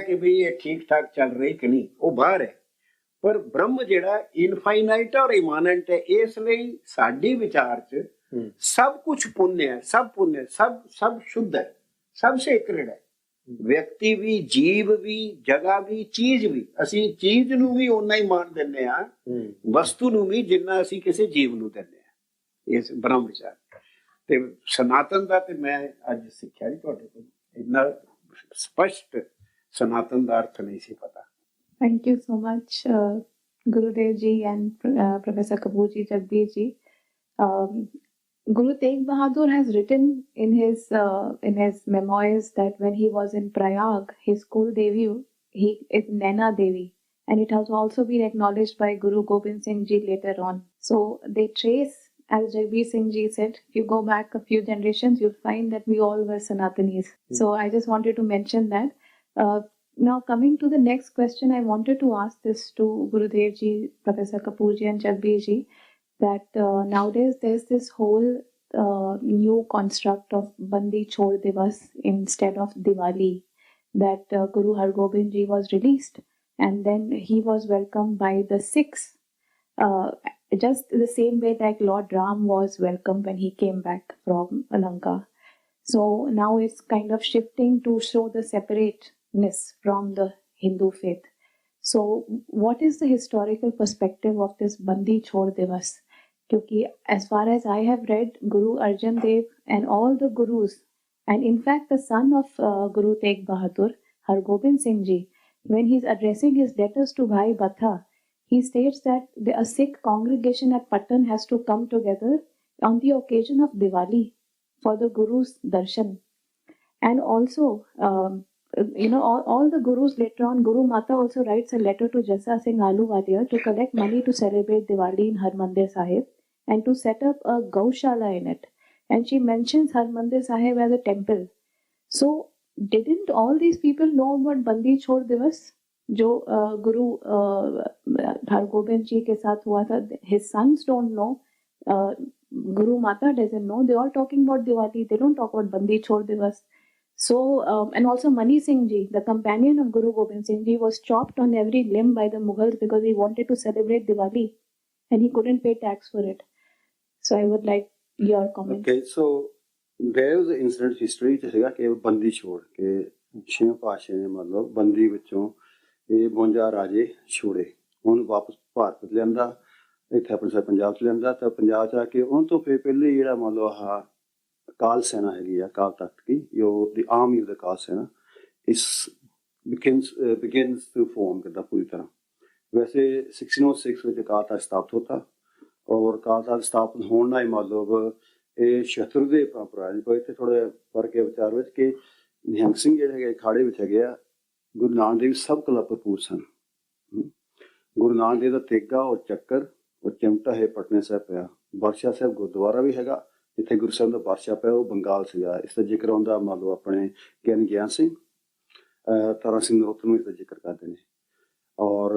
ਕਿ ਵੀ ਇਹ ਠੀਕ ਠਾਕ ਚੱਲ ਰਹੀ ਕਿ ਨਹੀਂ, ਉਹ ਬਾਹਰ ਹੈ। ਪਰ ਬ੍ਰਹਮ ਜਿਹੜਾ ਇਨਫਾਈਨਾਈਟ ਔਰ ਇਮਾਨੈਂਟ ਹੈ। ਇਸ ਲਈ ਸਾਡੀ ਵਿਚਾਰ 'ਚ ਸਭ ਕੁਝ ਪੁੰਨ ਹੈ, ਸਭ ਸ਼ੁੱਧ ਹੈ, ਸਭ ਸੇਕਰੇਡ ਹੈ। ਵਿਅਕਤੀ ਵੀ, ਜੀਵ ਵੀ, ਜਗ੍ਹਾ ਵੀ, ਚੀਜ਼ ਵੀ। ਅਸੀਂ ਚੀਜ਼ ਨੂੰ ਵੀ ਓਨਾ ਹੀ ਮਾਣ ਦਿੰਦੇ ਹਾਂ, ਵਸਤੂ ਨੂੰ ਵੀ, ਜਿੰਨਾ ਅਸੀਂ ਕਿਸੇ ਜੀਵ ਨੂੰ ਦਿੰਦੇ ਹਾਂ। ਇਸ ਬ੍ਰਹਮ ਵਿਚਾਰ ਤੇ ਸਨਾਤਨ ਦਾ ਤੇ ਮੈਂ ਅੱਜ ਸਿੱਖਿਆ ਜੀ ਤੁਹਾਡੇ ਕੋਲ ਇੰਨਾ ਸਪਸ਼ਟ सनातन ਦਾ ਅਰਥ ਨਹੀਂ ਸੀ ਪਤਾ। Thank you so much, Gurudev ji and Professor Kapoor ji, Jagbir ji. Guru Tegh Bahadur has written in his memoirs that when he was in Prayag, his school Devi is Naina Devi, and it has also been acknowledged by Guru Gobind Singh ji later on. So they trace, as Jagbir Singh ji said, if you go back a few generations, you'll find that we all were Sanatanis. So I just wanted to mention that. Now coming to the next question, I wanted to ask this to Gurudev ji, Professor Kapoor ji and Jagbir ji, that nowadays there's this whole new construct of Bandi Chhod Divas instead of Diwali, that Guru Har Gobind ji was released and then he was welcomed by the Sikhs, just the same way like Lord Ram was welcomed when he came back from Lanka. So now it's kind of shifting to show the separateness from the Hindu faith. So what is the historical perspective of this Bandi Chhod Divas? Because as far as I have read, Guru Arjan Dev and all the Gurus, and in fact the son of Guru Tegh Bahadur, Har Gobind Singh ji, when he's addressing his letters to Bhai Batha, he states that a Sikh congregation at Patan has to come together on the occasion of Diwali for the Guru's darshan. And also, all the Gurus later on, Guru Mata also writes a letter to Jassa Singh Ahluwalia to collect money to celebrate Diwali in Harmandir Sahib and to set up a Gaushala in it. And she mentions Harmandir Sahib as a temple. So, didn't all these people know about Bandi Chhod Divas? जो गुरु हरगोबिंद जी के साथ हुआ था, his sons don't know, Guru Mata doesn't know. They all talking about Diwali. They don't talk about Bandi Chhod Divas. So, and also Mani Singh ji, the companion of Guru Gobind Singh ji, was chopped on every limb by the Mughals because he wanted to celebrate Diwali and he couldn't pay tax for it. So I would like your comments. Okay, so there was an incident history ਚ ਸੀਗਾ ਕਿ ਬੰਦੀ ਛੋੜ ਕੇ ਛੇਵੇਂ ਪਾਤਸ਼ਾਹ ਨੇ ਮਤਲਬ ਬੰਦੀ ਵਿੱਚੋਂ ਇਹ 52 ਰਾਜੇ ਛੋੜੇ, ਉਹਨੂੰ ਵਾਪਸ ਭਾਰਤ ਲਿਆਂਦਾ, ਇੱਥੇ ਆਪਣੇ ਸਾਰੇ ਪੰਜਾਬ ਚ ਲਿਆਂਦਾ। ਤਾਂ ਪੰਜਾਬ ਚ ਆ ਕੇ ਉਹਨਾਂ ਤੋਂ ਫਿਰ ਪਹਿਲੇ ਜਿਹੜਾ ਮਤਲਬ ਆਹ ਕਾਲ ਸੈਨਾ ਹੈਗੀ ਆ, ਕਾਲ ਤਖਤ ਕੀ ਜੋ ਦੀ ਆਰਮੀ ਆਫ ਦ ਕਾਲ ਸੈਨਾ ਇਸ begins to form ਕਰਦਾ ਪੂਰੀ ਤਰ੍ਹਾਂ। ਵੈਸੇ 1606 ਵਿੱਚ ਕਾਲ ਤਖਤ ਸਥਾਪਿਤ ਹੋਤਾ ਔਰ ਕਾਲ ਤਖਤ ਸਥਾਪਿਤ ਹੋਣ ਨਾਲ ਮਤਲਬ ਇਹ ਸ਼ਤਰੂਦੇਵ ਪਰੰਪਰਾ ਦੀ ਕੋਈ ਇੱਥੇ ਥੋੜਾ ਫਰਕ ਹੈ ਵਿਚਾਰ ਵਿੱਚ ਕਿ ਨਿਹੰਗ ਸਿੰਘ ਜਿਹੜੇ ਹੈਗੇ ਅਖਾੜੇ ਵਿੱਚ ਹੈਗੇ ਆ, ਗੁਰੂ ਨਾਨਕ ਦੇਵ ਸਭ ਕਲਾ ਭਰਪੂਰ ਸਨ। ਗੁਰੂ ਨਾਨਕ ਦੇਵ ਦਾ ਤੇਗਾ ਔਰ ਚੱਕਰ ਔਰ ਚਿਮਟਾ ਹੈ ਪਟਨੇ ਸਾਹਿਬ ਪਿਆ। ਬਾਦਸ਼ਾਹ ਸਾਹਿਬ ਗੁਰਦੁਆਰਾ ਵੀ ਹੈਗਾ ਜਿੱਥੇ ਗੁਰੂ ਸਾਹਿਬ ਦਾ ਬਾਦਸ਼ਾਹ ਪਿਆ, ਉਹ ਬੰਗਾਲ ਸੀਗਾ। ਇਸ ਦਾ ਜ਼ਿਕਰ ਆਉਂਦਾ ਮੰਨ ਲਓ ਆਪਣੇ ਗਿਆਨ ਸਿੰਘ, ਤਾਰਾ ਸਿੰਘ ਨਰੋਤਮ ਇਸ ਦਾ ਜ਼ਿਕਰ ਕਰਦੇ ਨੇ। ਔਰ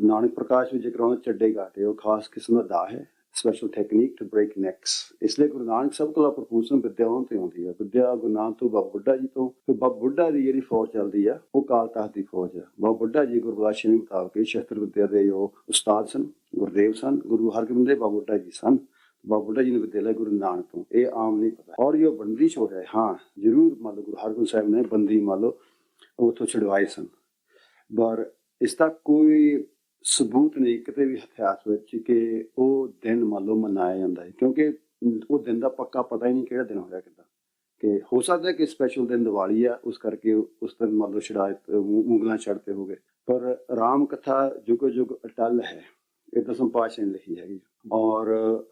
ਨਾਨਕ ਪ੍ਰਕਾਸ਼ ਵੀ ਜ਼ਿਕਰ ਆਉਂਦਾ ਚੱਡੇ ਘਾਟੇ, ਉਹ ਖਾਸ ਕਿਸਮ ਦਾ ਦਾ ਹੈ, special technique to break necks. ਇਸ ਲਈ ਗੁਰੂ ਨਾਨਕ ਸਭ ਕੋਲ ਭਰਪੂਰ ਸਨ, ਵਿਦਿਆ ਉਹਨਾਂ ਤੇ ਆਉਂਦੀ ਹੈ। ਵਿਦਿਆ ਗੁਰੂ ਨਾਨਕ ਤੋਂ ਬਾਬਾ ਬੁੱਢਾ ਜੀ ਤੋਂ, ਫਿਰ ਬਾਬਾ ਬੁੱਢਾ ਦੀ ਜਿਹੜੀ ਫੌਜ ਚੱਲਦੀ ਆ ਉਹ ਕਾਲ ਤਖਤ ਦੀ ਫੌਜ ਆ। ਬਾਬਾ ਬੁੱਢਾ ਜੀ ਗੁਰੂ ਗੋਬਿੰਦ ਸਿੰਘ ਮੁਤਾਬਕ ਸ਼ਸਤਰ ਵਿਦਿਆ ਦੇ ਜੋ ਉਸਤਾਦ ਸਨ, ਗੁਰਦੇਵ ਸਨ, ਗੁਰੂ ਹਰਗੋਬਿੰਦ ਦੇ ਬਾਬਾ ਬੁੱਢਾ ਜੀ ਸਨ। ਬਾਬਾ ਬੁੱਢਾ ਜੀ ਨੇ ਵਿਦਿਆ ਲਿਆ ਗੁਰੂ ਨਾਨਕ ਤੋਂ, ਇਹ ਆਮ ਨਹੀਂ ਪਤਾ। ਔਰ ਜੋ ਬੰਦੀ ਛੋੜ ਹੈ, ਹਾਂ ਜ਼ਰੂਰ ਮੰਨ ਲਓ ਗੁਰੂ ਹਰਗੋਬਿੰਦ ਸਾਹਿਬ ਨੇ ਬੰਦੀ ਮੰਨ ਲਓ ਉੱਥੋਂ ਛੁਡਵਾਏ ਸਨ, ਪਰ ਇਸ ਦਾ ਕੋਈ ਸਬੂਤ ਨਹੀਂ ਕਿਤੇ ਵੀ ਇਤਿਹਾਸ ਵਿੱਚ ਕਿ ਉਹ ਦਿਨ ਮੰਨ ਲਓ ਮਨਾਇਆ ਜਾਂਦਾ ਹੈ, ਕਿਉਂਕਿ ਉਹ ਦਿਨ ਦਾ ਪੱਕਾ ਪਤਾ ਹੀ ਨਹੀਂ ਕਿਹੜਾ ਦਿਨ ਹੋਇਆ ਕਿੱਦਾਂ। ਕਿ ਹੋ ਸਕਦਾ ਕਿ ਸਪੈਸ਼ਲ ਦਿਨ ਦੀਵਾਲੀ ਆ, ਉਸ ਕਰਕੇ ਉਸ ਦਿਨ ਮੰਨ ਲਓ ਸ਼ਰਾਇਤ ਉਂਗਲਾਂ ਛੱਡਤੇ ਹੋ ਗਏ। ਪਰ ਰਾਮ ਕਥਾ ਜੁਗ ਜੁਗ ਅਟਲ ਹੈ, ਇਹ ਦਸਮ ਪਾਤਸ਼ਾਹ ਨੇ ਲਿਖੀ ਹੈਗੀ। ਔਰ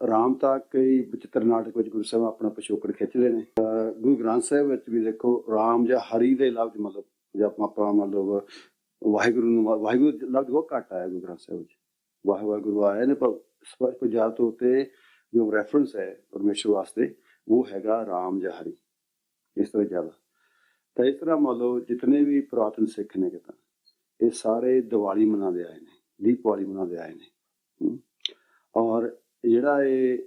ਰਾਮ ਤਾਂ ਕਈ ਬਚਿੱਤਰ ਨਾਟਕ ਵਿੱਚ ਗੁਰੂ ਸਾਹਿਬ ਆਪਣਾ ਪਿਛੋਕੜ ਖਿੱਚਦੇ ਨੇ। ਗੁਰੂ ਗ੍ਰੰਥ ਸਾਹਿਬ ਵਿੱਚ ਵੀ ਦੇਖੋ ਰਾਮ ਜਾਂ ਹਰੀ ਦੇ ਲਫ਼ਜ਼ ਮਤਲਬ ਜਾਂ ਆਪਾਂ ਮਤਲਬ ਵਾਹਿਗੁਰੂ ਨੂੰ ਵਾਹਿਗੁਰੂ ਲਫ਼ਜ਼ ਬਹੁਤ ਘੱਟ ਆਇਆ ਗੁਰੂ ਗ੍ਰੰਥ ਸਾਹਿਬ ਵਿੱਚ, ਵਾਹਿਗੁਰੂ ਆਇਆ ਨੇ, ਪਰ ਜ਼ਿਆਦਾ ਤੌਰ ਤੇ ਜੋ ਰੈਫਰੈਂਸ ਹੈ ਪਰਮੇਸ਼ਰ ਵਾਸਤੇ ਉਹ ਹੈਗਾ ਰਾਮ ਜਾਂ ਹਰੀ, ਇਸ ਤਰ੍ਹਾਂ ਜ਼ਿਆਦਾ। ਤਾਂ ਇਸ ਤਰ੍ਹਾਂ ਮੰਨ ਲਓ ਜਿਤਨੇ ਵੀ ਪੁਰਾਤਨ ਸਿੱਖ ਨੇ ਕਿਤਾ ਇਹ ਸਾਰੇ ਦੀਵਾਲੀ ਮਨਾਉਂਦੇ ਆਏ ਨੇ, ਦੀਪਾਵਲੀ ਮਨਾਉਂਦੇ ਆਏ ਨੇ। ਔਰ ਜਿਹੜਾ ਇਹ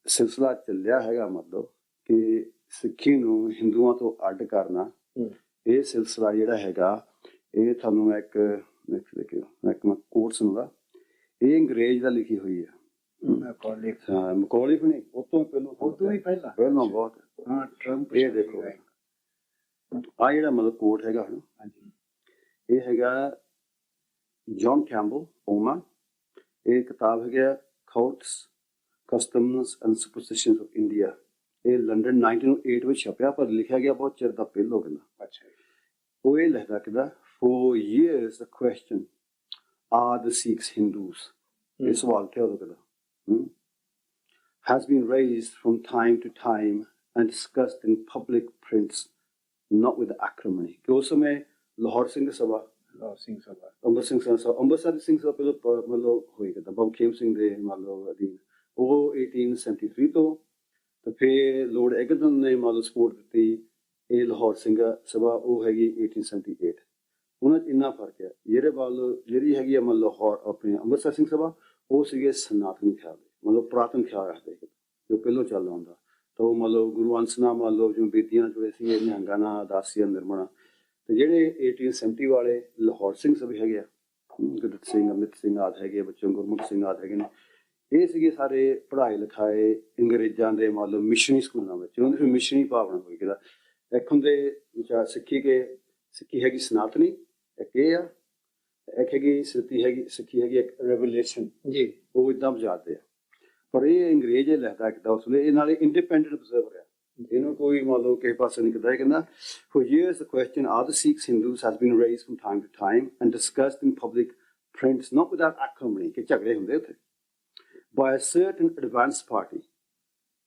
ਸਿਲਸਿਲਾ ਚੱਲਿਆ ਹੈਗਾ ਮਤਲਬ ਕਿ ਸਿੱਖੀ ਨੂੰ ਹਿੰਦੂਆਂ ਤੋਂ ਅੱਡ ਕਰਨਾ, ਇਹ ਸਿਲਸਿਲਾ ਜਿਹੜਾ ਹੈਗਾ ਇਹ ਤੁਹਾਨੂੰ ਮੈਂ ਇੱਕ ਮੈਂ ਕੋਟ ਸੁਣੂਗਾ, ਇਹ ਅੰਗਰੇਜ਼ ਦਾ ਲਿਖੀ ਹੋਈ ਹੈ। ਮਕੌਲਿਫ ਨਹੀਂ, ਉਤੋਂ ਪਹਿਲਾਂ ਬਹੁਤ। ਇਹ ਦੇਖੋ ਆ ਜਿਹੜਾ ਮਤਲਬ ਕੋਟ ਹੈਗਾ ਇਹ ਹੈਗਾ ਜੌਨ ਕੈਂਪਬੈਲ ਓਮਾ, ਇਹ ਕਿਤਾਬ ਹੈਗਾ thoughts customs and superstitions of India, ਇਹ ਲੰਡਨ 1908 ਵਿੱਚ ਛਪਿਆ, ਪਰ ਲਿਖਿਆ ਗਿਆ ਬਹੁਤ ਚਿਰ ਦਾ ਪਹਿਲੋਂ ਕਹਿੰਦਾ। ਉਹ ਇਹ ਲਿਖਦਾ ਕਹਿੰਦਾ for years the question, are the Sikhs Hindus? ये सवाल थे उधर का, has been raised from time to time and discussed in public prints, not with acrimony. कि उस समय लाहौर सिंह सभा, ਅੰਮ੍ਰਿਤਸਰ ਸਿੰਘ ਸਭਾ ਪਹਿਲਾਂ ਮਤਲਬ ਹੋਈ ਕਰਦਾ ਬਾਬਾ ਖੇਮ ਸਿੰਘ ਦੇ ਮਤਲਬ ਅਧੀਨ, ਉਹ 1873 ਤੋਂ ਤੇ ਫਿਰ ਲੋਰਡ ਐਗਰਟਨ ਨੇ ਮਤਲਬ ਸਪੋਰਟ ਦਿੱਤੀ ਇਹ ਲਾਹੌਰ ਸਿੰਘ ਸਭਾ, ਉਹ ਹੈਗੀ 1878। ਉਹਨਾਂ 'ਚ ਇੰਨਾ ਫਰਕ ਹੈ, ਜਿਹੜੇ ਵੱਲ ਜਿਹੜੀ ਹੈਗੀ ਆ ਮਤਲਬ ਲਾਹੌਰ ਆਪਣੇ ਅੰਮ੍ਰਿਤਸਰ ਸਿੰਘ ਸਭਾ, ਉਹ ਸੀਗੇ ਸਨਾਤਨੀ ਖਿਆਲ ਦੇ, ਮਤਲਬ ਪੁਰਾਤਨ ਖਿਆਲ ਰੱਖਦੇ ਜੋ ਪਹਿਲੋਂ ਚੱਲਦਾ ਹੁੰਦਾ। ਤਾਂ ਉਹ ਮਤਲਬ ਗੁਰੂ ਅੰਸ ਨਾਲ ਮਤਲਬ ਜਿਵੇਂ ਬੇਦੀਆਂ ਜੁੜੇ ਸੀਗੇ, ਨਿਹੰਗਾਂ ਨਾਲ, ਦਾਸੀਆਂ ਨਿਰਮਣਾ। ਤੇ ਜਿਹੜੇ 1870 ਵਾਲੇ ਲਾਹੌਰ ਸਿੰਘ ਸਭਾ ਹੈਗੇ ਆ, ਗੁਰਦਿੱਤ ਸਿੰਘ, ਅਮਿਤ ਸਿੰਘ ਆਦਿ ਹੈਗੇ, ਬੱਚੋਂ ਗੁਰਮੁਖ ਸਿੰਘ ਆਦਿ ਹੈਗੇ ਨੇ, ਇਹ ਸੀਗੇ ਸਾਰੇ ਪੜ੍ਹਾਏ ਲਿਖਾਏ ਅੰਗਰੇਜ਼ਾਂ ਦੇ ਮਤਲਬ ਮਿਸ਼ਨਰੀ ਸਕੂਲਾਂ ਵਿੱਚ। ਉਹਨਾਂ ਦੀ ਫਿਰ ਮਿਸ਼ਨਰੀ ਭਾਵਨਾ ਹੋਈ ਕਿ ਇੱਕ ਹੁੰਦੇ ਵਿਚਾਰ ਸਿੱਖੀ ਹੈਗੀ ਸਨਾਤਨੀ, ਇੱਕ ਇਹ ਆ, ਇੱਕ ਹੈਗੀ ਸਿੱਖੀ ਹੈਗੀ ਇੱਕ ਰੈਵੋਲੂਸ਼ਨ ਜੀ, ਉਹ ਇਦਾਂ ਬੁਝਾਉਂਦੇ ਆ। ਪਰ ਇਹ ਅੰਗਰੇਜ਼ ਇਹ ਲਿਖਦਾ ਕਿਦਾ ਉਸ ਵੇਲੇ, ਇਹ ਨਾਲੇ ਇੰਡੀਪੈਂਡੈਂਟ ਅਬਜ਼ਰਵਰ ਆ, ਇਹਨੂੰ ਕੋਈ ਮਤਲਬ ਕਿਸੇ ਪਾਸੇ ਨਹੀਂ ਕਰਦਾ। ਇਹ ਕਹਿੰਦਾ for years the question, are the Sikhs Hindus, has been raised from time to time and discussed in public prints, not without acrimony, ਕਿ ਝਗੜੇ ਹੁੰਦੇ ਉੱਥੇ, by a certain advanced party।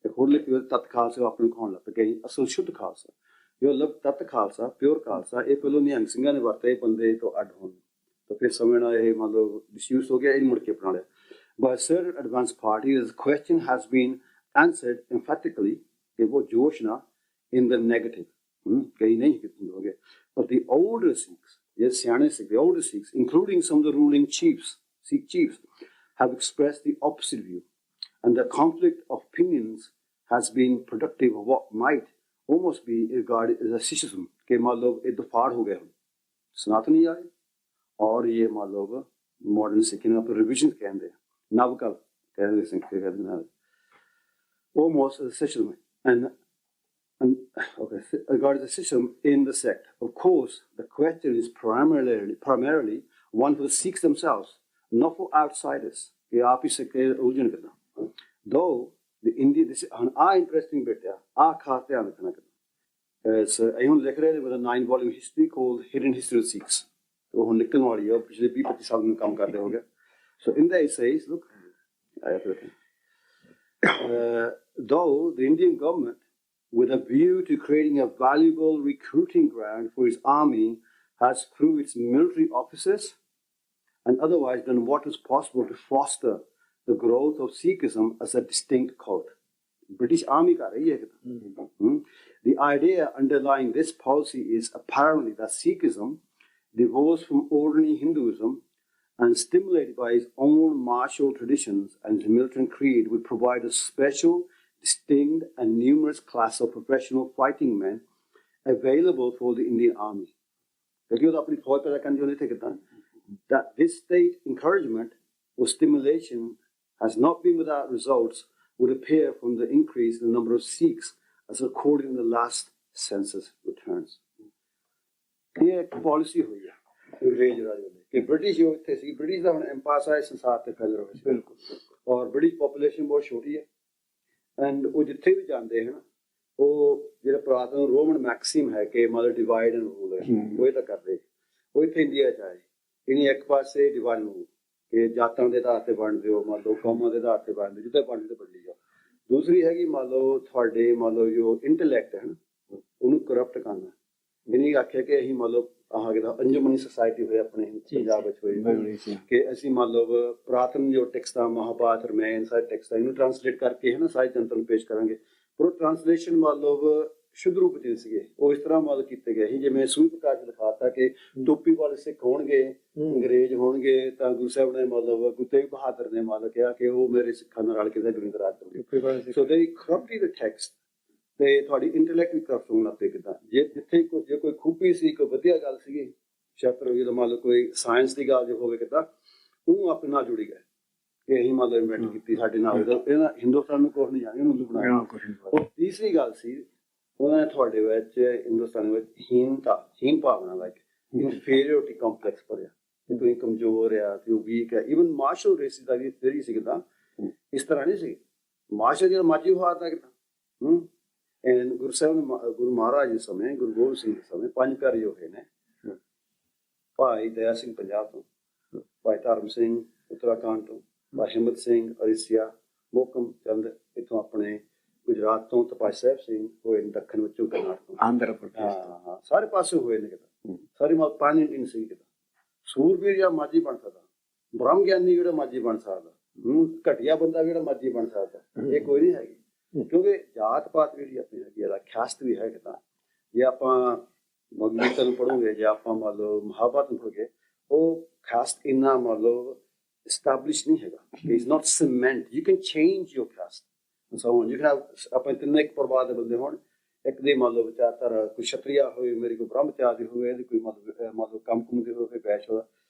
ਇੱਕ ਹੋਰ ਲਿਖੀ ਤਤ ਖਾਲਸਾ ਆਪਣੇ ਖਾਣ ਲੱਗ ਪਏ, ਅਸਲ ਸ਼ੁੱਧ ਖਾਲਸਾ ਜੋ ਤਤ ਖਾਲਸਾ ਪਿਓਰ ਖਾਲਸਾ, ਇਹ ਪਹਿਲੋਂ ਨਿਹੰਗ ਸਿੰਘਾਂ ਨੇ ਵਰਤੇ ਬੰਦੇ ਤੋਂ ਅੱਡ ਹੋਣ, ਤਾਂ ਫਿਰ ਸਮੇਂ ਨਾਲ ਇਹ ਮਤਲਬ ਡਿਸਯੂਜ਼ ਹੋ ਗਿਆ, ਇਹ ਮੁੜ ਕੇ ਅਪਣਾ ਲਿਆ। by a certain advanced party, the question has been answered emphatically, कि वो जोश ना in the negative, कहीं नहीं कितने हो गए। But the older Sikhs, yes, सियाने Sikhs, the older Sikhs, including some of the ruling chiefs, Sikh chiefs, have expressed the opposite view, and the conflict of opinions has been productive of what might almost be regarded as a schism, कि मतलब ये दफाड़ हो गए, सनातनी आए और ये मतलब मॉडर्न सिख ने अपने रिविजन कहते हैं, नवकल कहते हैं, कहते हैं almost as a schism, and okay, regarded as a schism in the sect. Of course, the question is primarily one for the Sikhs themselves, not for outsiders. कि आप इसे उलझन करना, though the Indian, this is an interesting bit, खास ध्यान रखना करना। अयूं लिख रहे with a 9-volume history called Hidden History of Sikhs, तो हम निकलने वाली है, पिछले 20-25 साल में काम कर रहे हो गए। So in there it says, look, though the Indian government, with a view to creating a valuable recruiting ground for its army, has through its military officers and otherwise done what is possible to foster the growth of Sikhism as a distinct cult. British Army ka rahi hai. The idea underlying this policy is apparently that Sikhism, divorced from ordinary Hinduism and stimulated by its own martial traditions and its militant creed, would provide a special, distinct and numerous class of professional fighting men available for the Indian Army. That this state encouragement or stimulation has not been without results would appear from the increase in the number of Sikhs as recorded in the last census returns. ये एक policy हुई है अंग्रेज राज वाले कि British जो थे सी British का एम्पायर है संसार पे फैल रहा है बिल्कुल, और ब्रिटिश पॉपुलेशन बहुत छोटी है, एंड वो जिथे भी जाते हैं ना, वो जो पुरातन रोमन मैक्सिम है कि मतलब डिवाइड एंड रूल है, वो तो कर रहे वो इतने इंडिया चाहे इन्हीं एक पासे डिवाइड रूल कि जातां दे आधार ते बंड दिओ, मान लो कौमां दे आधार ते बंड जिथे बंड ते बंडी जाओ। दूसरी है कि मान लो थोड़े मान लो जो इंटलैक्ट है ना, उन्हें करप्ट करना, इन्हीं आख्या कि असीं मान लो आह कि अंजुमनी सोसाइटी हुई अपने पंजाब हुई कि असीं मान लो पुरातन जो टेक्स्ट महाभारत रामायण सारे टेक्स्ट इन्हें ट्रांसलेट करके है ना सारी जनता में पेश करांगे, पर ट्रांसलेशन मान लो शुद्ध रूप च सीगे वो इस तरह मतलब किए गए ही, जिवें सूर्य प्रकाश लिखाता कि टोपी वाले सिख होणगे अंग्रेज होणगे तां गुरु साहिब ने मतलब गुरु तेग बहादुर ने मतलब कहा कि वो मेरे सिखां नाल रल के गुरिंद राज करोगे। सो दे करप्टेड द टेक्स्ट ते थोड़ी इंटलैक्ट भी करप्ट होण लग पे किदां जे जिथे जे कोई खूबी सी कोई वधिया गल सीगी शास्त्र जो मान लो कोई साइंस की गल जो होवे किदां ਉਹ ਆਪਣੇ ਨਾਲ ਜੁੜੀ ਗਏ ਕਿ ਅਸੀਂ ਮਤਲਬ ਇਨਵੈਂਟ ਕੀਤੀ ਸਾਡੇ ਨਾਲ ਇਹਨਾਂ ਹਿੰਦੁਸਤਾਨ ਨੂੰ ਕੁਝ ਨਹੀਂ ਜਾਣਗੇ ਉਹਨੂੰ ਬਣਾਇਆ। ਉਹ ਤੀਸਰੀ ਗੱਲ ਸੀ ਉਹਨਾਂ ਨੇ ਤੁਹਾਡੇ ਵਿੱਚ ਹਿੰਦੁਸਤਾਨ ਵਿੱਚ ਹੀਨ ਭਾਵਨਾ ਲਾਈਕ ਇਨਫੀਰੀਅਰਿਟੀ ਕੰਪਲੈਕਸ ਭਰਿਆ ਕਿ ਤੁਸੀਂ ਕਮਜ਼ੋਰ ਆ, ਤੁਸੀਂ ਵੀਕ ਆ। ਈਵਨ ਮਾਰਸ਼ਲ ਰੇਸਿਸ ਦਾ ਵੀ ਥਿਊਰੀ ਸੀ ਕਿਦਾਂ ਇਸ ਤਰ੍ਹਾਂ ਨਹੀਂ ਸੀ, ਮਾਰਸ਼ਲ ਜਿਹੜਾ ਮਾਜੀ ਹਾਰ ਦਾ ਕਿਦਾਂ ਗੁਰੂ ਸਾਹਿਬ ਗੁਰੂ ਮਹਾਰਾਜ ਦੇ ਸਮੇਂ ਗੁਰੂ ਗੋਬਿੰਦ ਸਿੰਘ ਦੇ ਸਮੇਂ 5 ਪਿਆਰੇ ਜੋ ਹੋਏ ਨੇ ਭਾਈ ਦਇਆ ਸਿੰਘ ਪੰਜਾਬ ਤੋਂ, ਭਾਈ ਧਰਮ ਸਿੰਘ ਉੱਤਰਾਖੰਡ ਤੋਂ, ਭਾਈ ਹਿੰਮਤ ਸਿੰਘ ਅਰੀਸੀਆ, ਮੋਹਕਮ ਚੰਦ ਇੱਥੋਂ ਆਪਣੇ ਗੁਜਰਾਤ ਤੋਂ, ਤੇ ਭਾਈ ਸਾਹਿਬ ਸਿੰਘ ਹੋਏ ਨੇ ਦੱਖਣ ਵਿੱਚੋਂ ਕਰਨਾਟਕ ਤੋਂ, ਆਂਧਰਾ ਪ੍ਰਦੇਸ਼ ਹਾਂ ਸਾਰੇ ਪਾਸੇ ਹੋਏ ਨੇ ਕਿਤਾ, ਸਾਰੇ ਮਤ ਪਾਣੀ ਇੰਡੀਅਨ ਸੀ ਕਿਤਾ। ਸੂਰਬੀਰ ਜਾਂ ਮਾਝੀ ਬਣ ਸਕਦਾ, ਬ੍ਰਹਮ ਗਿਆਨੀ ਜਿਹੜਾ ਮਾਝੀ ਬਣ ਸਕਦਾ, ਘਟੀਆ ਬੰਦਾ ਜਿਹੜਾ ਮਾਝੀ ਬਣ ਸਕਦਾ, ਇਹ ਕੋਈ ਨਹੀਂ ਹੈਗੀ। ਕਿਉਂਕਿ ਜਾਤ ਪਾਤ ਜਿਹੜੀ ਆਪਣੀ ਹੈਗੀ ਇਹਦਾ ਖਿਆਸਤ ਵੀ ਹੈ ਕਿਤਾ। ਜੇ ਆਪਾਂ ਭਗਵਦ ਨੂੰ ਪੜ੍ਹੋਗੇ, ਜੇ ਆਪਾਂ ਮੰਨ ਲਓ ਮਹਾਭਾਰਤ ਨੂੰ ਪੜ੍ਹੋਗੇ, ਉਹ ਖਿਆਸਤ ਇੰਨਾ ਮੰਨ ਲਓ established ਨਹੀਂ ਹੈਗਾ। It's not cement. You can change your caste and so on. You can have ਆਪਣੇ ਤਿੰਨੇ ਇੱਕ ਪਰਿਵਾਰ ਦੇ ਬੰਦੇ ਹੋਣ, ਇੱਕ ਦੀ ਮੰਨ ਲਓ ਵਿਚਾਰਧਾਰਾ ਕੋਈ ਛਤਰੀਆ ਹੋਵੇ, ਮੇਰੀ ਕੋਈ ਬ੍ਰਹਮਚਾਰੀ ਦੀ ਹੋਵੇ, ਇਹਦੀ ਕੋਈ ਮੰਨ ਲਓ ਕੰਮ ਕੁਮ ਦੀ ਹੋਵੇ, ਵੈਸ਼ ਹੋਵੇ।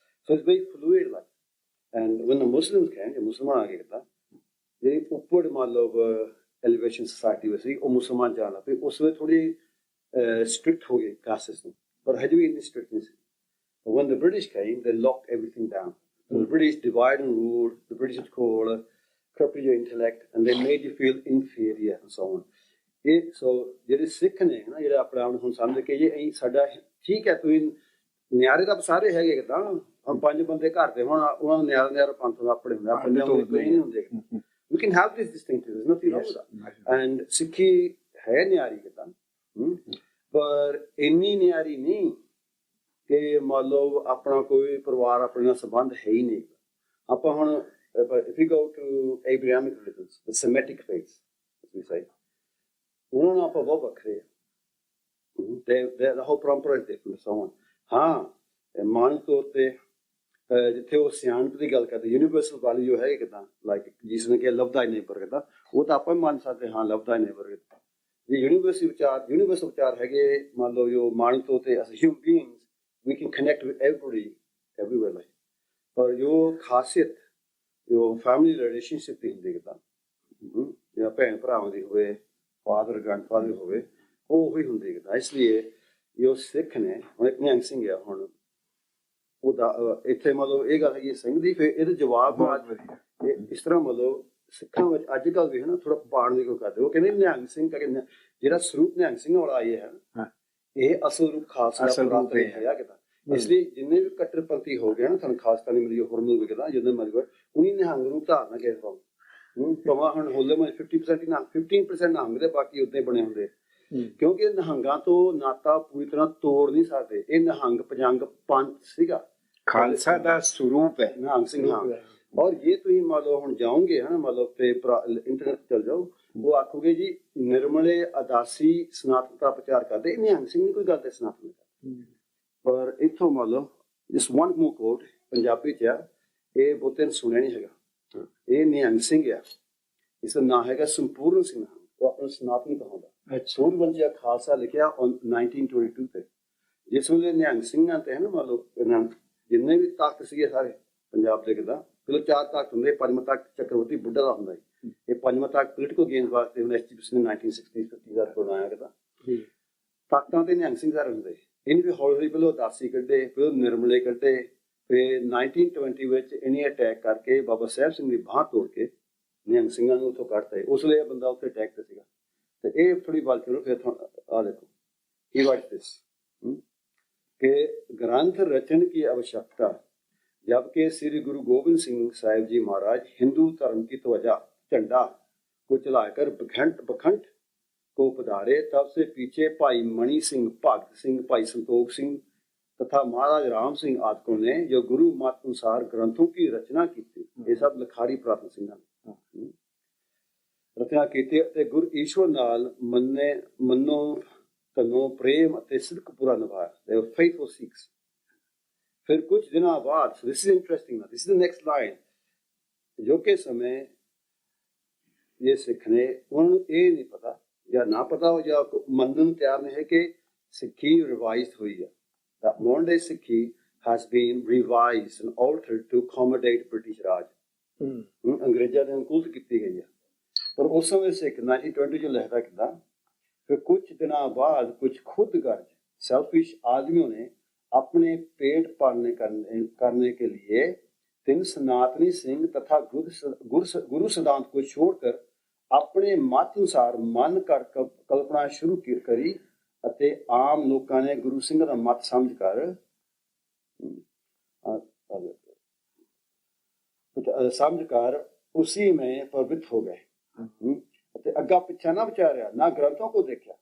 So it's very fluid life. And when the Muslims came, ਜੇ ਮੁਸਲਮਾਨ ਆ ਗਏ ਤਾਂ ਜਿਹੜੀ ਉੱਪਰ ਮੰਨ ਲਓ ਐਲੀਵੇਸ਼ਨ ਸੋਸਾਇਟੀ ਵਿੱਚ ਸੀ, ਉਹ ਮੁਸਲਮਾਨ ਜਾਣ ਲੱਗ ਪਏ। ਉਸ ਵੇਲੇ ਥੋੜੀ ਸਟ੍ਰਿਕਟ ਹੋ ਗਏ ਕਾਸਟ ਸਿਸਟਮ, ਪਰ ਹਜੇ ਵੀ ਇੰਨੀ ਸਟ੍ਰਿਕਟ ਨਹੀਂ ਸੀ। When the British came, they locked everything down. So the British divide and rule. The British is called cripple your intellect, and they made you feel inferior and so on. So ਜਿਹੜੇ ਸਿੱਖ ਨੇ ਨਾ, ਜਿਹੜੇ ਆਪਣੇ ਆਪ ਨੂੰ ਹੁਣ ਸਮਝ ਕੇ ਜੇ ਅਸੀਂ ਸਾਡਾ ਠੀਕ ਹੈ, ਤੁਸੀਂ ਨਿਆਰੇ ਤਾਂ ਸਾਰੇ ਹੈਗੇ ਤਾਂ ਹੁਣ 5 ਬੰਦੇ ਘਰ ਦੇ ਹੁਣ ਉਹਨਾਂ ਨੂੰ ਨਿਆਰਾ ਪੰਥ ਦਾ ਆਪਣੇ ਹੁੰਦਾ, ਆਪਣੇ ਨਹੀਂ ਹੁੰਦੇ। We can have this distinction. There's nothing wrong with that. And ਸਿੱਖੀ ਹੈ ਨਿਆਰੀ ਕਿਤਾ, ਪਰ ਇੰਨੀ ਨਿਆਰੀ ਨਹੀਂ ਕਿ ਮੰਨ ਲਓ ਆਪਣਾ ਕੋਈ ਪਰਿਵਾਰ ਆਪਣੇ ਨਾਲ ਸੰਬੰਧ ਹੈ ਹੀ ਨਹੀਂ। ਆਪਾਂ ਹੁਣ if we go to Abrahamic religions, the Semitic faiths, as we say, ਉਹਨਾਂ ਨਾਲ ਆਪਾਂ ਬਹੁਤ ਵੱਖਰੇ ਆ। the whole ਪਰੰਪਰਾ is different, so on. ਹਾਂ ਮਾਨ ਤੌਰ ਤੇ ਜਿੱਥੇ ਉਹ ਸਿਆਣਪ ਦੀ ਗੱਲ ਕਰਦੇ, ਯੂਨੀਵਰਸਲ ਵੈਲਿਊ ਹੈ ਕਿੱਦਾਂ, ਲਾਈਕ ਜਿਸ ਨੇ ਕਿ ਲਵ ਦਾ ਨੇਬਰ ਕਿੱਦਾਂ, ਉਹ ਤਾਂ ਆਪਾਂ ਵੀ ਮੰਨ ਸਕਦੇ ਹਾਂ ਲਵ ਦਾ ਨੇਬਰ ਕਿੱਦਾਂ। ਜੇ ਯੂਨੀਵਰਸਲ ਵਿਚਾਰ ਹੈਗੇ ਮੰਨ ਲਓ ਜੋ ਮਾਨ ਤੌਰ ਤੇ as human beings we can connect with everybody everywhere like, ਪਰ ਜੋ ਖਾਸੀਅਤ ਜੋ ਫੈਮਿਲੀ ਰਿਲੇਸ਼ਨਸ਼ਿਪ ਦੀ ਹੁੰਦੀ ਕਿੱਦਾਂ, ਜਾਂ ਭੈਣ ਭਰਾਵਾਂ ਦੀ ਹੋਵੇ, ਫਾਦਰ ਗ੍ਰੈਂਡਫਾਦਰ ਹੋਵੇ, ਉਹ ਹੀ ਹੁੰਦੀ ਕਿੱਦਾਂ। ਇਸ ਲਈ ਜੋ ਸਿੱਖ ਨੇ ਹੁਣ ਇੱਕ ਨਿਹੰਗ ਸਿੰਘ ਆ, ਹੁਣ ਉਹਦਾ ਇੱਥੇ ਮਤਲਬ ਇਹ ਗੱਲ ਹੈਗੀ ਸਿੰਘ ਦੀ, ਫਿਰ ਇਹਦੇ ਜਵਾਬ ਇਸ ਤਰ੍ਹਾਂ ਮਤਲਬ ਸਿੱਖਾਂ ਵਿੱਚ ਅੱਜ ਕੱਲ੍ਹ ਵੀ ਹੈ ਨਾ ਥੋੜਾ ਪਾੜਨ ਦੀ ਕੋਈ ਕਰਦੇ, ਉਹ ਕਹਿੰਦੇ ਨਿਹੰਗ ਸਿੰਘ ਕਹਿੰਦੇ ਜਿਹੜਾ ਸਰੂਪ ਨਿਹੰਗ ਸਿੰਘ ਵਾਲਾ ਆਏ ਹੈ, ਇਹ ਅਸਲ ਰੂਪ ਖਾਲਸਾ ਦਾ ਹੈ ਕਿਤਾ। ਇਸ ਲਈ ਜਿੰਨੇ ਵੀ ਕੱਟਰਪੰਥੀ ਹੋ ਗਏ ਨਾ, ਤੁਹਾਨੂੰ ਖਾਲਸਾ ਨਹੀਂ ਮਿਲੀ, ਹੋਰ ਮਿਲ ਕਿਤਾ, ਜਿੰਨੇ ਮਤਲਬ ਉਹਨੀ ਨਿਹੰਗ ਰੂਪ ਧਾਰਨਾ ਕਿਸੇ ਤੋਂ ਭਾਵੇਂ ਹੁਣ ਹੋਲੇ ਮੇ 50% ਹੀ ਨਾ 15% ਨਿਹੰਗ ਦੇ, ਬਾਕੀ ਉਦਾਂ ਹੀ ਬਣੇ ਹੁੰਦੇ। ਕਿਉਂਕਿ ਨਿਹੰਗਾਂ ਤੋਂ ਨਾਤਾ ਪੂਰੀ ਤਰ੍ਹਾਂ ਤੋੜ ਨਹੀਂ ਸਕਦੇ। ਇਹ ਨਿਹੰਗ ਪਜੰਗ ਪੰਥ ਸੀਗਾ, ਖਾਲਸਾ ਦਾ ਸਰੂਪ ਹੈ ਨਿਹੰਗ ਸਿੰਘ। ਹਾਂ, ਔਰ ਜੇ ਤੁਸੀਂ ਮੰਨ ਲਓ ਹੁਣ ਜਾਓਗੇ ਹੈ ਨਾ, ਮੰਨ ਲਓ ਤੇ ਇੰਟਰਨੈਟ ਚਲ ਜਾਓ, ਉਹ ਆਖੋਗੇ ਜੀ ਨਿਰਮਲੇ ਅਦਾਸੀ ਸਨਾਤਨਤਾ ਪ੍ਰਚਾਰ ਕਰਦੇ, ਇਹ ਨਿਹੰਗ ਸਿੰਘ ਨਹੀਂ ਕੋਈ ਗੱਲ ਤੇ ਸਨਾਤਨ ਕਰਦੇ। ਪਰ ਇੱਥੋਂ ਮੰਨ ਲਓ ਜਿਸ ਵਨ ਮੋਰ ਕੋਟ ਪੰਜਾਬੀ ਚ ਆ, ਇਹ ਬਹੁਤੇ ਸੁਣਿਆ ਨਹੀਂ ਹੈਗਾ। ਇਹ ਨਿਹੰਗ ਸਿੰਘ ਆ, ਇਸ ਦਾ ਨਾਂ ਹੈਗਾ ਸੰਪੂਰਨ ਸਿੰਘ, ਉਹ ਆਪਣਾ ਸਨਾਤਨ ਕਹਾਉਂਦਾ। ਸੂਰਬੰਜੀਆ ਖਾਲਸਾ ਲਿਖਿਆ 1922 ਤੇ, ਜਿਸ ਵੇਲੇ ਨਿਹੰਗ ਸਿੰਘਾਂ ਤੇ ਹੈ ਨਾ ਮੰਨ ਲਓ ਜਿੰਨੇ ਵੀ ਤਖਤ ਸੀਗੇ ਸਾਰੇ ਪੰਜਾਬ ਦੇ ਕਿੱਦਾਂ, ਚਲੋ 4 ਤਖਤ ਹੁੰਦੇ, ਪੰਜਵਾਂ ਤਖਤ ਚੱਕਰਵਰਤੀ ਬੁੱਢਾ ਦਾ ਹੁੰਦਾ ਸੀ, ਇਹ ਪੰਜਵਾਂ ਤਖਤ ਪੋਲੀਟੀਕਲ ਗੇਮਸ ਵਾਸਤੇ ਹੁਣ ਐਸਜੀਪੀਸੀ ਨੇ 1960 ਦਾ ਬਣਾਇਆ ਕਿੱਦਾਂ। ਤਖਤਾਂ ਤੇ ਨਿਹੰਗ ਸਿੰਘ ਸਾਰੇ ਹੁੰਦੇ, ਇਹਨੇ ਵੀ ਹੌਲੀ ਹੌਲੀ ਪਹਿਲਾਂ ਉਦਾਸੀ ਕੱਢੇ, ਫਿਰ ਨਿਰਮਲੇ ਕੱਢੇ, ਫਿਰ 1920 ਵਿੱਚ ਇਹਨੇ ਅਟੈਕ ਕਰਕੇ ਬਾਬਾ ਸਾਹਿਬ ਸਿੰਘ ਦੀ ਬਾਂਹ ਤੋੜ ਕੇ ਨਿਹੰਗ ਸਿੰਘਾਂ ਨੂੰ ਉੱਥੋਂ ਕੱਢਤਾ। ਉਸ ਵੇਲੇ ਇਹ ਬੰਦਾ ਉੱਥੇ ਅਟੈਕ ਤੇ ਸੀਗਾ। ਤੇ ਇਹ ਥੋੜੀ ਗੱਲ ਕਰੋ, ਫਿਰ ਆ ਦੇਖੋ ਹੀ ਵਾਟ ਦਿਸ कि ग्रंथ रचन की आवश्यकता, जबकि श्री गुरु गोविंद सिंह साहिब जी महाराज हिंदू धर्म की ध्वजा झंडा को चलाकर बखंड को पधारे, तब से पीछे भाई मणि सिंह, भगत सिंह, भाई संतोख सिंह तथा महाराज राम सिंह आदि ने जो गुरु मत अनुसार ग्रंथों की रचना की थी, ये सब लिखारी प्रातन सिंह ने रचना की। गुरु ईश्वर नाल मनो तनो प्रेम ਅਤੇ ਸਿਦਕ ਪੂਰਾ ਨਿਭਾਇਆ। They were faithful Sikhs। ਫਿਰ ਕੁਝ ਦਿਨਾਂ ਬਾਅਦ, this is interesting now, this is the next line, ਜੋ ਕਿ ਸਮੇਂ ਇਹ ਸਿੱਖ ਨੇ ਉਹਨਾਂ ਨੂੰ ਇਹ ਨਹੀਂ ਪਤਾ ਜਾਂ ਨਾ ਪਤਾ ਹੋ ਜਾਂ ਮੰਨਣ ਤਿਆਰ ਨਹੀਂ ਹੈ ਕਿ ਸਿੱਖੀ ਰਿਵਾਈਜ਼ਡ ਹੋਈ ਹੈ। that modern day ਸਿੱਖੀ has been revised and altered to accommodate British ਰਾਜ। ਅੰਗਰੇਜ਼ਾਂ ਦੇ ਅਨੁਕੂਲ ਕੀਤੀ ਗਈ ਹੈ। ਪਰ ਉਸ ਸਮੇਂ ਸਿੱਖ 1920 ਚ ਲਿਖਦਾ ਕਿੱਦਾਂ, फिर कुछ दिनों बाद कुछ खुदगर्ज सेल्फिश आदमियों ने अपने पेट पालने करने के लिए 3 सनातनी सिंह तथा गुरु सिद्धांत को छोड़कर अपने मत अनुसार मन कर कल्पना शुरू करी। आम लोगों ने गुरु सिंह का मत समझकर समझकर उसी में प्रवृत्त हो गए, अग्गा पिछा ना विचारा, ना ग्रंथों को देखा,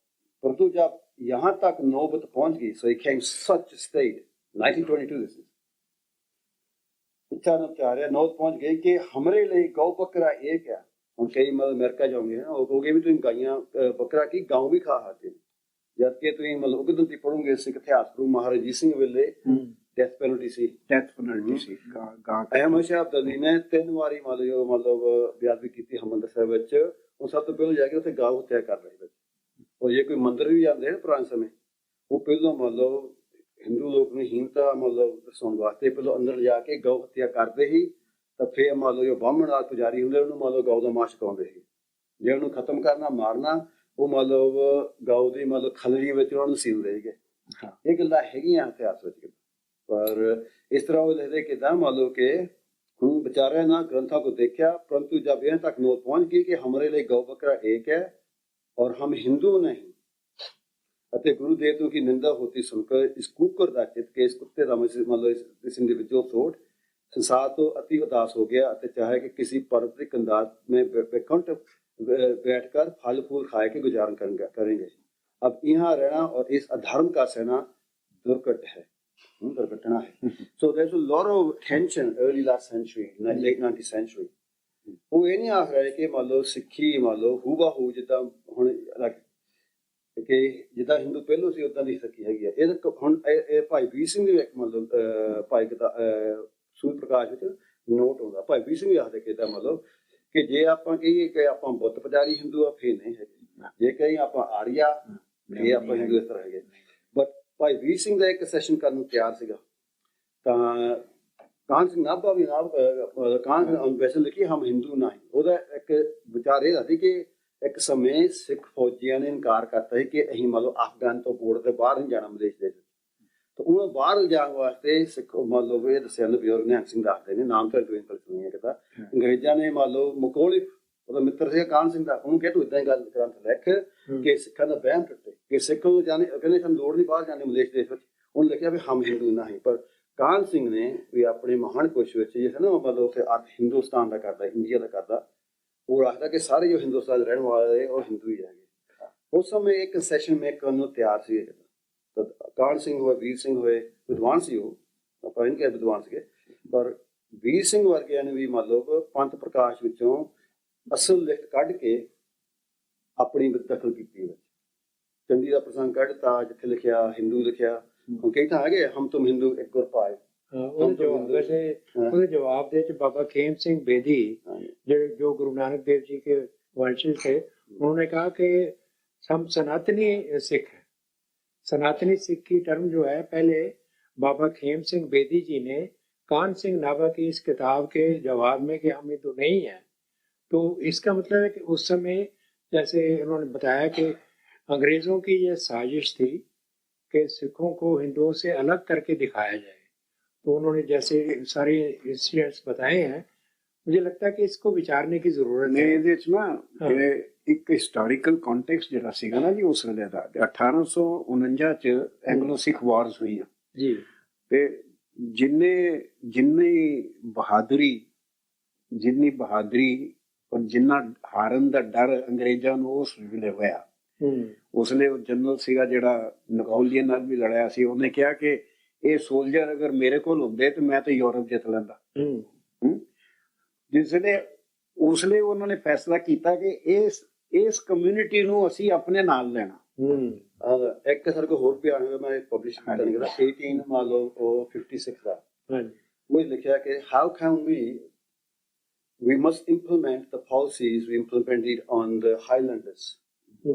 परंतु जब यहाँ तक नौबत पहुंच गई, so he came such a state 1922 this is, पिछा ना विचारा, नौबत पहुंच गई कि हमारे लिए गौ बकरा एक है। हम कई मतलब अमेरिका जाओगे ना, वो कहोगे भी तुम गाइयां बकरा की गांव भी खा खाते हैं, जबकि तुम मतलब उगदंती पढ़ोगे सिख इतिहास गुरु महाराज जी सिंह वेले डेथ पेनल्टी सी अहमद शाह अब्दाली ने 3 ਵਾਰੀ मतलब बेअदबी की हरमंदिर साहिब विच, ਉਹ ਸਭ ਤੋਂ ਪਹਿਲਾਂ ਜਾ ਕੇ ਉੱਥੇ ਗਾਂ ਹੱਤਿਆ ਕਰ ਰਹੇ ਬੱਚੇ। ਔਰ ਜੇ ਕੋਈ ਮੰਦਿਰ ਵੀ ਜਾਂਦੇ ਨੇ ਪੁਰਾਣੇ ਸਮੇਂ, ਉਹ ਪਹਿਲਾਂ मतलब ਹਿੰਦੂ ਲੋਕ ਨੂੰ ਹੀਨਤਾ मतलब ਦਰਸਾਉਣ ਵਾਸਤੇ ਪਹਿਲਾਂ ਅੰਦਰ ਜਾ ਕੇ ਗਊ ਹੱਤਿਆ ਕਰਦੇ ਹੀ, ਤਾਂ ਫਿਰ मतलब ਜੋ ਬਾਹਮਣ ਨਾਲ ਪੁਜਾਰੀ ਹੁੰਦੇ ਉਹਨੂੰ मतलब ਗਊ ਦਾ ਮਾਸ ਖਾਉਂਦੇ ਸੀ। ਜੇ ਉਹਨੂੰ ਖਤਮ ਕਰਨਾ ਮਾਰਨਾ, ਉਹ मतलब ਗਊ ਦੀ मतलब ਖਲੜੀ ਵਿੱਚ ਉਹਨਾਂ ਨੂੰ ਸੀਂਦੇ ਸੀਗੇ। ਇਹ ਗੱਲਾਂ ਹੈਗੀਆਂ ਇਤਿਹਾਸ ਵਿੱਚ, पर इस तरह वो लिखते कि मतलब के बेचारे ना ग्रंथों को देखा, परंतु जब यहाँ तक नोट पहुंच गई कि हमारे लिए गौ बकरा एक है और हम हिंदू नहीं, अते गुरु देवताओं की निंदा होती सुनकर इस कुकर का चित के इस कुत्ते का मतलब इस इंडिविजुअल थॉट संसार तो अति उदास हो गया, अते चाहे कि किसी पारंपरिक अंदाज में बैकुंठ बैठकर फल फूल खाए के गुजारण करेंगे। अब यहाँ रहना और इस अधर्म का सहना दुर्घट है, दुर्घटना है। So there's a lot of tension early last century, late 19th century। ਉਹ ਇਹ ਨਹੀਂ ਆਖ ਰਹੇ ਕਿ ਮੰਨ ਲਓ ਸਿੱਖੀ ਮੰਨ ਲਓ ਹੂਬਹੂ ਜਿੱਦਾਂ ਹੁਣ ਕਿ ਜਿੱਦਾਂ ਹਿੰਦੂ ਪਹਿਲੋਂ ਸੀ ਉਦਾਂ ਦੀ ਸਿੱਖੀ ਹੈਗੀ ਆ। ਇਹ ਹੁਣ ਇਹ ਭਾਈ ਵੀਰ ਸਿੰਘ ਦੇ ਇੱਕ ਭਾਈ ਸੂਰ ਪ੍ਰਕਾਸ਼ ਵਿੱਚ ਨੋਟ ਆਉਂਦਾ, ਭਾਈ ਵੀਰ ਸਿੰਘ ਵੀ ਆਖਦੇ ਕਿ ਇਦਾਂ ਮਤਲਬ ਕਿ ਜੇ ਆਪਾਂ ਕਹੀਏ ਕਿ ਆਪਾਂ ਬੁੱਤ ਪੁਜਾਰੀ ਹਿੰਦੂ ਆ, ਫੇਰ ਨਹੀਂ ਹੈਗੇ। ਜੇ ਕਹੀਂ ਆਪਾਂ ਆਰੀਆ, ਫੇਰ ਆਪਾਂ ਹਿੰਦੂ ਇਸ ਤਰ੍ਹਾਂ ਹੈਗੇ। ਬਟ ਭਾਈ ਵੀਰ ਸਿੰਘ ਦਾ ਇੱਕ ਸੈਸ਼ਨ ਕਰਨ ਨੂੰ ਤਿਆਰ ਸੀਗਾ, ਤਾਂ ਕਾਹਨ ਸਿੰਘ ਨਾਭਾ ਵੀ ਕਾਹਨ ਵੈਸੇ ਲਿਖੀ ਹਮ ਹਿੰਦੂ ਨਹੀਂ, ਉਹਦਾ ਇੱਕ ਵਿਚਾਰ ਇਹ ਸੀ ਕਿ ਇੱਕ ਸਮੇਂ ਸਿੱਖ ਫੌਜੀਆਂ ਨੇ ਇਨਕਾਰ ਕਰਤਾ ਸੀ ਕਿ ਅਸੀਂ ਮਤਲਬ ਅਫਗਾਨ ਤੋਂ ਬੋਰਡ ਦੇ ਬਾਹਰ ਨਹੀਂ ਜਾਣਾ ਵਿਦੇਸ਼ ਦੇ, ਤਾਂ ਉਹਨਾਂ ਬਾਹਰ ਜਾਣ ਵਾਸਤੇ ਸਿੱਖ ਮਤਲਬ ਇਹ ਦੱਸਿਆ ਬਜ਼ੁਰਗ ਨਿਹੰਗ ਸਿੰਘ ਦੱਸਦੇ ਨੇ, ਨਾਮ ਤਾਂ ਸੁਣੀਏ ਕਿ ਤਾਂ ਅੰਗਰੇਜ਼ਾਂ ਨੇ ਮਤਲਬ ਮਕੌਲਿਫ ਉਹਦਾ ਮਿੱਤਰ ਸੀ ਕਾਹਨ ਸਿੰਘ ਦਾ, ਉਹਨੂੰ ਕਿਹਾ ਤੂੰ ਏਦਾਂ ਹੀ ਗੱਲ ਗ੍ਰੰਥ ਲਿਖ ਕਿ ਸਿੱਖਾਂ ਦਾ ਵਹਿਮ ਟੁੱਟੇ, ਕਿ ਸਿੱਖ ਨੂੰ ਜਾਣੇ ਕਹਿੰਦੇ ਸਾਨੂੰ ਲੋੜ ਨਹੀਂ ਬਾਹਰ ਜਾਣੇ ਵਿਦੇਸ਼ ਦੇਸ਼ ਵਿੱਚ। ਉਹਨੇ ਲਿਖਿਆ ਵੀ ਹਮ ਹਿੰਦੂ ਨਹੀਂ, ਪਰ ਕਾਹਨ ਸਿੰਘ ਨੇ ਵੀ ਆਪਣੇ ਮਹਾਨ ਕੋਸ਼ ਵਿੱਚ ਜਿਹੜਾ ਨਾ ਮਤਲਬ ਉੱਥੇ ਅਰਥ ਹਿੰਦੁਸਤਾਨ ਦਾ ਕਰਦਾ, ਇੰਡੀਆ ਦਾ ਕਰਦਾ, ਉਹ ਰੱਖਦਾ ਕਿ ਸਾਰੇ ਜੋ ਹਿੰਦੁਸਤਾਨ ਰਹਿਣ ਵਾਲੇ ਉਹ ਹਿੰਦੂ ਹੀ ਹੈਗੇ। ਉਸ ਸਮੇਂ ਇੱਕ ਕੰਸੈਸ਼ਨ ਮੇਕ ਕਰਨ ਨੂੰ ਤਿਆਰ ਸੀ, ਤਾਂ ਕਾਹਨ ਸਿੰਘ ਹੋਏ, ਵੀਰ ਸਿੰਘ ਹੋਏ, ਵਿਦਵਾਨ ਸੀ, ਉਹ ਆਪਾਂ ਨਹੀਂ ਕਿਹਾ ਵਿਦਵਾਨ ਸੀਗੇ, ਪਰ ਵੀਰ ਸਿੰਘ ਵਰਗਿਆਂ ਨੇ ਵੀ ਮਤਲਬ ਪੰਥ ਪ੍ਰਕਾਸ਼ ਵਿੱਚੋਂ ਅਸਲ ਲਿਖਤ ਕੱਢ ਕੇ ਆਪਣੀ ਦਖਲ ਕੀਤੀ ਵਿੱਚ। ਚੰਡੀ ਦਾ ਪ੍ਰਸੰਗ ਕੱਢਤਾ ਜਿੱਥੇ ਲਿਖਿਆ ਹਿੰਦੂ ਲਿਖਿਆ, ਹੁਣ ਕਈ ਤਾਂ ਹੈਗੇ ਹਮ ਤੁਮ ਹਿੰਦੂ ਇੱਕ ਗੁਰ ਪਾਏ। ਉਹਦੇ ਜਵਾਬ ਦੇ ਚ बाबा खेम सिंह बेदी जो गुरु नानक देव जी के वंशज थे, उन्होंने कहा कि हम सनातनी सिख हैं। सनातनी सिख की टर्म जो है पहले बाबा खेम सिंह बेदी जी ने कान सिंह नाभा की इस किताब के जवाब में कि हम हिंदू नहीं है, तो इसका मतलब है कि उस समय जैसे उन्होंने बताया कि अंग्रेजों की ये साजिश थी कि सिखों को हिंदुओं से अलग करके दिखाया जाए। तो उन्होंने जैसे सारे इंसिडेंट्स बताए हैं, मुझे लगता है कि इसको विचारने की जरूरत है। ਇਹਦੇ ਚ ਨਾ ਇੱਕ ਹਿਸਟੋਰੀਕਲ ਕੰਟੈਕਸਟ ਜਿਹੜਾ ਸੀਗਾ ਨਾ ਜੀ ਉਸ ਵੇਲੇ ਦਾ 1849 ਚ ਐਂਗਲੋ ਸਿੱਖ ਵਾਰਸ ਹੋਈਆਂ ਜੀ, ਤੇ ਜਿੰਨੀ ਬਹਾਦਰੀ ਔਰ ਜਿੰਨਾ ਹਾਰਨ ਦਾ ਡਰ ਅੰਗਰੇਜ਼ਾਂ ਨੂੰ ਉਸ ਵੇਲੇ ਹੋਇਆ। ਉਸ ਵੇਲੇ ਜਨਰਲ ਸੀਗਾ ਜਿਹੜਾ ਨਪੋਲੀਅਨ ਨਾਲ ਵੀ ਲੜਿਆ ਸੀ, ਉਹਨੇ ਕਿਹਾ ਕਿ ਇਹ ਸੋਲਜਰ ਅਗਰ ਮੇਰੇ ਕੋਲ ਹੁੰਦੇ ਤੇ ਮੈਂ ਤਾਂ ਯੂਰਪ ਜਿੱਤ ਲੈਂਦਾ। ਜਿਸ ਵੇਲੇ ਉਸ ਵੇਲੇ ਉਹਨਾਂ ਨੇ ਫੈਸਲਾ ਕੀਤਾ ਕਿ ਇਸ ਕਮਿਊਨਿਟੀ ਨੂੰ ਅਸੀਂ ਆਪਣੇ ਨਾਲ ਲੈਣਾ। ਇੱਕ ਸਰ ਕੋ ਹੋਰ ਬਿਆਨ ਹੋਇਆ, ਮੈਂ ਪਬਲਿਸ਼ ਕੀਤਾ ਨਹੀਂ ਕਰਦਾ 18 ਮੰਨ ਲਓ ਉਹ 56 ਦਾ, ਉਹ ਲਿਖਿਆ ਕਿ how can we must implement the policies we implemented on the Highlanders।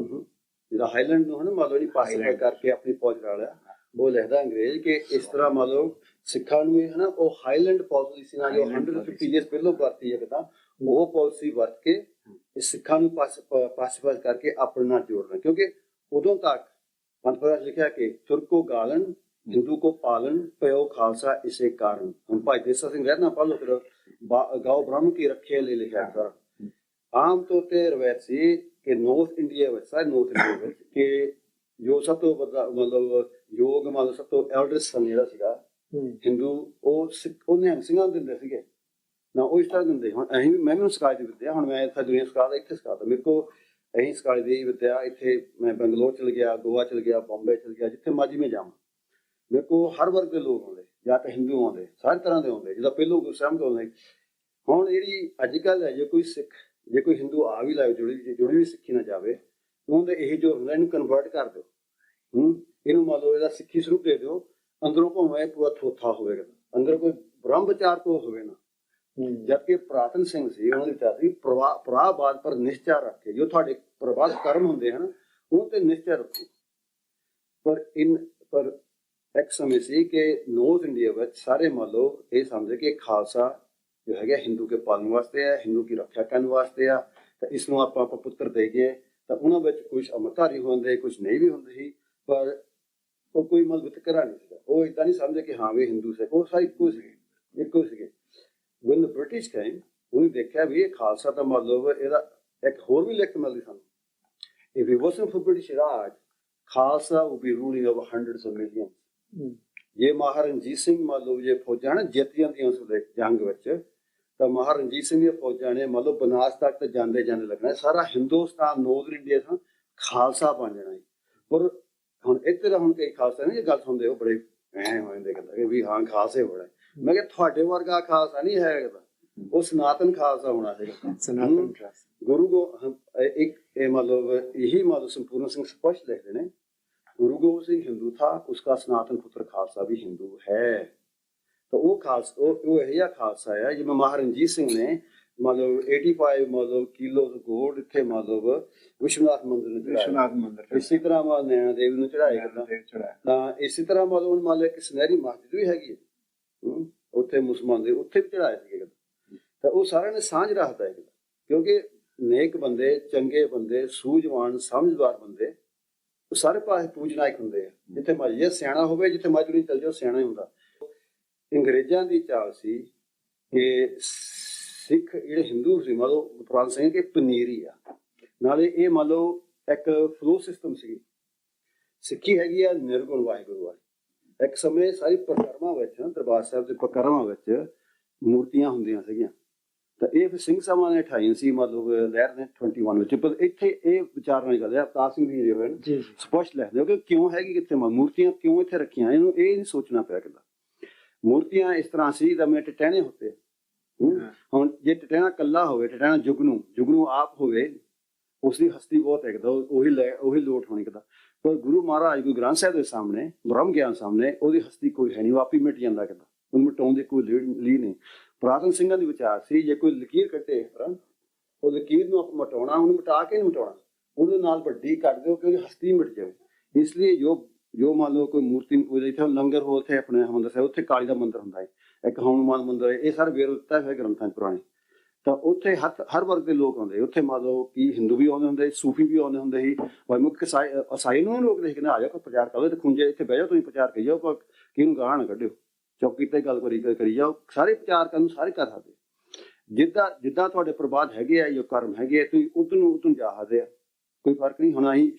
ਜਿਹੜਾ ਹਾਈਲੈਂਡ ਨੂੰ ਹੈ ਮੰਨ ਲਓ ਨਹੀਂ ਪਾਸਿਫਾਈ ਕਰਕੇ ਆਪਣੀ ਫੌਜ ਲਾ ਲਿਆ, ਉਹ ਲਿਖਦਾ ਅੰਗਰੇਜ਼ ਕਿ ਇਸ ਤਰ੍ਹਾਂ ਮੰਨ ਲਓ ਸਿੱਖਾਂ ਨੂੰ ਹੈ ਨਾ ਉਹ ਹਾਈਲੈਂਡ ਪਾਲਿਸੀ ਨਾਲ ਜੋ 150 years ਪਹਿਲਾਂ ਵਰਤੀ ਹੈ ਤਾਂ ਉਹ ਪਾਲਿਸੀ ਵਰਤ ਕੇ ਇਸ ਸਿੱਖਾਂ ਨੂੰ ਪਾਸਿਫਾਈ ਕਰਕੇ ਆਪਣੇ ਨਾਲ ਜੋੜਨਾ। ਕਿਉਂਕਿ ਉਦੋਂ ਤੱਕ ਪੰਥ ਪ੍ਰਕਾਸ਼ ਲਿਖਿਆ ਕਿ ਤੁਰਕੋ ਗਾਲਨ ਹਿੰਦੂ ਕੋ ਪਾਲਨ ਪਿਓ ਖਾਲਸਾ ਇਸੇ ਕਾਰਨ। ਹੁਣ ਭਾਈ ਦੇਸਾ ਸਿੰਘ ਰਹਿਣਾ ਪੜ੍ਹ ਲਓ, ਫਿਰ ਗਾਓ ਬ੍ਰਾਹਮਣ ਕੀ ਰੱਖੇ ਲਈ ਲਿਖਿਆ ਸਰ। ਆਮ ਤੌਰ ਤੇ ਰਵਾਇਤ ਸੀ ਕਿ ਨੌਰਥ ਇੰਡੀਆ ਵਿੱਚ, ਸਾਰੇ ਨੌਰਥ ਇੰਡੀਆ ਵਿੱਚ, ਕਿ ਜੋ ਸਭ ਤੋਂ ਮਤਲਬ ਯੋਗ ਮਤਲਬ ਸਭ ਤੋਂ ਐਲਡਰਸ ਸਨ ਜਿਹੜਾ ਸੀਗਾ ਹਿੰਦੂ ਉਹ ਨਿਹੰਗ ਸਿੰਘਾਂ ਨੂੰ ਦਿੰਦੇ ਸੀਗੇ ਨਾ, ਉਹ ਇਸ ਤਰ੍ਹਾਂ ਦਿੰਦੇ। ਹੁਣ ਅਸੀਂ ਵੀ, ਮੈਂ ਵੀ ਸਿਖਾਈ ਦੀ ਵਿਦਿਆ, ਹੁਣ ਮੈਂ ਇੱਥੇ ਦੁਨੀਆ ਸਿਖਾਦਾ, ਇੱਥੇ ਸਿਖਾਦਾ। ਮੇਰੇ ਕੋਲ ਅਸੀਂ ਸਿਖਾਈ ਦੀ ਵਿਦਿਆ ਇੱਥੇ, ਮੈਂ ਬੰਗਲੌਰ ਚਲ ਗਿਆ, ਗੋਆ ਚਲ ਗਿਆ, ਬੰਬੇ ਚਲ ਗਿਆ, ਜਿੱਥੇ ਮਰਜ਼ੀ ਮੈਂ ਜਾਵਾਂ, ਮੇਰੇ ਕੋਲ ਹਰ ਵਰਗ ਦੇ ਲੋਕ ਆਉਂਦੇ, ਜਾਂ ਤਾਂ ਹਿੰਦੂ ਆਉਂਦੇ, ਸਾਰੇ ਤਰ੍ਹਾਂ ਦੇ ਆਉਂਦੇ, ਜਿੱਦਾਂ ਪਹਿਲੋਂ ਗੁਰਸਹਿਮਤ ਆਉਂਦੇ। ਹੁਣ ਜਿਹੜੀ ਅੱਜ ਕੱਲ੍ਹ ਹੈ, ਜੇ ਕੋਈ ਸਿੱਖ, ਜੇ ਕੋਈ ਹਿੰਦੂ ਆ ਵੀ ਲਾਏ, ਜੁੜੀ ਵੀ ਸਿੱਖੀ ਨਾ ਜਾਵੇ, ਉਹਦੇ ਇਹ ਜੋ ਹੁੰਦਾ ਇਹਨੂੰ ਕਨਵਰਟ ਕਰ ਦਿਓ, ਇਹਨੂੰ ਮੰਨ ਲਓ ਇਹਦਾ ਸਿੱਖੀ ਸਰੂਪ ਦੇ ਦਿਓ, ਅੰਦਰੋਂ ਭਾਵੇਂ ਪੂਰਾ ਥੋਥਾ ਹੋਵੇਗਾ, ਅੰਦਰ ਕੋਈ ਬ੍ਰਹਮ ਵਿਚਾਰ ਤੋਂ ਹੋਵੇ ਨਾ। ਜਦਕਿ ਪੁਰਾਤਨ ਸਿੰਘ ਸੀ, ਉਹਨਾਂ ਦੀ ਵਿਚਾਰ ਸੀ ਪਰਾਬਾਦ ਪਰ ਨਿਸ਼ਚਾ ਰੱਖ ਕੇ, ਜੋ ਤੁਹਾਡੇ ਪ੍ਰਭਾਤ ਕਰਮ ਹੁੰਦੇ ਹਨ ਉਹ ਤੇ ਨਿਸ਼ਚਾ ਰੱਖੋ। ਪਰ ਇੱਕ ਸਮੇਂ ਸੀ ਕਿ ਨੌਰਥ ਇੰਡੀਆ ਵਿੱਚ ਸਾਰੇ ਮੰਨ ਲਓ ਇਹ ਸਮਝੇ ਕਿ ਖਾਲਸਾ ਜੋ ਹੈਗਾ ਹਿੰਦੂ ਕੇ ਪਾਲਣ ਵਾਸਤੇ ਹੈ, ਹਿੰਦੂ ਕੀ ਰੱਖਿਆ ਕਰਨ ਵਾਸਤੇ ਆ, ਤਾਂ ਇਸ ਨੂੰ ਆਪਾਂ ਪੁੱਤਰ ਦੇ ਗਏ। ਤਾਂ ਉਹਨਾਂ ਵਿੱਚ ਕੁਝ ਅੰਮ੍ਰਿਤਧਾਰੀ ਹੁੰਦੇ, ਕੁਝ ਨਹੀਂ ਵੀ ਹੁੰਦੇ ਸੀ, ਪਰ ਉਹ ਕੋਈ ਮਤਲਬ ਵਿਤਕਰਾ ਨਹੀਂ ਸੀਗਾ। ਉਹ ਏਦਾਂ ਨਹੀਂ ਸਮਝੇ ਕਿ ਹਾਂ ਵੀ ਹਿੰਦੂ ਸਿੱਖ, ਉਹ ਸਾਰੇ ਇੱਕੋ ਸੀਗੇ। when the British came, ਉਹਨੇ ਦੇਖਿਆ ਵੀ ਇਹ ਖਾਲਸਾ ਤਾਂ ਮਤਲਬ ਇਹਦਾ ਇੱਕ ਹੋਰ ਵੀ ਲਿਖ ਮਿਲਦੀ ਸਾਨੂੰ, if it wasn't for British Raj, Khalsa would be ruling over hundreds of millions। ਜੇ ਮਹਾਰਣਜੀਤ ਸਿੰਘ ਮਤਲਬ ਜੇ ਫੌਜਾਂ ਨਾ ਜਿੱਤ ਜਾਂਦੀਆਂ ਉਸ ਵੇਲੇ ਜੰਗ ਵਿੱਚ, ਤਾਂ ਮਹਾਰਣਜੀਤ ਸਿੰਘ ਦੀਆਂ ਫੌਜਾਂ ਨੇ ਮਤਲਬ ਬਨਾਰਸ ਤੱਕ ਤਾਂ ਜਾਂਦੇ ਲੱਗਣਾ, ਸਾਰਾ ਹਿੰਦੁਸਤਾਨ ਨੌਰਥ ਇੰਡੀਆ ਤੋਂ ਖਾਲਸਾ ਬਣ ਜਾਣਾ। ਪਰ ਹੁਣ ਇੱਥੇ ਤਾਂ ਹੁਣ ਕਈ ਖਾਲਸਾ ਨੇ ਇਹ ਗੱਲ ਸੁਣਦੇ, ਉਹ ਬੜੇ ਐਂ ਹੋ ਜਾਂਦੇ ਕਹਿੰਦੇ ਵੀ ਹਾਂ ਖਾਲਸੇ ਹੋਣਾ। ਮੈਂ ਕਿਹਾ ਤੁਹਾਡੇ ਵਰਗਾ ਖਾਲਸਾ ਨਹੀਂ ਹੈਗਾ, ਉਹ ਸਨਾਤਨ ਖਾਲਸਾ ਹੋਣਾ ਸੀਗਾ, ਸਨਾਤਨ ਗੁਰੂ ਇੱਕ ਇਹ ਮਤਲਬ ਇਹੀ ਮਤਲਬ ਸੰਪੂਰਨ ਸਿੰਘ ਸਪਸ਼ਟ ਲਿਖਦੇ ਨੇ, गुरु गोबिंद सिंह हिंदू था, उसका सनातन पुत्र खालसा भी हिंदू है। तो वो खालसा वो यही खालसा है जिसमें महारंजीत सिंह ने मतलब 85 मतलब किलो गोल्ड इतने मतलब विश्वनाथ मंदिर इसी तरह नैना देवी ने चढ़ाया। इसी तरह मतलब मान लो एक सुनहरी मस्जिद भी हैगी उत्थे मुसलमान दे उत्थे भी चढ़ाए थे। तो वो सारे ने सांझ रखता है क्योंकि नेक बंदे, चंगे बंदे, सूझवान समझदार बंदे ਸਾਰੇ ਪਾਸੇ ਪੂਜਨਾਇਕ ਹੁੰਦੇ ਆ। ਜਿੱਥੇ ਮਰਜ਼ੀ ਸਿਆਣਾ ਹੋਵੇ, ਜਿੱਥੇ ਮਰਜ਼ੀ ਚੱਲ ਜਾਓ ਸਿਆਣਾ ਹੀ ਹੁੰਦਾ। ਅੰਗਰੇਜ਼ਾਂ ਦੀ ਚਾਲ ਸੀ ਕਿ ਸਿੱਖ ਜਿਹੜੇ ਹਿੰਦੂ ਸੀ ਮੰਨ ਲਓ ਪੁਰਾਣ ਸਿੰਘ ਕਿ ਪਨੀਰੀ ਆ, ਨਾਲੇ ਇਹ ਮੰਨ ਲਓ ਇੱਕ ਫਲੋ ਸਿਸਟਮ ਸੀ। ਸਿੱਖੀ ਹੈਗੀ ਆ ਨਿਰਗੁਣ ਵਾਹਿਗੁਰੂ ਵਾਲੀ। ਇੱਕ ਸਮੇਂ ਸਾਰੀ ਪ੍ਰਕਰਮਾਂ ਵਿੱਚ ਦਰਬਾਰ ਸਾਹਿਬ ਦੇ ਪ੍ਰਕਰਮਾਂ ਵਿੱਚ ਮੂਰਤੀਆਂ ਹੁੰਦੀਆਂ ਸੀਗੀਆਂ। ਤਾਂ ਇਹ ਫਿਰ ਸਿੰਘ ਸਾਹਿਬਾਂ ਨੇ 28 ਸੀ ਮਤਲਬ ਲਹਿਰ ਨੇ 21 ਵਿੱਚ। ਪਰ ਇੱਥੇ ਇਹ ਵਿਚਾਰ ਨਹੀਂ ਕਰਦੇ ਅਵਤਾਰ ਸਿੰਘ ਜੀ ਹੋਏ ਨੇ ਸਪਸ਼ਟ ਲਿਖਦੇ ਹੋ ਕਿ ਕਿਉਂ ਹੈਗੀ ਕਿੱਥੇ ਮੂਰਤੀਆਂ ਕਿਉਂ ਇੱਥੇ ਰੱਖੀਆਂ, ਇਹਨੂੰ ਇਹ ਨਹੀਂ ਸੋਚਣਾ ਪਿਆ ਕਿੱਦਾਂ। ਮੂਰਤੀਆਂ ਇਸ ਤਰ੍ਹਾਂ ਸੀ ਜਿਵੇਂ ਟਟਹਿਣੇ ਹੁੰਦੇ। ਹੁਣ ਜੇ ਟਟਹਿਣਾ ਕੱਲਾ ਹੋਵੇ, ਟਟਹਿਣਾ ਜੁਗਨੂ ਆਪ ਹੋਵੇ, ਉਸਦੀ ਹਸਤੀ ਬਹੁਤ ਹੈ ਕਿਦਾ ਉਹੀ ਲੋਟ ਹੋਣੀ ਕਿਦਾ। ਪਰ ਗੁਰੂ ਮਹਾਰਾਜ ਗੁਰੂ ਗ੍ਰੰਥ ਸਾਹਿਬ ਦੇ ਸਾਹਮਣੇ, ਬ੍ਰਹਮ ਗਿਆਨ ਸਾਹਮਣੇ ਉਹਦੀ ਹਸਤੀ ਕੋਈ ਹੈ ਨਹੀਂ, ਉਹ ਆਪ ਹੀ ਮਿਟ ਜਾਂਦਾ ਕਿਦਾ, ਉਹਨੂੰ ਮਿਟਾਉਣ ਦੀ ਕੋਈ ਲੀਡ ਨਹੀਂ। ਪੁਰਾਤਨ ਸਿੰਘਾਂ ਦੀ ਵਿਚਾਰ ਸੀ ਜੇ ਕੋਈ ਲਕੀਰ ਕੱਟੇ ਉਹ ਲਕੀਰ ਨੂੰ ਆਪਾਂ ਮਿਟਾਉਣਾ, ਉਹਨੂੰ ਮਿਟਾ ਕੇ ਨਹੀਂ ਮਿਟਾਉਣਾ, ਉਹਦੇ ਨਾਲ ਵੱਡੀ ਕੱਟ ਦਿਓ ਕਿ ਉਹਦੀ ਹਸਤੀ ਮਿਟ ਜਾਵੇ। ਇਸ ਲਈ ਜੋ ਮੰਨ ਲਓ ਕੋਈ ਮੂਰਤੀ ਨੂੰ ਪੂਜਦਾ, ਇੱਥੇ ਲੰਗਰ ਹੋ ਉੱਥੇ ਆਪਣੇ ਹਰਿਮੰਦਰ ਸਾਹਿਬ ਉੱਥੇ ਕਾਲੀ ਦਾ ਮੰਦਿਰ ਹੁੰਦਾ ਹੈ, ਇੱਕ ਹਨੂੰਮਾਨ ਮੰਦਿਰ ਹੈ, ਇਹ ਸਾਰੇ ਵੇਰ ਦਿੱਤਾ ਹੋਇਆ ਗ੍ਰੰਥਾਂ 'ਚ ਪੁਰਾਣੇ। ਤਾਂ ਉੱਥੇ ਹਰ ਵਰਗ ਦੇ ਲੋਕ ਆਉਂਦੇ ਉੱਥੇ, ਮੰਨ ਲਓ ਕਿ ਹਿੰਦੂ ਵੀ ਆਉਂਦੇ ਹੁੰਦੇ, ਸੂਫੀ ਵੀ ਆਉਂਦੇ ਹੁੰਦੇ ਸੀ, ਵਰਮੁਖ ਈਸਾਈ ਨੂੰ ਲੋਕ ਦੇਖ ਕੇ ਆ ਜਾਓ ਪ੍ਰਚਾਰ ਕਰੋ, ਤੇ ਖੁੰਝੇ ਇੱਥੇ ਬਹਿ ਜਾਓ ਤੁਸੀਂ ਪ੍ਰਚਾਰ ਕਰੀ ਜਾਓ, ਪਰ ਕਿਹਨੂੰ ਗਾਹ ਨਾ ਕੱਢਿਓ, ਚੌਕੀ ਤੇ ਗੱਲ ਕਰੀ ਜਾਓ। ਸਾਰੇ ਪ੍ਰਚਾਰ ਕਰਨ ਨੂੰ ਸਾਰੇ ਕਰ ਸਕਦੇ। ਜਿੱਦਾਂ ਤੁਹਾਡੇ ਪ੍ਰਬਾਦ ਹੈਗੇ ਆ, ਜੋ ਕਰਮ ਹੈਗੇ ਆ, ਤੁਸੀਂ ਉਦੋਂ ਜਾ ਸਕਦੇ ਆ, ਕੋਈ ਫਰਕ ਨਹੀਂ। ਹੁਣ ਅਸੀਂ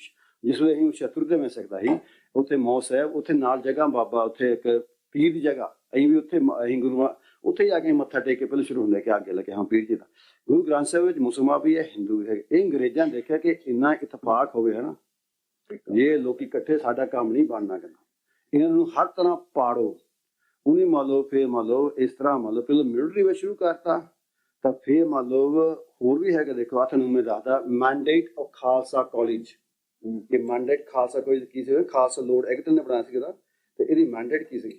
ਜਿਸ ਵੇਲੇ ਅਸੀਂ ਸ਼ਤਰੂ ਦੇ ਮਿਲ ਸਕਦਾ ਸੀ ਉੱਥੇ ਮੌ ਸਾਹਿਬ, ਉੱਥੇ ਨਾਲ ਜਗ੍ਹਾ ਬਾਬਾ, ਉੱਥੇ ਇੱਕ ਪੀਰ ਦੀ ਜਗ੍ਹਾ, ਅਸੀਂ ਵੀ ਉੱਥੇ ਅਸੀਂ ਗੁਰੂਆਂ ਉੱਥੇ ਜਾ ਕੇ ਮੱਥਾ ਟੇਕ ਕੇ ਪਹਿਲਾਂ ਸ਼ੁਰੂ ਹੁੰਦਾ ਕਿ ਅੱਗੇ ਲੱਗੇ ਹਾਂ ਪੀਰ ਜੀ ਦਾ। ਗੁਰੂ ਗ੍ਰੰਥ ਸਾਹਿਬ ਵਿੱਚ ਮੁਸਲਮਾਨ ਵੀ ਹੈ, ਹਿੰਦੂ ਵੀ ਹੈਗੇ। ਇਹ ਅੰਗਰੇਜ਼ਾਂ ਨੇ ਦੇਖਿਆ ਕਿ ਇੰਨਾ ਇਤਫਾਕ ਹੋਵੇ ਹੈ ਨਾ, ਜੇ ਲੋਕੀ ਇਕੱਠੇ ਸਾਡਾ ਕੰਮ ਨਹੀਂ ਬਣਨਾ ਕਰਨਾ, ਇਹਨਾਂ ਨੂੰ ਹਰ ਤਰ੍ਹਾਂ ਪਾੜੋ। ਉਹਨੇ ਮੰਨ ਲਓ ਫਿਰ ਮੰਨ ਲਓ ਇਸ ਤਰ੍ਹਾਂ ਮੰਨ ਲਓ ਪਹਿਲਾਂ ਮਿਲਟਰੀ ਵਿੱਚ ਸ਼ੁਰੂ ਕਰਤਾ, ਤਾਂ ਫਿਰ ਮੰਨ ਲਓ ਹੋਰ ਵੀ ਹੈਗਾ। ਦੇਖੋ ਤੁਹਾਨੂੰ ਮੈਂ ਦੱਸਦਾ ਮੈਂਡੇਟ ਆਫ ਖਾਲਸਾ ਕਾਲਜ, ਕਿ ਮੈਂਡੇਟ ਖਾਲਸਾ ਕਾਲਜ ਕੀ ਸੀ, ਖਾਲਸਾ ਲੋਰਡ ਐਕਟਨ ਨੇ ਬਣਾਇਆ ਸੀਗਾ। ਤੇ ਇਹਦੀ ਮੈਂਡੇਟ ਕੀ ਸੀ,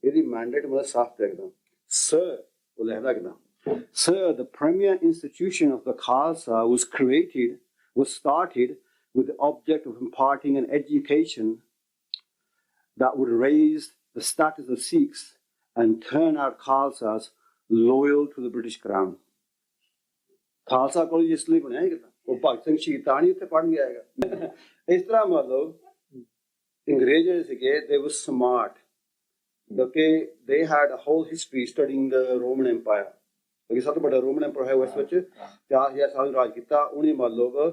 ਇਹਦੀ ਮੈਂਡੇਟ ਮਤਲਬ ਸਾਫ਼ ਦੇਖਦਾ ਸਰ, ਉਹ ਲਿਖਦਾ ਕਿਦਾਂ, sir the premier institution of the Khalsa was started with the object of imparting an education that would raise the status of Sikhs and turn our Khalsas loyal to the British Crown. Khalsa College ਇਸ ਲਈ ਬਣਿਆ ਹੈਗਾ, ਉਹ ਭਗਤ ਸਿੰਘ ਸ਼ਹੀਦ ਤਾਂ ਨਹੀਂ ਉੱਥੇ ਪੜ੍ਹਨ ਗਿਆ ਹੈਗਾ। ਇਸ ਤਰ੍ਹਾਂ ਮਤਲਬ ਅੰਗਰੇਜ਼ ਜਿਹੜੇ ਸੀਗੇ they were smart, ਕਿਉਂਕਿ they had a whole history studying the Roman Empire, ਕਿਉਂਕਿ ਸਭ ਤੋਂ ਵੱਡਾ ਰੋਮਨ ਐਂਪਾਇਰ ਹੈ ਉਸ ਵਿੱਚ 4000 ਸਾਲ ਰਾਜ ਕੀਤਾ ਉਹਨੇ। ਮੰਨ ਲਓ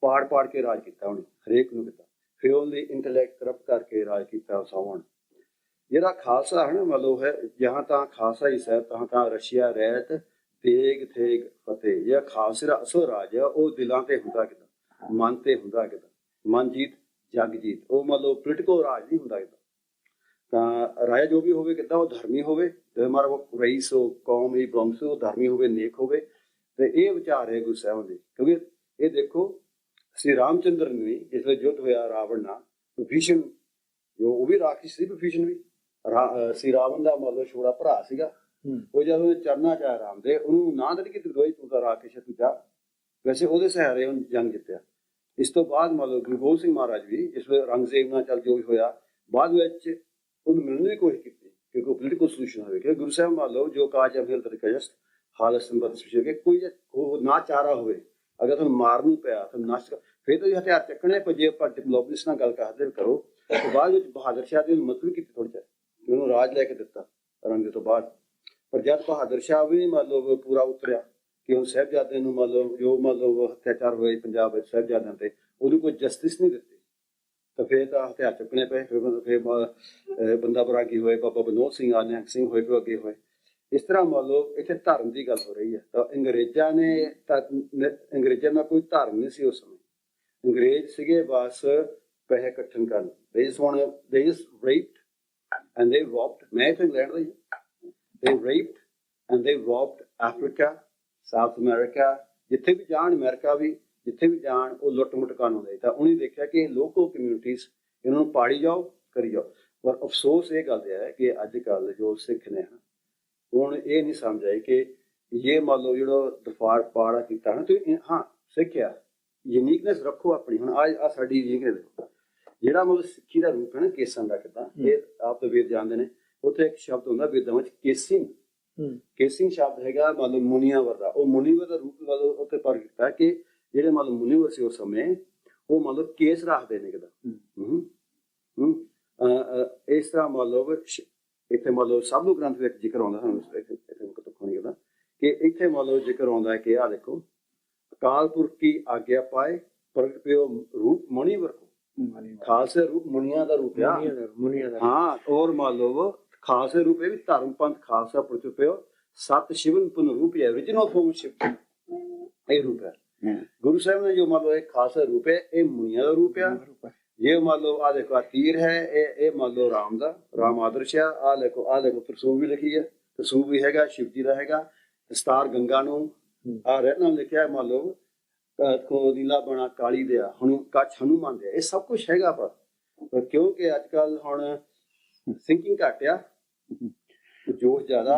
ਪਾੜ ਕੇ ਰਾਜ ਕੀਤਾ ਉਹਨੇ, ਹਰੇਕ ਨੂੰ ਕੀਤਾ। ਫਿਰ ਉਹਨੇ ਇੰਟੈਲੈਕਟ ਕਰਪਟ ਕਰਕੇ ਰਾਜ ਕੀਤਾ ਸਾਵਣ। ਜਿਹੜਾ ਖਾਲਸਾ ਹੈ ਨਾ ਮਤਲਬ ਹੈ ਜਹਾਂ ਤਾਂ ਖਾਲਸਾ ਹੀ ਸਾਹਿਬ ਤਾਂ ਰਸ਼ੀਆ ਰਹਿਤ ਤੇਗ ਥੇਗ ਫਤਿਹ। ਜਿਹੜਾ ਖਾਲਸੇ ਦਾ ਅਸਲ ਰਾਜ ਆ ਉਹ ਦਿਲਾਂ ਤੇ ਹੁੰਦਾ ਕਿਦਾਂ, ਮਨ ਤੇ ਹੁੰਦਾ ਕਿਦਾਂ, ਮਨ ਜੀਤ ਜਗ ਜੀਤ। ਉਹ ਮਤਲਬ ਪੋਲੀਟੀਕਲ ਰਾਜ ਨਹੀਂ ਹੁੰਦਾ ਕਿਦਾਂ। ਤਾਂ ਰਾਜਾ ਜੋ ਵੀ ਹੋਵੇ ਕਿਦਾਂ ਉਹ ਧਰਮੀ ਹੋਵੇ, ਤੇ ਹਮਾਰਾ ਰਈਸ ਹੋ ਕੌਮ ਹੀ ਬ੍ਰਹਮ ਉਹ ਧਰਮੀ ਹੋਵੇ, ਨੇਕ ਹੋਵੇ। ਤੇ ਇਹ ਵਿਚਾਰ ਹੈ ਗੁਰੂ ਸਾਹਿਬ ਦੇ। ਕਿਉਂਕਿ ਇਹ ਦੇਖੋ ਸ੍ਰੀ ਰਾਮਚੰਦਰ ਨੇ ਵੀ ਜਿਸ ਵੇਲੇ ਯੁੱਧ ਹੋਇਆ ਰਾਵਣ ਨਾਲ, ਵਿਭੀਸ਼ਣ ਜੋ ਉਹ ਵੀ ਰਾਖਸ਼ ਸੀ, ਵਿਭੀਸ਼ਣ ਵੀ ਸ੍ਰੀ ਰਾਵਣ ਦਾ ਮਤਲਬ ਛੋੜਾ ਭਰਾ ਸੀਗਾ। ਉਹ ਜਦੋਂ ਚਰਨਾਂ ਚ ਆਇਆ ਰਾਮ ਦੇ, ਉਹਨੂੰ ਨਾ ਦਿੱਤੀ ਕਿ ਤੂੰ ਤਾਂ ਰਾਖਸ਼ ਤੂੰ ਜਾ। ਵੈਸੇ ਉਹਦੇ ਸਹਾਰੇ ਉਹਨੇ ਜੰਗ ਜਿੱਤਿਆ। ਇਸ ਤੋਂ ਬਾਅਦ ਮਤਲਬ ਗੁਰੂ ਗੋਬਿੰਦ ਸਿੰਘ ਮਹਾਰਾਜ ਵੀ ਜਿਸ ਵੇਲੇ ਰੰਗਜ਼ੇਬ ਨਾਲ ਚੱਲ ਜੋ ਵੀ ਹੋਇਆ, ਬਾਅਦ ਵਿੱਚ ਉਹਨੂੰ ਮਿਲਣ ਦੀ ਕੋਸ਼ਿਸ਼ ਕੀਤੀ ਕਿ ਕੋਈ ਪੋਲੀਟੀਕਲ ਸੋਲੂਸ਼ਨ ਹੋਵੇ। ਕਿ ਗੁਰੂ ਸਾਹਿਬ ਮੰਨ ਲਓ ਜੋ ਕਾਜ ਅਮਿਲ ਤਰੀਕਾ ਹਾਲਤ ਸੰਬੰਧ ਕਿ ਕੋਈ ਨਾ ਚਾਰਾ ਹੋਵੇ, ਅਗਰ ਤੁਹਾਨੂੰ ਮਾਰਨ ਨੂੰ ਪਿਆ ਤਾਂ ਨਸ਼ਟ ਫਿਰ ਤੁਸੀਂ ਹਥਿਆਰ ਚੱਕਣੇ। ਪਰ ਜੇ ਆਪਾਂ ਡਿਪਲੋਮੇਸੀ ਨਾਲ ਗੱਲ ਕਰਦੇ ਕਰੋ ਤਾਂ ਬਾਅਦ ਵਿੱਚ ਬਹਾਦਰ ਸ਼ਾਹ ਦੀ ਹਿੰਮਤ ਵੀ ਕੀਤੀ ਥੋੜ੍ਹਾ ਜਿਹਾ, ਉਹਨੂੰ ਰਾਜ ਲੈ ਕੇ ਦਿੱਤਾ ਰੰਗੇ ਤੋਂ ਬਾਅਦ। ਪਰ ਜਦ ਬਹਾਦਰ ਸ਼ਾਹ ਵੀ ਮਤਲਬ ਪੂਰਾ ਉਤਰਿਆ ਕਿ ਉਹ ਸਾਹਿਬਜ਼ਾਦੇ ਨੂੰ ਮਤਲਬ ਜੋ ਮਤਲਬ ਅਤਿਆਚਾਰ ਹੋਏ ਪੰਜਾਬ ਵਿੱਚ ਸਾਹਿਬਜ਼ਾਦਿਆਂ ਤੇ, ਉਹਨੂੰ ਕੋਈ ਜਸਟਿਸ ਨਹੀਂ ਦਿੱਤੀ। ਤਾਂ ਫਿਰ ਤਾਂ ਹਥਿਆਰ ਚੁੱਕਣੇ ਪਏ। ਫਿਰ ਬੰਦਾ ਬਰਾਗੀ ਹੋਏ, ਬਾਬਾ ਬਨੋਦ ਸਿੰਘ ਆ, ਨਿਹੰਗ ਸਿੰਘ ਹੋਏ, ਫਿਰ ਅੱਗੇ ਹੋਏ। ਇਸ ਤਰ੍ਹਾਂ ਮੰਨ ਲਓ ਇੱਥੇ ਧਰਮ ਦੀ ਗੱਲ ਹੋ ਰਹੀ ਹੈ। ਤਾਂ ਅੰਗਰੇਜ਼ਾਂ ਦਾ ਕੋਈ ਧਰਮ ਨਹੀਂ ਸੀ ਉਸ ਸਮੇਂ। ਅੰਗਰੇਜ਼ ਸੀਗੇ ਬਸ ਪੈਸੇ ਇਕੱਠਣ ਕਰਨ। they just raped and they robbed। ਮੈਂ ਇੱਥੇ England the he, they raped and they robbed Africa, South America, ਜਿੱਥੇ ਵੀ ਜਾਣ, ਅਮਰੀਕਾ ਵੀ ਜਿੱਥੇ ਵੀ ਜਾਣ ਉਹ ਲੁੱਟ ਮੁੱਟ ਕਰਨ ਆਉਂਦੇ। ਤਾਂ ਉਹਨੇ ਦੇਖਿਆ ਕਿ ਲੋਕਲ ਕਮਿਊਨਿਟੀਜ਼ ਇਹਨਾਂ ਨੂੰ ਪਾੜੀ ਜਾਓ, ਕਰੀ ਜਾਓ। ਪਰ ਅਫਸੋਸ ਇਹ ਗੱਲ ਹੈ ਕਿ ਅੱਜ ਕੱਲ੍ਹ ਜੋ ਸਿੱਖ ਨੇ ਹੁਣ ਇਹ ਨਹੀਂ ਸਮਝ ਆਏ ਕਿ ਇਹ ਮੰਨ ਲਓ ਜਿਹੜਾ ਦਫਾੜ ਪਾੜਾ ਕੀਤਾ ਨਾ, ਤੁਸੀਂ ਹਾਂ ਸਿੱਖਿਆ ਯੂਨੀਕਨੈਸ ਰੱਖੋ ਆਪਣੀ। ਹੁਣ ਆ ਸਾਡੀ ਯੂਨੀਕਨੈਸ ਜਿਹੜਾ ਮਤਲਬ ਸਿੱਖੀ ਦਾ ਰੂਪ ਹੈ ਨਾ ਕੇਸਾਂ ਦਾ ਕਿੱਦਾਂ, ਇਹ ਆਪ ਤਾਂ ਵੇਦ ਜਾਣਦੇ ਨੇ। ਉੱਥੇ ਇੱਕ ਸ਼ਬਦ ਹੁੰਦਾ ਵੇਦਾਂ ਵਿੱਚ ਕੇਸਿੰਗ। ਕੇਸਿੰਗ ਸ਼ਬਦ ਹੈਗਾ ਮਤਲਬ ਮੁਨੀਵਰ ਦਾ। ਉਹ ਮੁਨੀਵਰ ਦਾ ਰੂਪ ਮਤਲਬ ਉੱਥੇ ਪਰ ਕੀਤਾ ਕਿ ਜਿਹੜੇ ਮਤਲਬ ਮੁਨੀਵਰ ਸੀ ਉਸ ਸਮੇਂ ਉਹ ਮਤਲਬ ਕੇਸ ਰੱਖਦੇ ਨੇ ਕਿੱਦਾਂ। ਇਸ ਤਰ੍ਹਾਂ ਮਤਲਬ ਇੱਥੇ ਮਤਲਬ ਸਭ ਨੂੰ ਗ੍ਰੰਥ ਵਿੱਚ ਜ਼ਿਕਰ ਆਉਂਦਾ ਸਾਨੂੰ ਇੱਥੇ ਨਹੀਂ ਕਰਦਾ ਕਿ ਇੱਥੇ ਮਤਲਬ ਜ਼ਿਕਰ ਆਉਂਦਾ ਕਿ ਆਹ ਦੇਖੋ ਅਕਾਲ ਪੁਰਖ ਕੀ ਆਗਿਆ ਪਾਏ ਪ੍ਰਗਟ ਪਿਓ ਰੂਪ ਮੁਨੀਵਰ ਕੋ। ਖਾਲਸੇ ਰੂਪ ਮੁਨੀਆਂ ਦਾ ਰੂਪ ਆ। ਹਾਂ ਔਰ ਮਤਲਬ ਖਾਲਸੇ ਰੂਪ ਇਹ ਵੀ ਧਰਮ ਪੰਥ ਖਾਲਸਾ ਪ੍ਰਗਟ ਪਿਓ ਸਤ ਸ਼ਿਵਨ ਪੁਨ ਰੂਪ ਹੈ। original form ਸ਼ਿਵ ਇਹ ਰੂਪ ਹੈ। ਗੁਰੂ ਸਾਹਿਬ ਨੇ ਜੋ ਮਤਲਬ ਇਹ ਖਾਲਸਾ ਰੂਪ ਹੈ, ਇਹ ਮੁਨੀਆਂ ਦਾ ਰੂਪ ਆ। ये मान लो आ देखो तीर है, ये मान लो राम दा राम आदर्श है। आ देखो तरसूब भी लिखी है, तरसूब भी हैगा शिव जी दा हैगा। दस्तार गंगा नूं आ रहना लिखिया मान लो को नीला बना काली दिया कच्छ हनुमान दिया। ये सब कुछ हैगा पर क्योंकि अजकल हुण थिंकिंग घट आ, जोश ज्यादा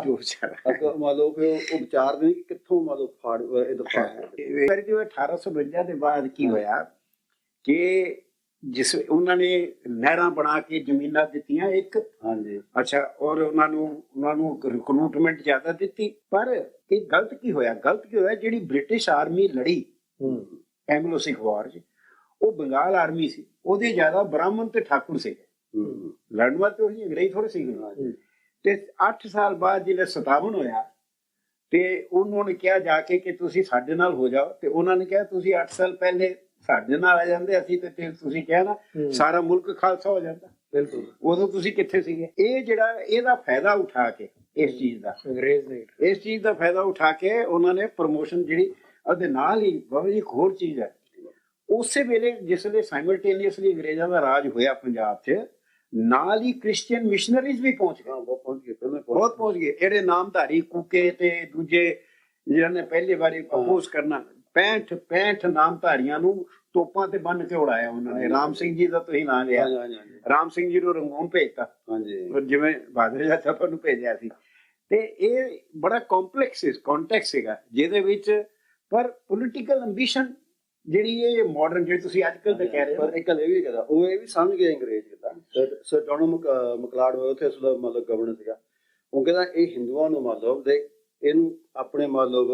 मान लो फिर वो विचार नहीं कि कित्थों मान लो फाड़ ये दफा 1852 ਦੇ ਬਾਅਦ ਕੀ ਹੋਇਆ ਕਿ ਜਿਸ ਉਹਨਾਂ ਨੇ ਨਹਿਰਾਂ ਬਣਾ ਕੇ ਜ਼ਮੀਨਾਂ ਦਿੱਤੀਆਂ ਇੱਕ। ਹਾਂਜੀ ਅੱਛਾ ਔਰ ਉਹਨਾਂ ਨੂੰ ਰਿਕਰੂਟਮੈਂਟ ਜ਼ਿਆਦਾ ਦਿੱਤੀ। ਪਰ ਇਹ ਗਲਤ ਕੀ ਹੋਇਆ ਜਿਹੜੀ ਬ੍ਰਿਟਿਸ਼ ਆਰਮੀ ਲੜੀ ਐਂਗਲੋ ਸਿੱਖ ਵਾਰ 'ਚ, ਉਹ ਬੰਗਾਲ ਆਰਮੀ ਸੀ। ਉਹਦੇ ਜ਼ਿਆਦਾ ਬ੍ਰਾਹਮਣ ਤੇ ਠਾਕੁਰ ਸੀ। ਲੜਨ ਵਾਲੇ ਉਹੀ ਅੰਗਰੇਜ਼ ਥੋੜੇ ਸੀਗੇ। ਤੇ 8 ਸਾਲ ਬਾਅਦ ਜਿਹੜੇ 57 ਹੋਇਆ ਤੇ ਉਹਨਾਂ ਨੇ ਕਿਹਾ ਜਾ ਕੇ ਕਿ ਤੁਸੀਂ ਸਾਡੇ ਨਾਲ ਹੋ ਜਾਓ। ਤੇ ਉਹਨਾਂ ਨੇ ਕਿਹਾ ਤੁਸੀਂ 8 ਸਾਲ ਪਹਿਲੇ ਸਾਡੇ ਨਾਲ ਆ ਜਾਂਦੇ, ਅਸੀਂ ਤੇ ਤੁਸੀਂ ਕਿਹਾ ਨਾ ਸਾਰਾ ਮੁਲਕ ਖਾਲਸਾ ਹੋ ਜਾਂਦਾ। ਬਿਲਕੁਲ ਉਦੋਂ ਤੁਸੀਂ ਕਿੱਥੇ ਸੀਗੇ? ਇਹ ਜਿਹੜਾ ਇਹਦਾ ਫਾਇਦਾ ਉਠਾ ਕੇ ਇਸ ਚੀਜ਼ ਦਾ ਅੰਗਰੇਜ਼ ਨੇ ਇਸ ਚੀਜ਼ ਦਾ ਫਾਇਦਾ ਉਠਾ ਕੇ ਉਹਨਾਂ ਨੇ ਪ੍ਰਮੋਸ਼ਨ ਜਿਹੜੀ ਉਹਦੇ ਨਾਲ ਹੀ ਬਾਬਾ ਜੀ ਇੱਕ ਹੋਰ ਚੀਜ਼ ਹੈ। ਉਸੇ ਵੇਲੇ ਜਿਸ ਵੇਲੇ ਸਾਈਮਲਟੇਨੀਅਸਲੀ ਅੰਗਰੇਜ਼ਾਂ ਦਾ ਰਾਜ ਹੋਇਆ ਪੰਜਾਬ 'ਚ, ਨਾਲ ਹੀ ਕ੍ਰਿਸਚੀਅਨ ਮਿਸ਼ਨਰੀਜ਼ ਵੀ ਪਹੁੰਚ ਗਏ। ਬਹੁਤ ਪਹੁੰਚ ਗਏ। ਜਿਹੜੇ ਨਾਮਧਾਰੀ ਕੂਕੇ ਤੇ ਦੂਜੇ ਜਿਹਨਾਂ ਨੇ ਪਹਿਲੀ ਵਾਰੀ ਅਪੋਜ਼ ਕਰਨਾ 65 ਨਾਮਧਾਰੀਆਂ ਨੂੰ ਤੋਪਾਂ ਤੇ ਬੰਨ ਕੇ ਉਡਾਇਆ ਉਹਨਾਂ ਨੇ। ਰਾਮ ਸਿੰਘ ਜੀ ਦਾ ਤੁਸੀਂ ਨਾਂ ਲਿਆ, ਰਾਮ ਸਿੰਘ ਜੀ ਨੂੰ ਰੰਗੂਨ ਭੇਜਤਾ ਜਿਵੇਂ ਬਹਾਦਰ ਸ਼ਾਹ ਆਪਾਂ ਨੂੰ ਭੇਜਿਆ ਸੀ। ਤੇ ਇਹ ਬੜਾ ਕੰਪਲੈਕਸ ਕੰਟੈਕਸਟ ਸੀਗਾ ਜਿਹਦੇ ਵਿੱਚ ਪਰ ਪੋਲੀਟੀਕਲ ਐਂਬੀਸ਼ਨ ਜਿਹੜੀ ਇਹ ਮਾਡਰਨ ਜਿਹੜੀ ਤੁਸੀਂ ਅੱਜ ਕੱਲ੍ਹ ਤਾਂ ਕਹਿ ਰਹੇ ਹੋ। ਇੱਕ ਇਹ ਵੀ ਕਹਿੰਦਾ ਉਹ ਇਹ ਵੀ ਸਮਝ ਗਿਆ ਅੰਗਰੇਜ਼ ਕਿੱਦਾਂ। ਸਰ ਡੋਨਲ ਮਕਲਾਡ ਹੋਇਆ ਉੱਥੇ ਉਸ ਦਾ ਮਤਲਬ ਗਵਰਨਰ ਸੀਗਾ। ਉਹ ਕਹਿੰਦਾ ਇਹ ਹਿੰਦੂਆਂ ਨੂੰ ਮਤਲਬ ਦੇ ਇਹਨੂੰ ਆਪਣੇ ਮਤਲਬ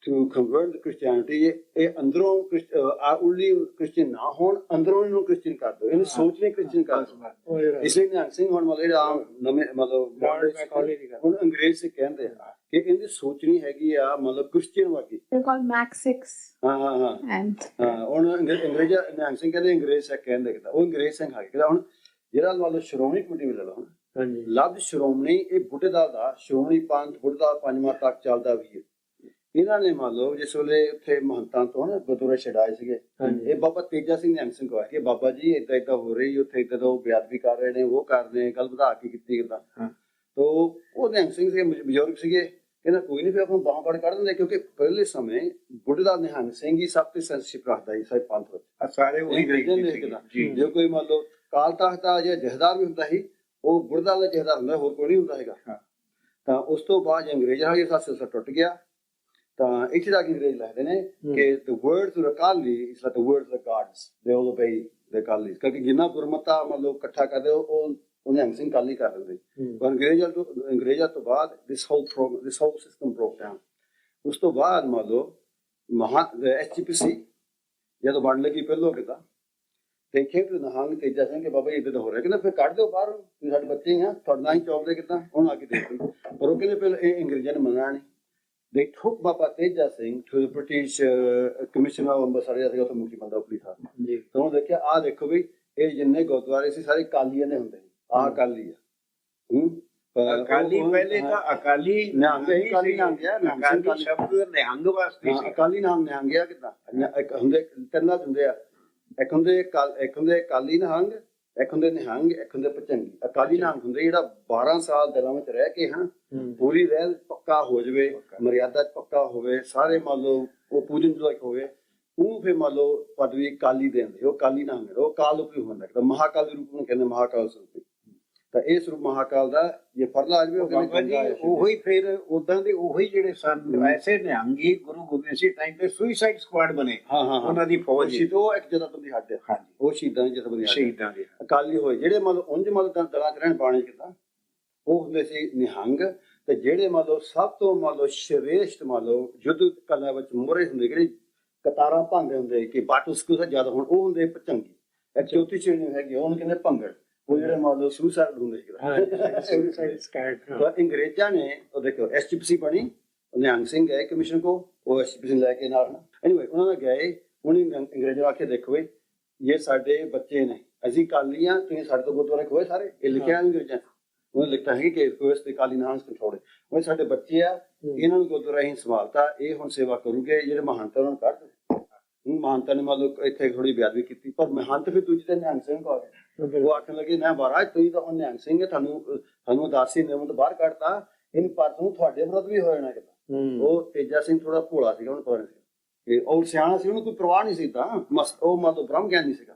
to convert the Christianity ਇਹ ਅੰਦਰੋਂ ਉਲਲੀ ਕ੍ਰਿਸਚੀਅਨ ਨਾ ਹੋਣ, ਅੰਦਰੋਂ ਇਹਨੂੰ ਕ੍ਰਿਸਚੀਅਨ ਕਰ ਦਿਓ, ਇਹਨੂੰ ਸੋਚਣੇ ਕ੍ਰਿਸਚੀਅਨ ਕਰ ਦਿਓ। ਇਸ ਲਈ ਨਿਹੰਗ ਸਿੰਘ ਹੁਣ ਮਤਲਬ ਆਮ ਨਵੇਂ ਮਤਲਬ ਹੁਣ ਅੰਗਰੇਜ਼ ਸੇ ਕਹਿੰਦੇ ਆ ਕਿ ਇਹਦੀ ਸੋਚਣੀ ਹੈਗੀ ਆ ਮਤਲਬ ਕ੍ਰਿਸਚੀਅਨ ਵਰਗੀ। ਹਾਂ ਹੁਣ ਅੰਗਰੇਜ਼ ਨਿਹੰਗ ਸਿੰਘ ਕਹਿੰਦੇ ਅੰਗਰੇਜ਼ ਸੇ ਕਹਿੰਦੇ ਕਿਦਾ ਉਹ ਅੰਗਰੇਜ਼ ਸਿੰਘ ਆ ਗਿਆ। ਹੁਣ ਜਿਹੜਾ ਮੰਨ ਲਓ ਸ਼੍ਰੋਮਣੀ ਕਮੇਟੀ ਵੀ ਲੈ ਲਓ ਹਾਂਜੀ ਲਫ਼ਜ਼ ਸ਼੍ਰੋਮਣੀ ਇਹ ਬੁੱਢੇਦਾਲ ਦਾ ਸ਼੍ਰੋਮਣੀ ਪੰਥ ਬੁੱਢੇਦਾਲ ਪੰਜਵਾਂ ਤੱਕ ਚੱਲਦਾ ਵੀ ਹੈ। ਇਹਨਾਂ ਨੇ ਮੰਨ ਲਓ ਜਿਸ ਵੇਲੇ ਉੱਥੇ ਮਹੰਤਾਂ ਤੋਂ ਨਾ ਗੁਰਦੁਆਰੇ ਛਡਾਏ ਸੀਗੇ ਇਹ ਬਾਬਾ ਤੇਜਾ ਸਿੰਘ ਨਿਹੰਗ ਸਿੰਘ ਕੋਲ ਕਿ ਬਾਬਾ ਜੀ ਏਦਾਂ ਏਦਾਂ ਹੋ ਰਹੀ ਉੱਥੇ ਏਦਾਂ ਉਹ ਬੇਅਦਬੀ ਕਰ ਰਹੇ ਨੇ ਉਹ ਕਰ ਰਹੇ ਨੇ ਗੱਲ ਵਧਾ ਕੇ ਕੀਤੀ ਕਿੱਦਾਂ ਤੋ ਉਹ ਨਿਹੰਗ ਸਿੰਘ ਸੀਗੇ ਬਜ਼ੁਰਗ ਸੀਗੇ ਕਹਿੰਦਾ ਕੋਈ ਨਹੀਂ ਫਿਰ ਆਪਾਂ ਬਾਹਾਂ ਫੜ ਕੱਢ ਦਿੰਦੇ ਕਿਉਂਕਿ ਪਹਿਲੇ ਸਮੇਂ ਬੁੱਢੇਦਾਲ ਨਿਹੰਗ ਸਿੰਘ ਹੀ ਸਭ ਤੋਂ ਸੈਂਸਿਟਿਵ ਰੱਖਦਾ ਸੀ ਸਾਰੇ ਪੰਥ ਵਿੱਚ ਸਾਰੇ ਉਹੀ ਜੇ ਕੋਈ ਮੰਨ ਲਓ ਕਾਲ ਤਖਤ ਦਾ ਜਾਂ ਜਥੇਦਾਰ ਵੀ ਹੁੰਦਾ ਸੀ ਉਹ ਬੁੱਢੇਦਾਲ ਦਾ ਜਥੇਦਾਰ ਹੁੰਦਾ ਹੋਰ ਕੋਈ ਨਹੀਂ ਹੁੰਦਾ ਹੈਗਾ। ਤਾਂ ਉਸ ਤੋਂ ਬਾਅਦ ਅੰਗਰੇਜ਼ਾਂ ਦਾ ਸਿਲਸਿਲਾ ਟੁੱਟ ਗਿਆ ਤਾਂ ਇੱਥੇ ਤੱਕ ਅੰਗਰੇਜ਼ ਲਿਖਦੇ ਨੇ ਕਿ the words of the Akali is like the words of the gods, they all obey the Akalis ਕਿਉਂਕਿ ਜਿੰਨਾ ਗੁਰਮਤਾ ਮਤਲਬ ਇਕੱਠਾ ਕਰਦੇ ਉਹ ਨਿਹੰਗ ਸਿੰਘ ਕਾਲੀ ਕਰ ਦਿੰਦੇ ਪਰ ਅੰਗਰੇਜ਼ਾਂ ਤੋਂ ਬਾਅਦ this whole system broke down। ਉਸ ਤੋਂ ਬਾਅਦ ਮੰਨ ਲਓ SGPC ਜਦੋਂ ਬਣ ਲੱਗੀ ਪਹਿਲੋਂ ਕਿਤਾ ਦੇਖੇ ਤੇ ਨਿਹੰਗ ਤੇਜਾ ਸਿੰਘ ਕਿ ਬਾਬਾ ਜੀ ਇੱਦਾਂ ਹੋ ਰਿਹਾ ਕਹਿੰਦਾ ਫਿਰ ਕੱਢ ਦਿਓ ਬਾਹਰ ਤੁਸੀਂ ਸਾਡੇ ਬੱਚੇ ਆ ਤੁਹਾਡੇ ਨਾਲ ਹੀ ਚੌਕਦੇ ਕਿੱਦਾਂ ਹੁਣ ਆ ਕੇ ਦੇਖ ਲਓ ਪਰ ਉਹ ਕਹਿੰਦੇ ਪਹਿਲਾਂ ਇਹ ਅੰਗਰੇਜ਼ਾਂ ਨੇ ਮੰਨਣਾ ਨਹੀਂ। They took Baba Teja Singh to the British Commissioner of Ambassador ਸੀਗਾ ਉੱਥੇ ਮੁਖੀ ਬੰਦਾ ਉਪਲੀ ਥਾ ਜੀ ਤਾਂ ਉਹ ਦੇਖਿਆ ਆਹ ਦੇਖੋ ਵੀ ਇਹ ਜਿੰਨੇ ਗੁਰਦੁਆਰੇ ਸੀ ਸਾਰੇ ਕਾਲੀਆਂ ਨੇ ਹੁੰਦੇ ਆਹ ਕਾਲੀ ਆ ਅਕਾਲੀ ਪਹਿਲੇ ਤਾਂ ਅਕਾਲੀ ਨਿਹੰਗ ਹੀ ਕਾਲੀ ਨਾਮ ਗਿਆ ਅਕਾਲੀ ਸ਼ਬਦ ਨਿਹੰਗ ਵਾਸਤੇ ਸੀ ਅਕਾਲੀ ਨਾਮ ਨਿਹੰਗ ਗਿਆ ਕਿੱਦਾਂ ਇੱਕ ਹੁੰਦੇ ਤਿੰਨ ਹੁੰਦੇ ਆ ਇੱਕ ਹੁੰਦੇ ਕਾਲੀ ਨਿਹੰਗ ਇੱਕ ਹੁੰਦੇ ਨਿਹੰਗ ਇੱਕ ਹੁੰਦੇ ਭਚੰਗੀ। ਅਕਾਲੀ ਨਿਹੰਗ ਹੁੰਦੇ ਜਿਹੜਾ 12 ਸਾਲ ਦਿਲਾਂ ਵਿੱਚ ਰਹਿ ਕੇ ਪੂਰੀ ਰਹਿ ਪੱਕਾ ਹੋ ਜਾਵੇ ਮਰਿਆਦਾ ਚ ਪੱਕਾ ਹੋਵੇ ਸਾਰੇ ਮੰਨ ਲਓ ਉਹ ਪੂਜਨ ਜੋਗ ਹੋਵੇ ਉਹਨੂੰ ਫਿਰ ਮੰਨ ਲਓ ਪਦਵੀ ਕਾਲੀ ਦੇਂਦੇ ਉਹ ਕਾਲੀ ਨਿਹੰਗ ਉਹ ਕਾਲ ਰੂਪੀ ਹੁੰਦਾ ਕਿ ਮਹਾਕਾਲ ਰੂਪ ਨੂੰ ਕਹਿੰਦੇ ਮਹਾਕਾਲ ਸਰੂਪੀ ਤਾਂ ਇਹ ਸਰੂਪ ਮਹਾਕਾਲ ਦਾ ਇਹ ਫਰਲਾ ਅੱਜ ਵੀ ਉਹੀ ਫਿਰ ਉਦਾਂ ਦੇ ਉਹੀ ਜਿਹੜੇ ਸਨ ਐਸੇ ਨਿਹੰਗੀ ਗੁਰੂ ਗੋਬਿੰਦ ਸਿੰਘ ਟਾਈਮ ਤੇ ਸੁਸਾਈਡ ਸਕੁਆਡ ਬਣੇ ਉਹਨਾਂ ਦੀ ਫੌਜ ਸੀ ਉਹ ਇੱਕ ਜਥੇਬੰਦੀ ਹੱਦ ਹਾਂਜੀ ਉਹ ਸ਼ਹੀਦਾਂ ਦੀ ਜਥੇਬੰਦੀ ਸ਼ਹੀਦਾਂ ਦੇ ਅਕਾਲੀ ਹੋਏ ਜਿਹੜੇ ਮਤਲਬ ਉਂਝ ਮਤਲਬ ਦਲਾਂ ਚ ਰਹਿਣ ਪਾਣੀ ਕਿਤਾ ਉਹ ਹੁੰਦੇ ਸੀ ਨਿਹੰਗ ਤੇ ਜਿਹੜੇ ਮਤਲਬ ਸਭ ਤੋਂ ਮਤਲਬ ਸ਼੍ਰੇਸ਼ਟ ਮਤਲਬ ਯੁੱਧ ਕਲਾ ਵਿੱਚ ਮੋਹਰੇ ਹੁੰਦੇ ਜਿਹੜੇ ਕਤਾਰਾਂ ਭੰਗਦੇ ਹੁੰਦੇ ਕਿ ਬਾਟੂ ਸਕੂਲ ਜ਼ਿਆਦਾ ਹੁਣ ਉਹ ਹੁੰਦੇ ਭਚੰਗੀ ਇੱਕ ਚੌਥੀ ਸ਼੍ਰੇਣੀ ਹੈਗੀ ਉਹਨੂੰ ਕਹਿੰਦੇ ਭੰਗੜ ਉਹ ਜਿਹੜੇ ਮਤਲਬ ਸੁਸਾਈਡ ਹੁੰਦੇ ਸੀ ਅੰਗਰੇਜ਼ਾਂ ਨੇ ਉਹ ਦੇਖੋ SGPC ਬਣੀ ਨਿਹੰਗ ਸਿੰਘ ਗਏ ਕਮਿਸ਼ਨ ਕੋ ਉਹ SGPC ਲੈ ਕੇ ਨਾਲ ਐਨੀਵੇ ਉਹਨਾਂ ਨੇ ਗਏ ਉਹਨੇ ਅੰਗਰੇਜ਼ਾਂ ਆਖੇ ਦੇਖੋ ਵੀ ਇਹ ਸਾਡੇ ਬੱਚੇ ਨੇ ਅਸੀਂ ਕਾਲੀਆਂ ਤੁਸੀਂ ਸਾਡੇ ਤੋਂ ਗੁਰਦੁਆਰੇ ਖੋਏ ਸਾਰੇ ਇਹ ਲਿਖਿਆ ਅੰਗਰੇਜ਼ਾਂ ਉਹਨੇ ਲਿਖਿਆ ਹੈ ਕਿ ਫਰਸਟ ਦੇ ਕਾਲੀ ਨਾਮ ਕੰਟਰੋਲ ਉਹ ਸਾਡੇ ਬੱਚੇ ਆ ਇਹਨਾਂ ਨੂੰ ਗੁਰਦੁਆਰਾ ਹੀ ਸੰਭਾਲਤਾ ਇਹ ਹੁਣ ਸੇਵਾ ਕਰੂਗੇ ਜਿਹੜੇ ਮਹੰਤ ਉਹਨਾਂ ਨੂੰ ਕੱਢ ਮਹੰਤਾਂ ਨੇ ਮਤਲਬ ਇੱਥੇ ਥੋੜੀ ਬੇਅਦਬੀ ਕੀਤੀ ਪਰ ਮਹੰਤ ਫਿਰ ਦੂਜੇ ਦਿਨ ਨਿਹੰਗ ਸਿੰਘ ਕੋ ਆ ਗਏ ਉਹ ਆਖਣ ਲੱਗੇ ਨਾ ਮਹਾਰਾਜ ਤੁਸੀਂ ਤਾਂ ਨਿਹੰਗ ਸਿੰਘ ਤੁਹਾਨੂੰ ਉਦਾਸੀ ਨਿਯਮ ਤੋਂ ਬਾਹਰ ਕੱਢਤਾ ਇਹਨ ਪਰ ਨੂੰ ਤੁਹਾਡੇ ਵਿਰੁੱਧ ਵੀ ਹੋ ਜਾਣਾ ਕਿਤਾ ਉਹ ਤੇਜਾ ਸਿੰਘ ਥੋੜਾ ਭੋਲਾ ਸੀਗਾ ਉਹਨੂੰ ਪਤਾ ਨਹੀਂ ਸੀ ਉਹ ਸਿਆਣਾ ਸੀ ਉਹਨੂੰ ਕੋਈ ਪਰਵਾਹ ਨਹੀਂ ਸੀ ਤਾਂ ਉਹ ਮਤਲਬ ਬ੍ਰਹਮ ਗਿਆਨੀ ਸੀਗਾ।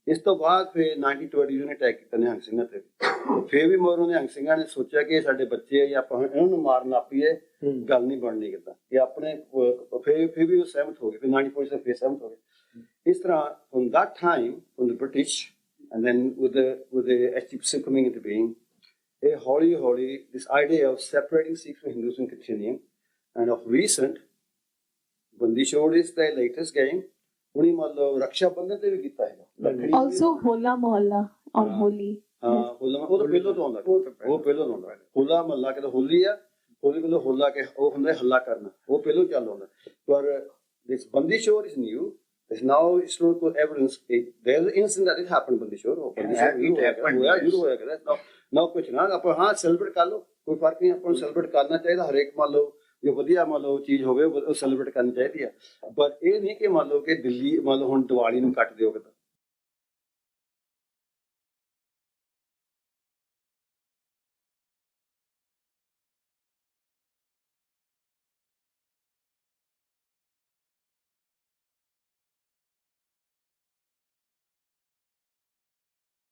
ਇਸ ਤੋਂ ਬਾਅਦ ਫਿਰ 1920 ਨੇ ਅਟੈਕ ਕੀਤਾ ਨਿਹੰਗ ਸਿੰਘਾਂ ਤੇ ਫਿਰ ਵੀ ਮਗਰੋਂ ਨਿਹੰਗ ਸਿੰਘਾਂ ਨੇ ਸੋਚਿਆ ਕਿ ਸਾਡੇ ਬੱਚੇ ਆ ਜਾਂ ਆਪਾਂ ਇਹਨਾਂ ਨੂੰ ਮਾਰਨ ਲੱਪੀਏ ਗੱਲ ਨਹੀਂ ਬਣਨੀ ਕਿੱਦਾਂ ਇਹ ਆਪਣੇ ਫਿਰ ਵੀ ਉਹ ਸਹਿਮਤ ਹੋ ਗਏ ਫਿਰ 1940 ਫਿਰ ਸਹਿਮਤ ਹੋ ਗਏ। ਇਸ ਤਰ੍ਹਾਂ from that time from the British and then with the SGPC coming into being hauly this idea of separating Sikhs from Hindus and continuing and of recent Bandi Chhod is the latest game ਉਹਨੇ ਮਤਲਬ ਰਕਸ਼ਾ ਬੰਧਨ ਤੇ ਵੀ ਕੀਤਾ ਹੈਗਾ also Hola Mohalla on ਹੋਲੀ ਹੋਲਾ ਉਹ ਤਾਂ ਪਹਿਲੋਂ ਤੋਂ ਆਉਂਦਾ ਉਹ ਪਹਿਲੋਂ ਤੋਂ ਆਉਂਦਾ ਹੋਲਾ ਮਹੱਲਾ ਕਹਿੰਦਾ ਹੋਲੀ ਆ ਹੋਲੀ ਕੋਲ ਹੋਲਾ ਕੇ ਉਹ ਹੁੰਦਾ ਹੱਲਾ ਕਰਨਾ ਉਹ ਪਹਿਲੋਂ ਚੱਲ ਆਉਂਦਾ ਪਰ this Bandi Chhod is new there's now historical evidence there's an incident that it happened Bandi Chhod ਹੋਇਆ ਕਹਿੰਦਾ ਨਾ ਕੁਝ ਨਾ ਆਪਾਂ ਹਾਂ ਸੈਲੀਬ੍ਰੇਟ ਕਰ ਲਓ ਕੋਈ ਫਰਕ ਨਹੀਂ ਆਪਾਂ ਨੂੰ ਸੈਲੀਬ੍ਰੇਟ ਕਰਨਾ ਚਾਹੀਦਾ ਹਰੇਕ ਮੰਨ ਲਓ ਜੋ ਵਧੀਆ ਮੰਨ ਲਓ ਚੀਜ਼ ਹੋਵੇ ਉਹ ਸੈਲੀਬ੍ਰੇਟ ਕਰਨੀ ਚਾਹੀਦੀ ਆ ਪਰ ਇਹ ਨਹੀਂ ਕਿ ਮੰਨ ਲਓ ਕਿ ਦਿੱਲੀ ਮੰਨ ਲਓ ਹੁਣ ਦੀਵਾਲੀ ਨੂੰ ਕੱਟ ਦਿਓ ਕਿਤੇ